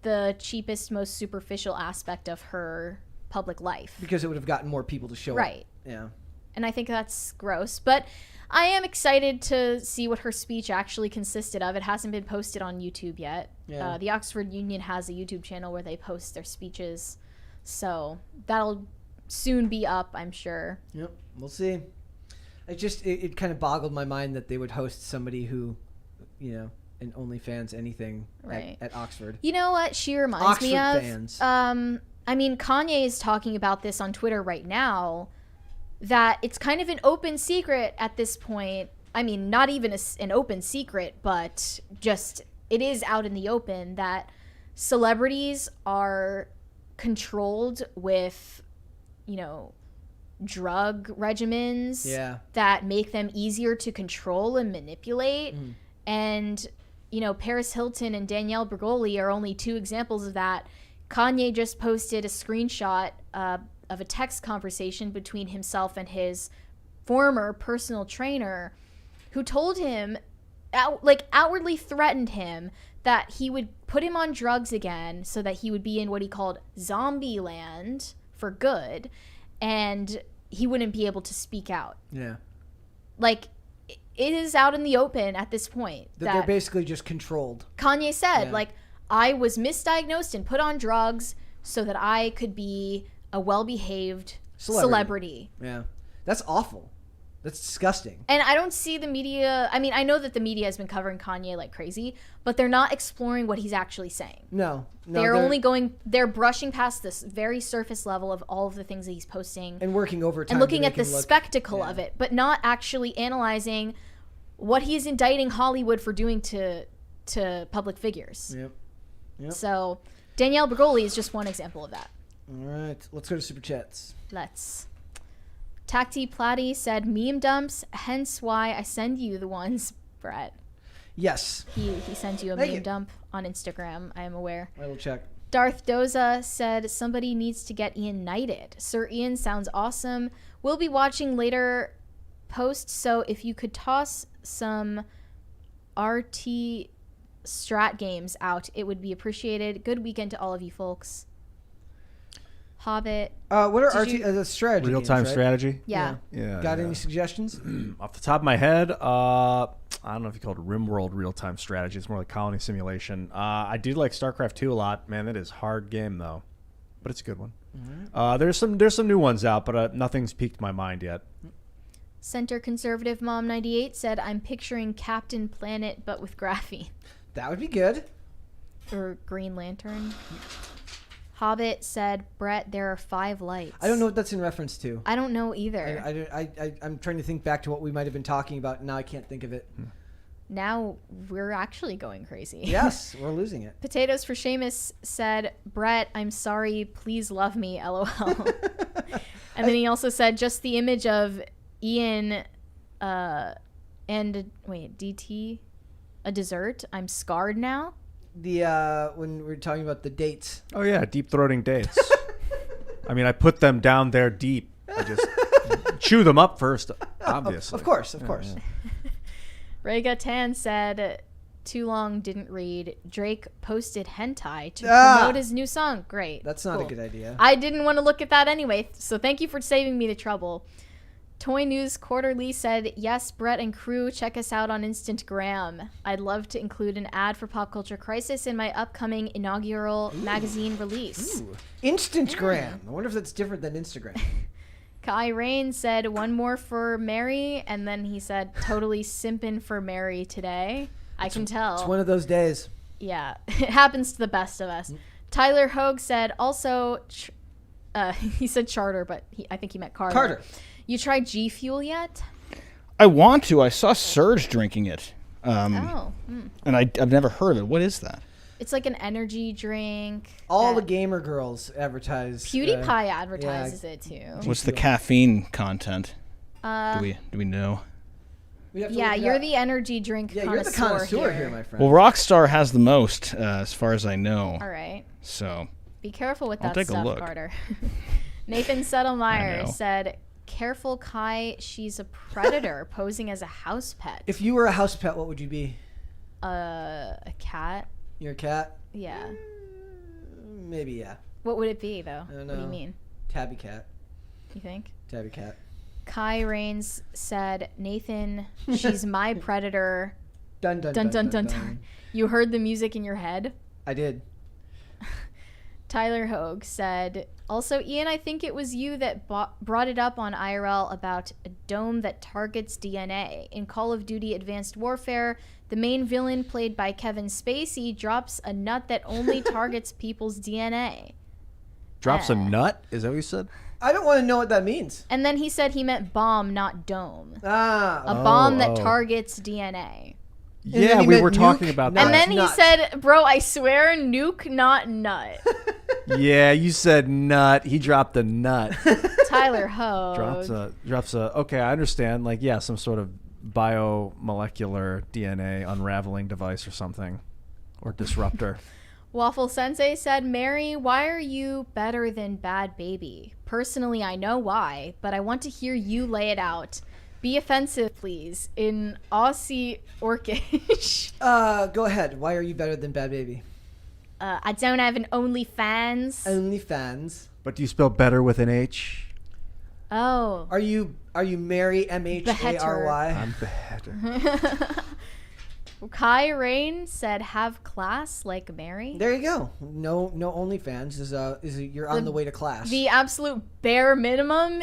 the cheapest, most superficial aspect of her public life. Because it would have gotten more people to show up. Right. Yeah. And I think that's gross. But I am excited to see what her speech actually consisted of. It hasn't been posted on YouTube yet. Yeah. The Oxford Union has a YouTube channel where they post their speeches. So that'll soon be up, I'm sure. Yep. We'll see. It kind of boggled my mind that they would host somebody who, an OnlyFans anything Right. at Oxford. You know what she reminds me Oxford of? fans. I mean, Kanye is talking about this on Twitter right now, that it's kind of an open secret at this point. I mean, not even an open secret, but just it is out in the open that celebrities are controlled with, drug regimens that make them easier to control and manipulate. And, Paris Hilton and Danielle Bregoli are only two examples of that. Kanye just posted a screenshot of a text conversation between himself and his former personal trainer, who told him, outwardly threatened him that he would put him on drugs again so that he would be in what he called zombie land for good, and he wouldn't be able to speak out. Yeah. Like, it is out in the open at this point. That they're basically just controlled. Kanye said, I was misdiagnosed and put on drugs so that I could be a well-behaved celebrity. Yeah. That's awful. That's disgusting. And I don't see the media. I mean, I know that the media has been covering Kanye like crazy, but they're not exploring what he's actually saying. No, they're brushing past this very surface level of all of the things that he's posting. And working overtime. And looking at the spectacle of it, but not actually analyzing what he's indicting Hollywood for doing to public figures. Yep. So Danielle Bregoli is just one example of that. All right, let's go to Super Chats. Let's. Tacti Platy said, meme dumps, hence why I send you the ones, Brett. Yes. He sent you a meme dump on Instagram, I am aware. I will check. Darth Doza said, somebody needs to get Ian knighted. Sir Ian sounds awesome. We'll be watching later posts, so if you could toss some RT strat games out, it would be appreciated. Good weekend to all of you folks. Hobbit. What are the strategy Real-time games, right? strategy? Yeah. Got any suggestions? Off the top of my head, I don't know if you call it RimWorld real-time strategy. It's more like colony simulation. I do like StarCraft 2 a lot. Man, that is a hard game, though. But it's a good one. Mm-hmm. There's some new ones out, but nothing's piqued my mind yet. Center Conservative Mom 98 said, I'm picturing Captain Planet, but with graphene. That would be good. Or Green Lantern. Hobbit said, Brett, there are 5 lights. I don't know what that's in reference to. I don't know either. I'm trying to think back to what we might have been talking about, and now I can't think of it. Now we're actually going crazy. Yes, we're losing it. Potatoes for Seamus said, Brett, I'm sorry, please love me, LOL. And then he also said, just the image of Ian and, DT, a dessert. I'm scarred now. When we're talking about the dates. Oh yeah, deep-throating dates. I mean, I put them down there deep. I just chew them up first, obviously. Of course. Yeah. Rega Tan said, too long, didn't read. Drake posted hentai to promote his new song. Great. That's not a good idea. I didn't want to look at that anyway, so thank you for saving me the trouble. Toy News Quarterly said, yes, Brett and crew, check us out on Instantgram. I'd love to include an ad for Pop Culture Crisis in my upcoming inaugural magazine release. Instantgram. I wonder if that's different than Instagram. Kai Rain said, one more for Mary, and then he said, totally simpin' for Mary today. I can tell. It's one of those days. Yeah, it happens to the best of us. Tyler Hogue said, also, he said charter, but I think he meant Carter. You tried G Fuel yet? I want to. I saw Serge drinking it. And I've never heard of it. What is that? It's like an energy drink. All the gamer girls advertise. PewDiePie advertises it too. What's the caffeine content? Do we know? Yeah, you're the energy drink connoisseur. You're the connoisseur here, my friend. Well, Rockstar has the most, as far as I know. All right. So be careful with I'll that take a stuff, look. Carter. Nathan Settlemeyer said, careful, Kai, she's a predator posing as a house pet. If you were a house pet, what would you be? A cat. You're a cat? Yeah. Maybe, yeah. What would it be, though? I don't know. What do you mean? Tabby cat. You think? Tabby cat. Kai Rains said, Nathan, she's my predator. Dun, dun, dun, dun, dun, dun. You heard the music in your head? I did. Tyler Hogue said, also, Ian, I think it was you that brought it up on IRL about a dome that targets DNA. In Call of Duty Advanced Warfare, the main villain, played by Kevin Spacey, drops a nut that only targets people's DNA. Drops a nut? Is that what you said? I don't want to know what that means. And then he said he meant bomb, not dome. Ah. A bomb that targets DNA. Yeah, we were talking about that. And then he Nut. said, bro, I swear, nuke, not nut. Yeah, you said nut. He dropped a nut. Tyler Hogue. drops a. Okay, I understand. Like, yeah, some sort of biomolecular DNA unraveling device or something, or disruptor. Waffle Sensei said, Mary, why are you better than Bhad Bhabie? Personally, I know why, but I want to hear you lay it out. Be offensive, please, in Aussie Orcish. Go ahead. Why are you better than Bhad Bhabie? I don't have an OnlyFans. OnlyFans. But do you spell better with an H? Oh. Are you Mary MHARY? I'm better. Kai Rain said, have class like Mary. There you go. No OnlyFans is you're on the way to class. The absolute bare minimum.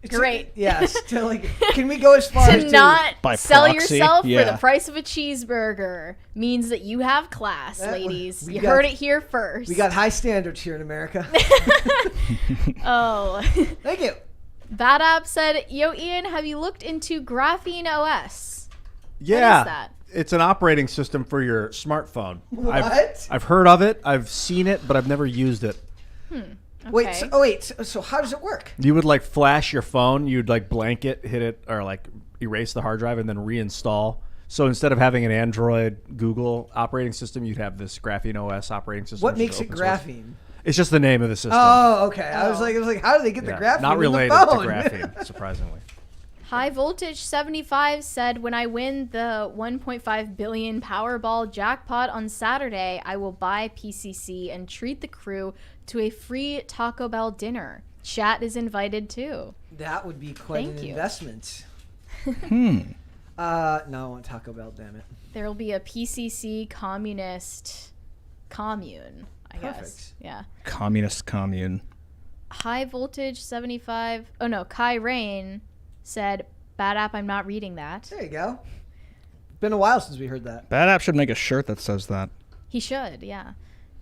Great. Yes. Can we go as far To as not By sell proxy, yourself for yeah. the price of a cheeseburger means that you have class, ladies. we You got- heard it here first. We got high standards here in America. Oh. Thank you. Bad App said, yo, Ian, have you looked into Graphene OS? Yeah. What is that? It's an operating system for your smartphone. What? I've heard of it. I've seen it, but I've never used it. Wait. Okay. So how does it work? You would like flash your phone. You'd like blank it, hit it, or like erase the hard drive and then reinstall. So instead of having an Android Google operating system, you'd have this Graphene OS operating system. What which makes is it open source. Graphene? It's just the name of the system. Oh, okay. I was like, how do they get the Yeah, graphene not related in the to phone? graphene, surprisingly. High Voltage 75 said, when I win the 1.5 billion Powerball jackpot on Saturday, I will buy PCC and treat the crew to a free Taco Bell dinner. Chat is invited too. That would be quite Thank an you. investment. No, I want Taco Bell. Damn it. There will be a PCC communist commune, I guess. Perfect. Yeah. Communist commune. High Voltage 75. Oh no, Kai Rain said, bad app, I'm not reading that. There you go. Been a while since we heard that. Bad App should make a shirt that says that. He should, yeah.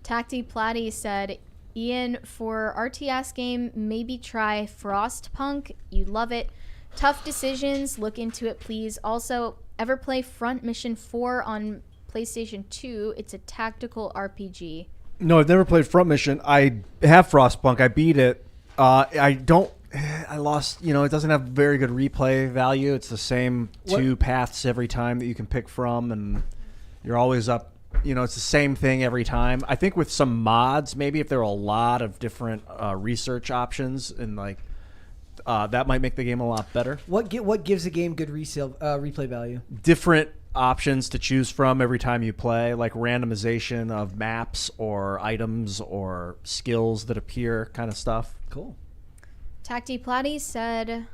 Tacti Platty said, Ian, for RTS game, maybe try Frostpunk. You love it. Tough decisions. Look into it, please. Also, ever play Front Mission 4 on PlayStation 2? It's a tactical RPG. No, I've never played Front Mission. I have Frostpunk. I beat it. I lost, it doesn't have very good replay value. It's the same two paths every time that you can pick from, and you're always up. It's the same thing every time. I think with some mods, maybe if there are a lot of different research options, and that might make the game a lot better. What gives a game good replay value? Different options to choose from every time you play, like randomization of maps or items or skills that appear, kind of stuff. Cool. Tacti Platty said,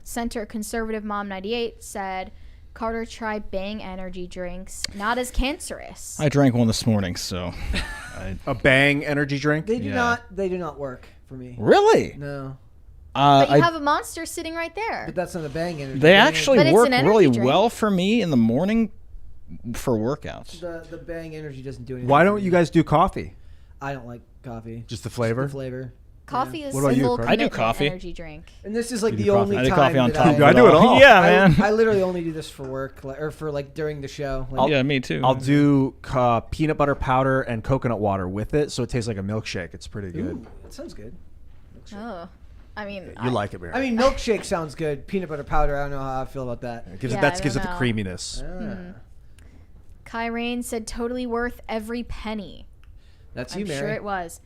Center Conservative Mom 98 said, Carter, try Bang energy drinks. Not as cancerous. I drank one this morning, so. A Bang energy drink? They do not work for me. Really? No. But you have a monster sitting right there. But that's not a Bang energy. They Bang actually But it's work an energy really drink. well for me in the morning for workouts. The Bang energy doesn't do anything. Why for don't me. you guys do coffee? I don't like coffee. Just the flavor? The flavor. Coffee is What about a you, full Carter? I do commitment coffee. energy drink. And this is like You the do coffee. only I do time coffee on that top of I do it all. Yeah, man. I literally only do this for work, or for during the show. Yeah, me too. I'll do peanut butter powder and coconut water with it, so it tastes like a milkshake. It's pretty good. Ooh, that sounds good. Oh. I mean, You like it, Mary? I mean, milkshake sounds good. Peanut butter powder. I don't know how I feel about that. it gives Yeah, it, that I gives it don't the know. creaminess. Kai Rain said totally worth every penny. That's I'm you, Mary. sure it was.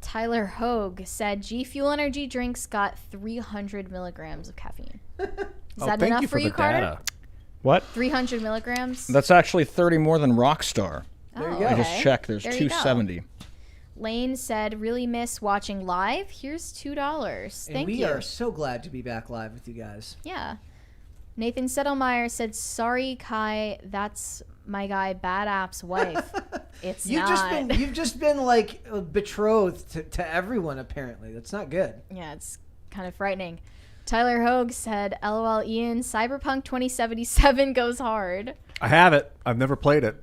Tyler Hogue said G Fuel energy drinks got 300 milligrams of caffeine. Is that thank enough you for you, the Carter? data. What? 300 milligrams? That's actually 30 more than Rockstar. There you Oh, go. I just okay. checked. There's There you go. 270. Lane said, really miss watching live. Here's $2. And Thank we you. are so glad to be back live with you guys. Yeah. Nathan Settlemeyer said, sorry, Kai, that's my guy Bad App's wife. It's You've not. just been like betrothed to everyone. Apparently, that's not good. Yeah, it's kind of frightening. Tyler Hogue said, "LOL, Ian, Cyberpunk 2077 goes hard." I have it. I've never played it.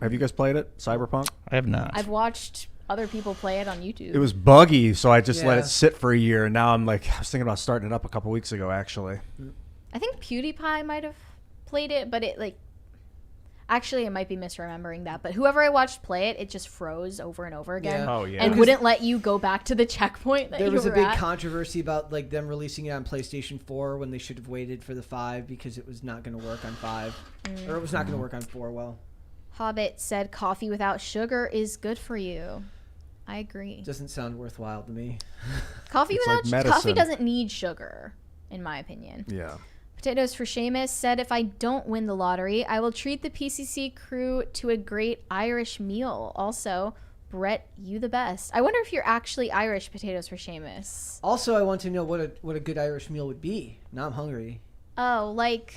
Have you guys played it? Cyberpunk? I have not. I've watched other people play it on YouTube. It was buggy, so I just let Yeah. it sit for a year, and now I'm like, I was thinking about starting it up a couple weeks ago, actually. I think PewDiePie might have played it, but it like actually I might be misremembering that. But whoever I watched play it, it just froze over and over again. Yeah. Oh, yeah. And Because wouldn't let you go back to the checkpoint that There you was a were big at. controversy about like them releasing it on PlayStation 4 when they should have waited for the 5 because it was not going to work on 5, or it was not going to work on 4. Well, Hobbit said, "Coffee without sugar is good for you." I agree. doesn't sound worthwhile to me. Coffee It's without like coffee medicine. doesn't need sugar, in my opinion. Yeah. Potatoes for Seamus said, "If I don't win the lottery, I will treat the PCC crew to a great Irish meal. Also, Brett, you the best." I wonder if you're actually Irish, Potatoes for Seamus. Also, I want to know what a good Irish meal would be. Now I'm hungry. Oh, like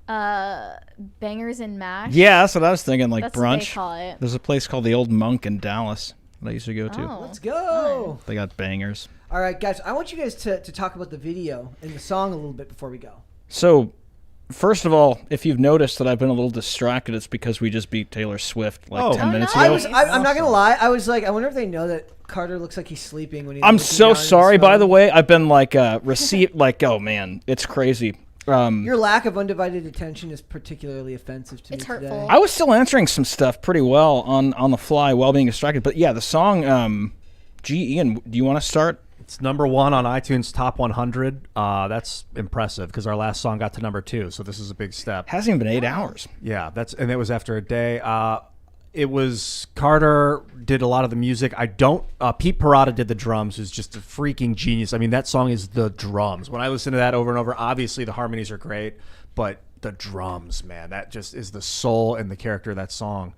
bangers and mash? Yeah, that's what I was thinking. Like That's what they brunch. call it. There's a place called the Old Monk in Dallas that I used to go to. Oh. Let's go. They got bangers. All right, guys. I want you guys to talk about the video and the song a little bit before we go. So, first of all, if you've noticed that I've been a little distracted, it's because we just beat Taylor Swift like Oh. 10 Oh, minutes nice. ago. I'm not gonna lie. I was like, I wonder if they know that Carter looks like he's sleeping when he's. I'm looking so down at his sorry, by phone. the way. I've been like received like, oh man, it's crazy. Your lack of undivided attention is particularly offensive to It's me today. hurtful. I was still answering some stuff pretty well on the fly while being distracted. But yeah, the song, Ian, do you want to start? It's number 1 on iTunes Top 100. That's impressive because our last song got to number 2, so this is a big step. Hasn't even been 8 hours. Yeah, and it was after a day. It was Carter did a lot of the music. Pete Parada did the drums, who's just a freaking genius. I mean, that song is the drums. When I listen to that over and over, obviously the harmonies are great, but the drums, man, that just is the soul and the character of that song.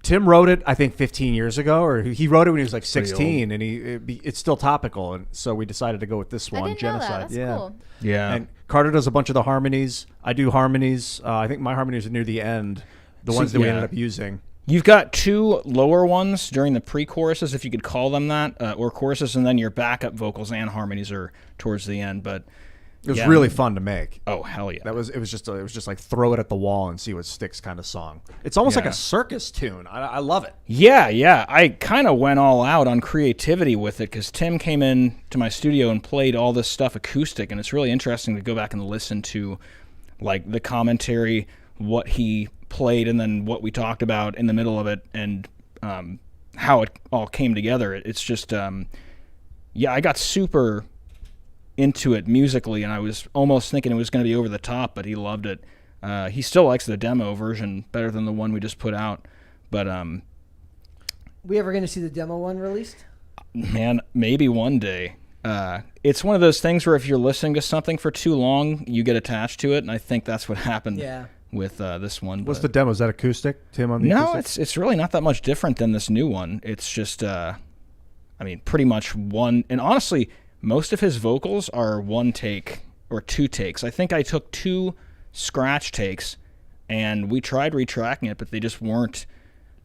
Tim wrote it, I think, 15 years ago, or he wrote it when he was like 16, and it's still topical, and so we decided to go with this I one, didn't know Genocide. that. That's cool. Yeah. And Carter does a bunch of the harmonies. I do harmonies. I think my harmonies are near the end, the ones that we ended up using. You've got 2 lower ones during the pre-choruses, if you could call them that, or choruses, and then your backup vocals and harmonies are towards the end. But It was really fun to make. Oh hell yeah! It was just like throw it at the wall and see what sticks kind of song. It's almost like a circus tune. I love it. Yeah. I kind of went all out on creativity with it because Tim came in to my studio and played all this stuff acoustic, and it's really interesting to go back and listen to, like, the commentary, what he played, and then what we talked about in the middle of it, and how it all came together. It's just, I got super into it musically, and I was almost thinking it was going to be over the top, but he loved it. He still likes the demo version better than the one we just put out. But We ever going to see the demo one released? man, maybe one day. It's one of those things where if you're listening to something for too long, you get attached to it, and I think that's what happened with this one. What's the demo? Is that acoustic, Tim? On the No, acoustic? it's really not that much different than this new one. It's just, pretty much one. And honestly, most of his vocals are one take or two takes. I think I took 2 scratch takes, and we tried retracking it, but they just weren't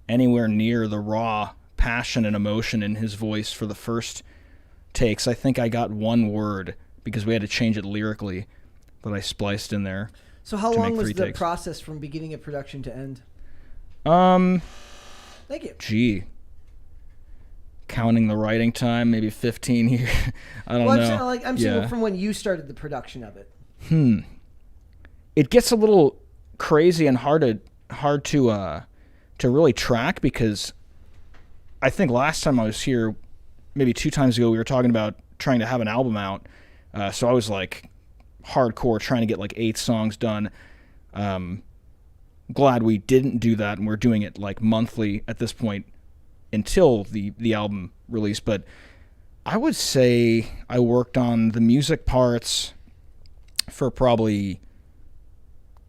anywhere near the raw passion and emotion in his voice for the first takes. I think I got 1 word because we had to change it lyrically that I spliced in there. So how to long make was 3 the takes. process from beginning of production to end? Thank you. Gee. Counting the writing time, maybe 15 years. I don't know. I'm saying from when you started the production of it. It gets a little crazy and hard to really track, because I think last time I was here, maybe 2 times ago, we were talking about trying to have an album out. So I was like hardcore trying to get like 8 songs done. Glad we didn't do that, and we're doing it like monthly at this point until the album release. But I would say I worked on the music parts for probably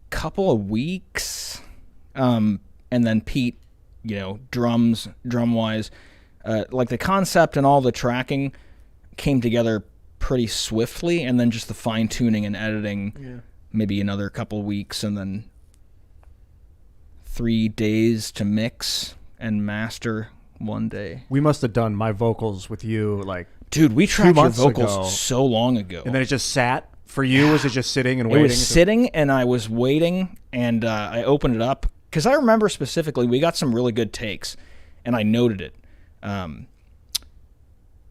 a couple of weeks, and then Pete, drum wise, like the concept and all the tracking came together pretty swiftly, and then just the fine tuning and editing maybe another couple of weeks, and then 3 days to mix, and master one day. We must have done my vocals with you like Dude, we tracked your months vocals ago. so long ago. And then it just sat for you. Was it just sitting and It waiting? was sitting, and I was waiting, and I opened it up because I remember specifically we got some really good takes, and I noted it.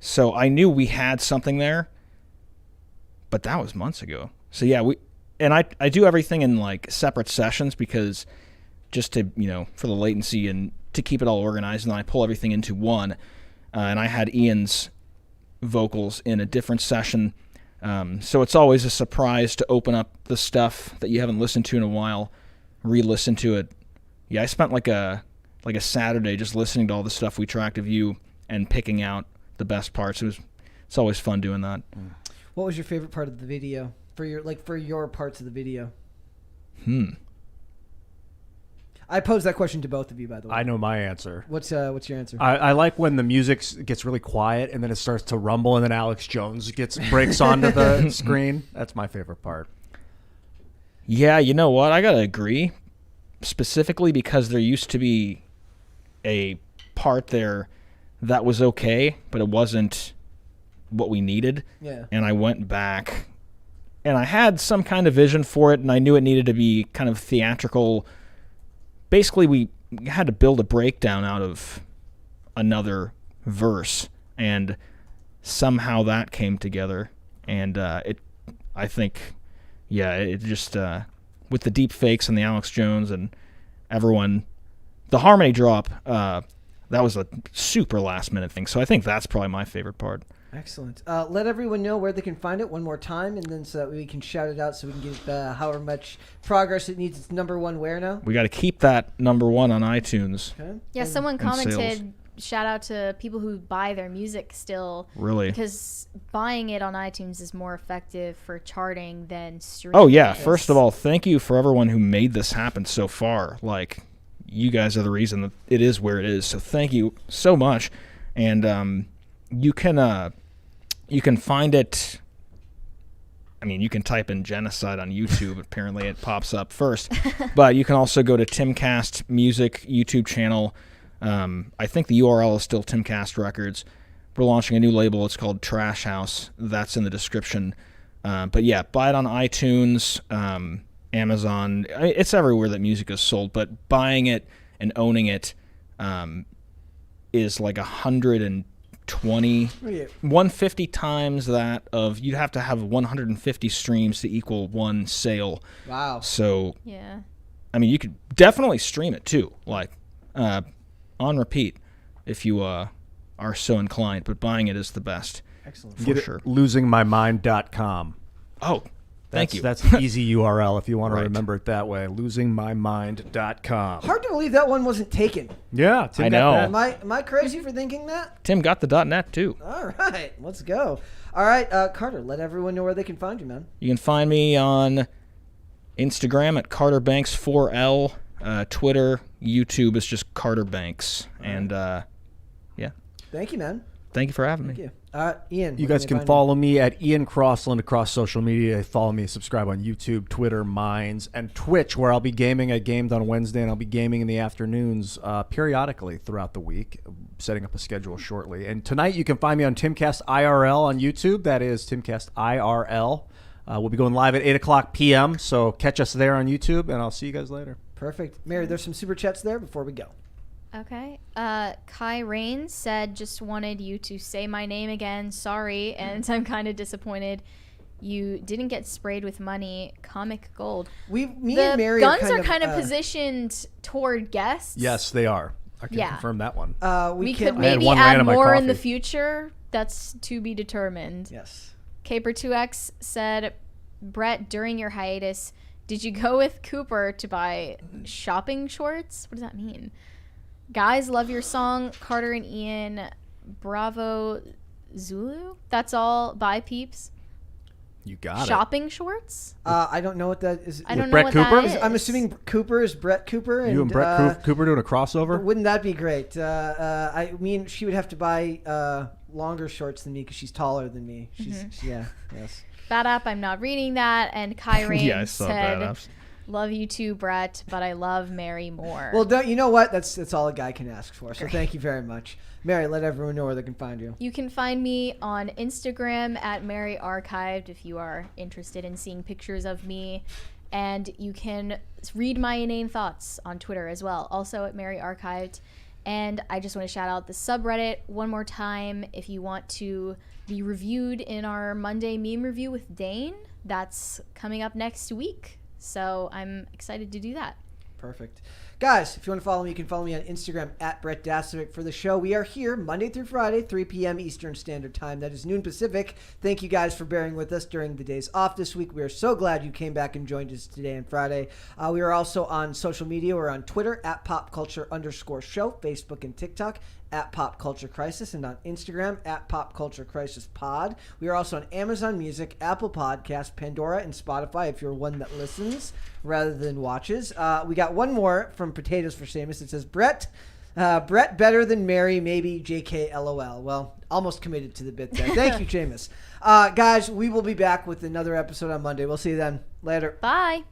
So I knew we had something there, but that was months ago. So yeah, I do everything in like separate sessions because just to, for the latency and to keep it all organized, and then I pull everything into one. And I had Ian's vocals in a different session. So it's always a surprise to open up the stuff that you haven't listened to in a while, re-listen to it. Yeah, I spent like a Saturday just listening to all the stuff we tracked of you and picking out the best parts. It's always fun doing that. What was your favorite part of the video for your parts of the video? I posed that question to both of you, by the way. I know my answer. What's your answer? I like when the music gets really quiet and then it starts to rumble and then Alex Jones breaks onto the screen. That's my favorite part. Yeah, you know what? I gotta agree. Specifically because there used to be a part there that was okay, but it wasn't what we needed. Yeah. And I went back and I had some kind of vision for it, and I knew it needed to be kind of theatrical. Basically, we had to build a breakdown out of another verse, and somehow that came together. And it just with the deep fakes and the Alex Jones and everyone, the harmony drop, that was a super last minute thing. So I think that's probably my favorite part. Excellent. Let everyone know where they can find it one more time, and then so that we can shout it out so we can get however much progress it needs. It's number one where now? We got to keep that number one on iTunes. Okay. Yeah, someone sales. commented, shout out to people who buy their music still. Really? Because buying it on iTunes is more effective for charting than streaming. Oh, yeah. it. First of all, thank you for everyone who made this happen so far. Like, you guys are the reason that it is where it is. So thank you so much. And you can find it. I mean, you can type in genocide on YouTube. Apparently, it pops up first. But you can also go to Timcast Music YouTube channel. I think the URL is still Timcast Records. We're launching a new label. It's called Trash House. That's in the description. But yeah, buy it on iTunes, Amazon. It's everywhere that music is sold. But buying it and owning it is like 120, 150 times that of, you'd have to have 150 streams to equal one sale. Wow. So, Yeah. I mean, you could definitely stream it too, like on repeat if you are so inclined, but buying it is the best. Excellent. For Get it, sure. losingmymind.com. Oh, thank you. That's an easy URL if you want to Right. remember it that way. Losingmymind.com. Hard to believe that one wasn't taken. Yeah, Tim I got know. that. Am I crazy for thinking that? Tim got the .net too. All right, let's go. All right, Carter, let everyone know where they can find you, man. You can find me on Instagram at CarterBanks4L, Twitter, YouTube is just Carter Banks, and yeah. Thank you, man. Thank you for having me. Thank you. Ian. You where guys they can find follow me at Ian Crossland across social media. Follow me, subscribe on YouTube, Twitter, Minds, and Twitch, where I'll be gaming. I gamed on Wednesday, and I'll be gaming in the afternoons periodically throughout the week, setting up a schedule shortly. And tonight you can find me on Timcast IRL on YouTube. That is Timcast IRL. We'll be going live at 8 o'clock p.m., so catch us there on YouTube, and I'll see you guys later. Perfect. Mary, there's some super chats there before we go. Okay. Kai Rains said, just wanted you to say my name again. Sorry. And I'm kind of disappointed you didn't get sprayed with money. Comic Gold. Me The and Mary guns are are kind of positioned toward guests. Yes, they are. I can Yeah. confirm that one. We could can maybe one add random my more in the coffee. future. That's to be determined. Yes. Caper2X said, Brett, during your hiatus, did you go with Cooper to buy shopping shorts? What does that mean? Guys, love your song. Carter and Ian, Bravo Zulu. That's all. Bye, peeps. You got Shopping shorts? I don't know what that is. I don't know Brett what Cooper? that is. I'm assuming Cooper is Brett Cooper. it. You and Brett Cooper doing a crossover? Wouldn't that be great? I mean, she would have to buy longer shorts than me because she's taller than me. She's Mm-hmm. yeah, yes. Bad app, I'm not reading that. And Kai Rain Yeah, I saw said, that. Love you too, Brett, but I love Mary more. Well, you know what? That's all a guy can ask for. So thank you very much. Mary, let everyone know where they can find you. You can find me on Instagram at Mary Archived if you are interested in seeing pictures of me. And you can read my inane thoughts on Twitter as well, also at Mary Archived. And I just want to shout out the subreddit one more time. If you want to be reviewed in our Monday meme review with Dane, that's coming up next week. So I'm excited to do that. Perfect. Guys, if you want to follow me, you can follow me on Instagram at Brett Dasovic for the show. We are here Monday through Friday, 3 p.m. Eastern Standard Time. That is noon Pacific. Thank you guys for bearing with us during the days off this week. We are so glad you came back and joined us today and Friday. We are also on social media. We're on Twitter at popculture_show, Facebook and TikTok at Pop Culture Crisis, and on Instagram at Pop Culture Crisis Pod. We are also on Amazon Music, Apple Podcasts, Pandora, and Spotify if you're one that listens rather than watches. We got one more from Potatoes for Seamus. It says, Brett better than Mary, maybe JK LOL. Well, almost committed to the bit there. Thank you, Seamus. Guys, we will be back with another episode on Monday. We'll see you then. Later. Bye.